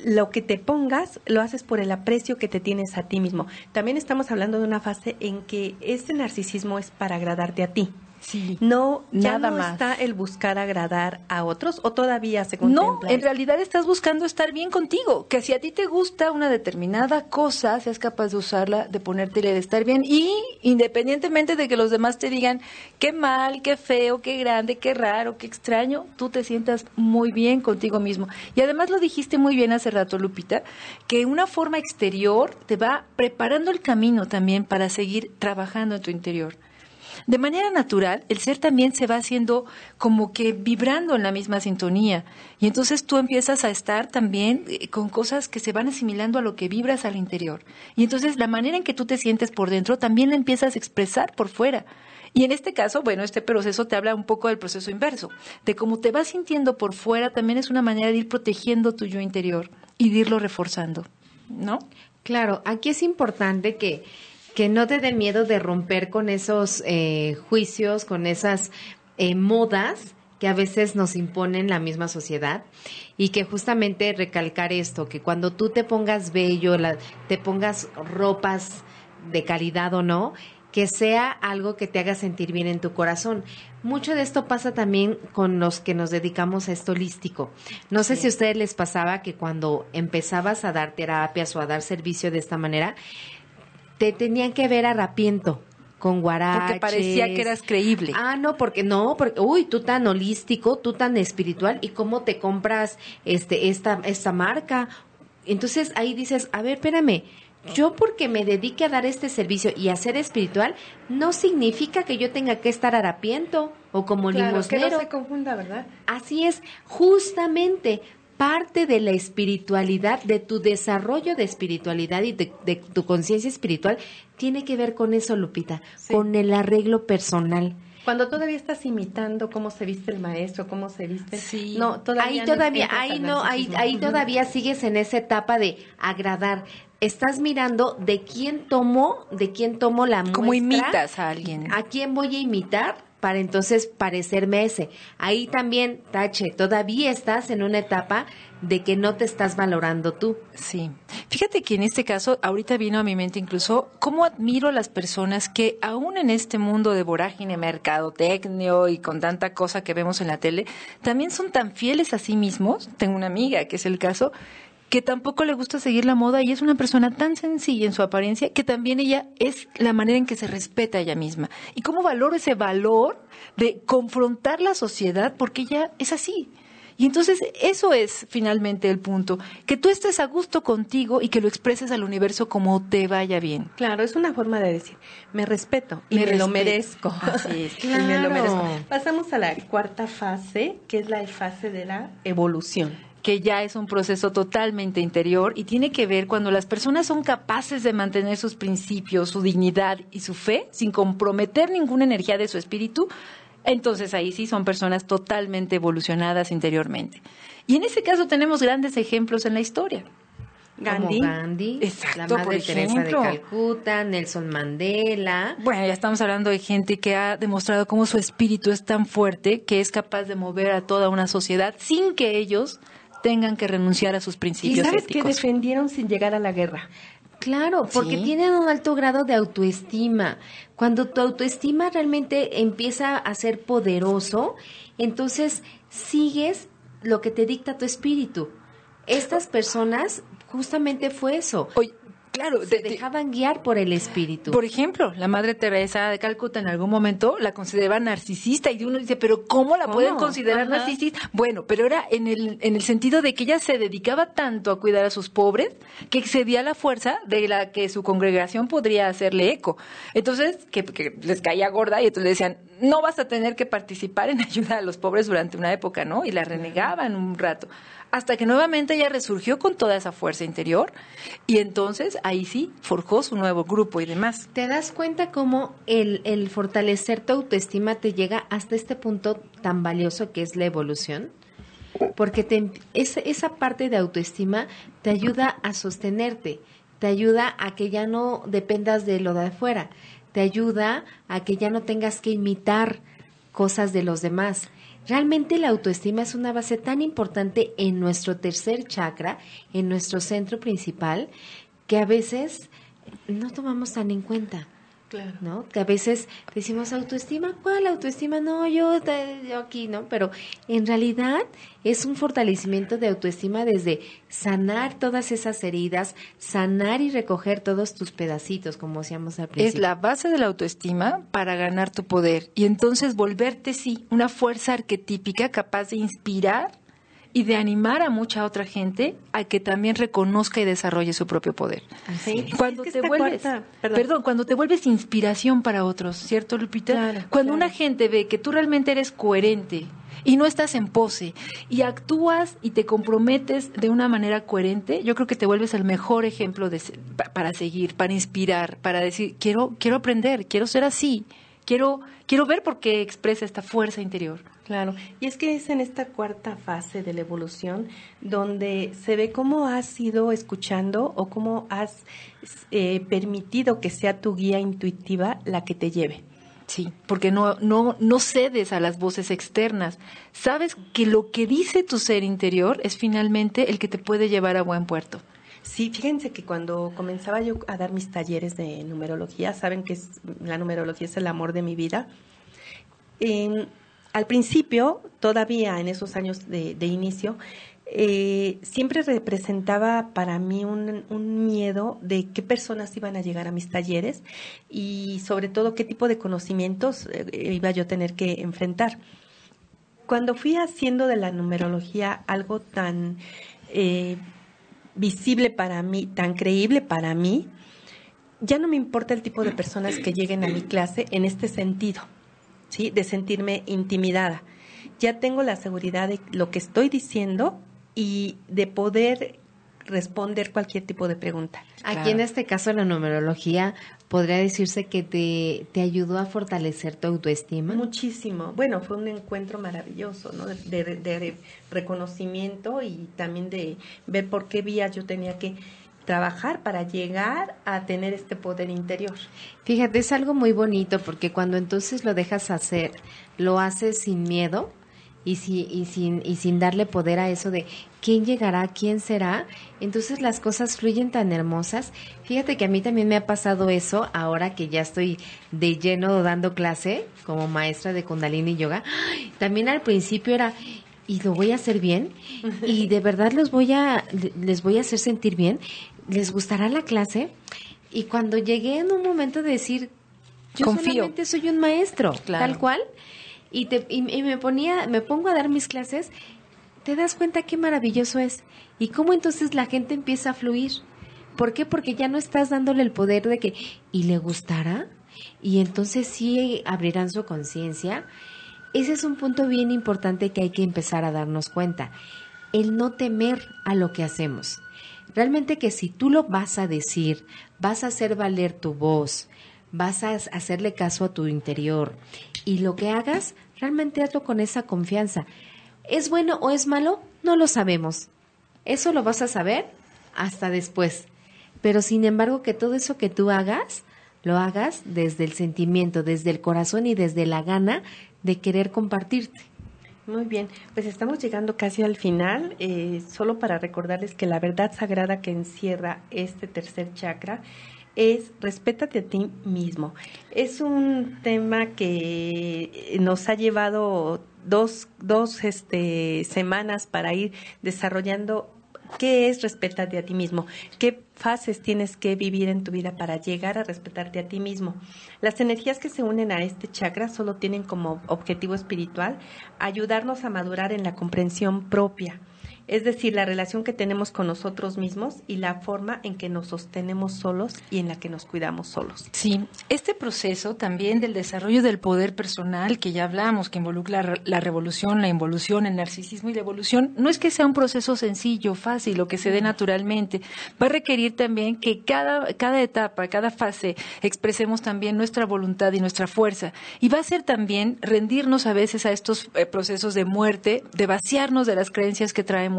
lo que te pongas lo haces por el aprecio que te tienes a ti mismo. También estamos hablando de una fase en que este narcisismo es para agradarte a ti. Sí, No, ya nada no más. está el buscar agradar a otros, o todavía se No, contempla. en realidad estás buscando estar bien contigo, que si a ti te gusta una determinada cosa, seas capaz de usarla, de ponértela y de estar bien, y independientemente de que los demás te digan qué mal, qué feo, qué grande, qué raro, qué extraño, tú te sientas muy bien contigo mismo. Y además lo dijiste muy bien hace rato, Lupita, que una forma exterior te va preparando el camino también para seguir trabajando en tu interior. De manera natural, el ser también se va haciendo como que vibrando en la misma sintonía. Y entonces tú empiezas a estar también con cosas que se van asimilando a lo que vibras al interior. Y entonces la manera en que tú te sientes por dentro también la empiezas a expresar por fuera. Y en este caso, bueno, este proceso te habla un poco del proceso inverso, de cómo te vas sintiendo por fuera, también es una manera de ir protegiendo tu yo interior y de irlo reforzando, ¿no? Claro, aquí es importante que no te dé miedo de romper con esos juicios, con esas modas que a veces nos imponen la misma sociedad, y que justamente recalcar esto, que cuando tú te pongas bello, te pongas ropas de calidad o no, que sea algo que te haga sentir bien en tu corazón. Mucho de esto pasa también con los que nos dedicamos a esto holístico. No sé si a ustedes les pasaba que cuando empezabas a dar terapias o a dar servicio de esta manera, te tenían que ver harapiento, con guaraches. Porque parecía que eras creíble. Porque uy, tú tan holístico, tú tan espiritual, ¿y cómo te compras esta marca? Entonces ahí dices, a ver, espérame, yo porque me dedique a dar este servicio y a ser espiritual, no significa que yo tenga que estar harapiento o como limosnero. Que no se confunda, ¿verdad? Así es, justamente parte de la espiritualidad, de tu desarrollo de espiritualidad y de tu conciencia espiritual, tiene que ver con eso, Lupita, Sí. con el arreglo personal. Cuando todavía estás imitando cómo se viste el maestro, cómo se viste. Sí. No, todavía ahí todavía sigues en esa etapa de agradar. Estás mirando de quién tomo la muestra. ¿Cómo imitas a alguien? ¿A quién voy a imitar? Para entonces parecerme ese. Ahí también, tache, todavía estás en una etapa de que no te estás valorando tú. Sí. Fíjate que en este caso, ahorita vino a mi mente incluso cómo admiro a las personas que aún en este mundo de vorágine, mercadotecnia y con tanta cosa que vemos en la tele, también son tan fieles a sí mismos. Tengo una amiga que es el caso, que tampoco le gusta seguir la moda y es una persona tan sencilla en su apariencia que también ella es la manera en que se respeta a ella misma. Y cómo valoro ese valor de confrontar la sociedad porque ella es así. Y entonces eso es finalmente el punto, que tú estés a gusto contigo y que lo expreses al universo como te vaya bien. Claro, es una forma de decir, me respeto y me lo merezco. Así es. Y me lo Claro. merezco. Pasamos a la cuarta fase, que es la fase de la evolución. Que ya es un proceso totalmente interior y tiene que ver cuando las personas son capaces de mantener sus principios, su dignidad y su fe sin comprometer ninguna energía de su espíritu, entonces ahí sí son personas totalmente evolucionadas interiormente. Y en ese caso tenemos grandes ejemplos en la historia. Gandhi. Como Gandhi, Exacto, la Madre por Teresa de ejemplo. Calcuta, Nelson Mandela. Bueno, ya estamos hablando de gente que ha demostrado cómo su espíritu es tan fuerte que es capaz de mover a toda una sociedad sin que ellos tengan que renunciar a sus ¿Y principios sabes qué éticos. defendieron sin llegar a la guerra? Claro, porque Sí. tienen un alto grado de autoestima. Cuando tu autoestima realmente empieza a ser poderoso, entonces sigues lo que te dicta tu espíritu. Estas personas justamente fue eso. Oye, claro, Se dejaban guiar por el espíritu. Por ejemplo, la Madre Teresa de Calcuta en algún momento la consideraba narcisista y uno dice, pero ¿cómo la pueden considerar Ajá. narcisista? Bueno, pero era en el sentido de que ella se dedicaba tanto a cuidar a sus pobres que excedía la fuerza de la que su congregación podría hacerle eco. Entonces, que les caía gorda y entonces le decían, no vas a tener que participar en ayudar a los pobres durante una época, ¿no? Y la renegaban un rato. Hasta que nuevamente ella resurgió con toda esa fuerza interior y entonces ahí sí forjó su nuevo grupo y demás. ¿Te das cuenta cómo el fortalecer tu autoestima te llega hasta este punto tan valioso que es la evolución? Porque esa parte de autoestima te ayuda a sostenerte, te ayuda a que ya no dependas de lo de afuera, te ayuda a que ya no tengas que imitar cosas de los demás. Realmente la autoestima es una base tan importante en nuestro tercer chakra, en nuestro centro principal, que a veces no tomamos tan en cuenta. Claro. ¿No? Que a veces decimos autoestima, ¿cuál autoestima? No, yo aquí, ¿no? Pero en realidad es un fortalecimiento de autoestima desde sanar todas esas heridas, sanar y recoger todos tus pedacitos, como decíamos al principio. Es la base de la autoestima para ganar tu poder y entonces volverte, sí, una fuerza arquetípica capaz de inspirar y de animar a mucha otra gente a que también reconozca y desarrolle su propio poder. Sí. Cuando Es que te esta vuelves, cuarta- cuando te vuelves inspiración para otros, ¿cierto, Lupita? Claro, Cuando claro. una gente ve que tú realmente eres coherente y no estás en pose y actúas y te comprometes de una manera coherente, yo creo que te vuelves el mejor ejemplo para seguir, para inspirar, para decir, quiero aprender, quiero ser así, quiero ver por qué expresa esta fuerza interior. Claro, y es que es en esta cuarta fase de la evolución donde se ve cómo has ido escuchando o cómo has permitido que sea tu guía intuitiva la que te lleve. Sí, porque no cedes a las voces externas. Sabes que lo que dice tu ser interior es finalmente el que te puede llevar a buen puerto. Sí, fíjense que cuando comenzaba yo a dar mis talleres de numerología, saben que la numerología es el amor de mi vida. Al principio, todavía en esos años de inicio, siempre representaba para mí un miedo de qué personas iban a llegar a mis talleres y sobre todo qué tipo de conocimientos iba yo a tener que enfrentar. Cuando fui haciendo de la numerología algo tan visible para mí, tan creíble para mí, ya no me importa el tipo de personas que lleguen a mi clase en este sentido, ¿sí? De sentirme intimidada. Ya tengo la seguridad de lo que estoy diciendo y de poder responder cualquier tipo de pregunta. Aquí Claro. en este caso la numerología podría decirse que te ayudó a fortalecer tu autoestima. Muchísimo. Bueno, fue un encuentro maravilloso, ¿no? De reconocimiento y también de ver por qué vías yo tenía que trabajar para llegar a tener este poder interior. Fíjate, es algo muy bonito porque cuando entonces lo dejas hacer, lo haces sin miedo y sin darle poder a eso de quién llegará, quién será, entonces las cosas fluyen tan hermosas. Fíjate que a mí también me ha pasado eso ahora que ya estoy de lleno dando clase como maestra de Kundalini Yoga. También al principio era, ¿y lo voy a hacer bien? ¿Y de verdad les voy a hacer sentir bien? ¿Les gustará la clase? Y cuando llegué en un momento de decir, yo Confío. solamente soy un maestro, Claro. tal cual, y me pongo a dar mis clases, te das cuenta qué maravilloso es. Y cómo entonces la gente empieza a fluir. ¿Por qué? Porque ya no estás dándole el poder de que, ¿y le gustará? Y entonces sí abrirán su conciencia. Ese es un punto bien importante que hay que empezar a darnos cuenta. El no temer a lo que hacemos. Realmente que si tú lo vas a decir, vas a hacer valer tu voz, vas a hacerle caso a tu interior y lo que hagas, realmente hazlo con esa confianza. ¿Es bueno o es malo? No lo sabemos. Eso lo vas a saber hasta después. Pero sin embargo que todo eso que tú hagas, lo hagas desde el sentimiento, desde el corazón y desde la gana de querer compartirte. Muy bien, pues estamos llegando casi al final, solo para recordarles que la verdad sagrada que encierra este tercer chakra es respétate a ti mismo. Es un tema que nos ha llevado dos semanas para ir desarrollando. ¿Qué es respétate a ti mismo? ¿Qué fases tienes que vivir en tu vida para llegar a respetarte a ti mismo? Las energías que se unen a este chakra solo tienen como objetivo espiritual ayudarnos a madurar en la comprensión propia, es decir, la relación que tenemos con nosotros mismos y la forma en que nos sostenemos solos y en la que nos cuidamos solos. Sí, este proceso también del desarrollo del poder personal que ya hablamos, que involucra la revolución, la involución, el narcisismo y la evolución, no es que sea un proceso sencillo, fácil o que se dé naturalmente. Va a requerir también que cada etapa, cada fase, expresemos también nuestra voluntad y nuestra fuerza. Y va a ser también rendirnos a veces a estos procesos de muerte, de vaciarnos de las creencias que traemos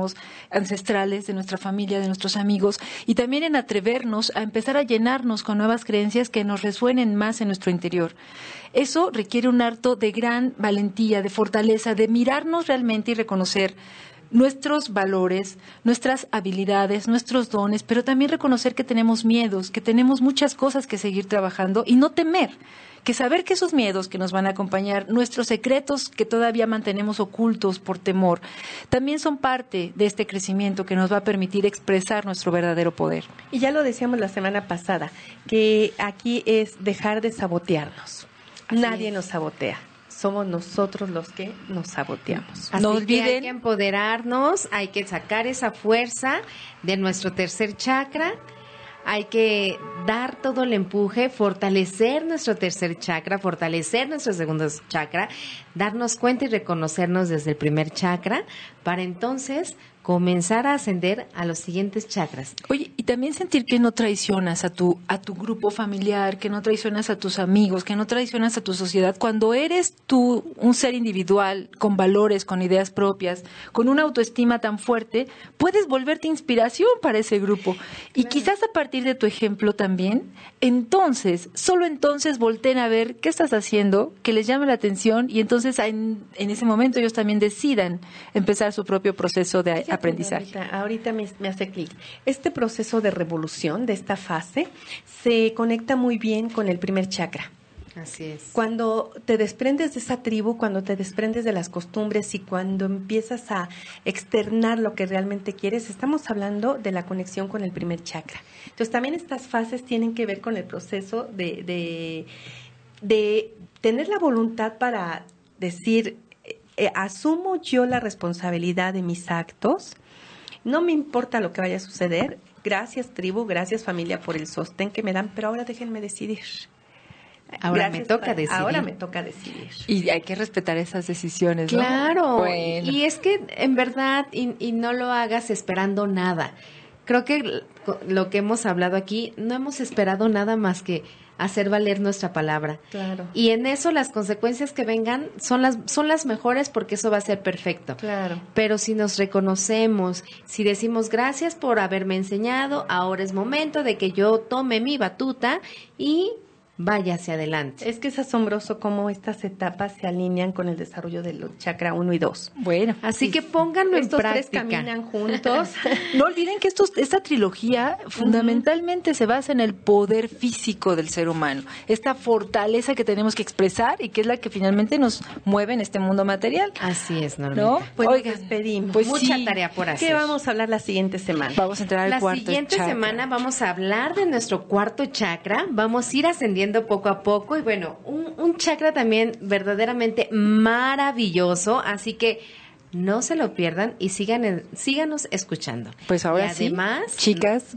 ancestrales, de nuestra familia, de nuestros amigos, y también en atrevernos a empezar a llenarnos con nuevas creencias que nos resuenen más en nuestro interior. Eso requiere un acto de gran valentía, de fortaleza, de mirarnos realmente y reconocer nuestros valores, nuestras habilidades, nuestros dones, pero también reconocer que tenemos miedos, que tenemos muchas cosas que seguir trabajando y no temer, que saber que esos miedos que nos van a acompañar, nuestros secretos que todavía mantenemos ocultos por temor, también son parte de este crecimiento que nos va a permitir expresar nuestro verdadero poder. Y ya lo decíamos la semana pasada, que aquí es dejar de sabotearnos. Nadie nos sabotea. Somos nosotros los que nos saboteamos. Así No que olviden, hay que empoderarnos, hay que sacar esa fuerza de nuestro tercer chakra, hay que dar todo el empuje, fortalecer nuestro tercer chakra, fortalecer nuestro segundo chakra, darnos cuenta y reconocernos desde el primer chakra, para entonces comenzar a ascender a los siguientes chakras. oye, y también sentir que no traicionas a tu grupo familiar, que no traicionas a tus amigos, que no traicionas a tu sociedad. Cuando eres tú un ser individual, con valores, con ideas propias, con una autoestima tan fuerte, puedes volverte inspiración para ese grupo. Y quizás a partir de tu ejemplo también, entonces, solo entonces volteen a ver qué estás haciendo, que les llame la atención, y entonces en ese momento ellos también decidan empezar su propio proceso de aprendizaje. Ahorita me hace clic. Este proceso de revolución, de esta fase, se conecta muy bien con el primer chakra. Así es. Cuando te desprendes de esa tribu, cuando te desprendes de las costumbres y cuando empiezas a externar lo que realmente quieres, estamos hablando de la conexión con el primer chakra. Entonces, también estas fases tienen que ver con el proceso de tener la voluntad para decir, asumo yo la responsabilidad de mis actos, no me importa lo que vaya a suceder, gracias tribu, gracias familia por el sostén que me dan, pero ahora déjenme decidir. Ahora me toca decidir. Ahora me toca decidir. Y hay que respetar esas decisiones, ¿no? Claro, Bueno. y es que en verdad, y no lo hagas esperando nada. Creo que lo que hemos hablado aquí, no hemos esperado nada más que hacer valer nuestra palabra. Claro. Y en eso las consecuencias que vengan son las mejores, porque eso va a ser perfecto. Claro. Pero si nos reconocemos, si decimos gracias por haberme enseñado, ahora es momento de que yo tome mi batuta y vaya hacia adelante. Es que es asombroso cómo estas etapas se alinean con el desarrollo del chakra 1 y 2. Bueno, Así que pónganlo en Estos tres práctica. caminan juntos. no olviden que esta trilogía fundamentalmente se basa en el poder físico del ser humano, esta fortaleza que tenemos que expresar y que es la que finalmente nos mueve en este mundo material. Así es, Normita. ¿No? Pues Oigan, nos despedimos. pues Mucha sí, tarea por hacer. ¿Qué vamos a hablar la siguiente semana? vamos a entrar al La cuarto siguiente chakra. semana vamos a hablar de nuestro cuarto chakra. Vamos a ir ascendiendo poco a poco. Y bueno, un chakra también verdaderamente maravilloso. Así que no se lo pierdan y síganos escuchando. Pues ahora Y sí, además, chicas,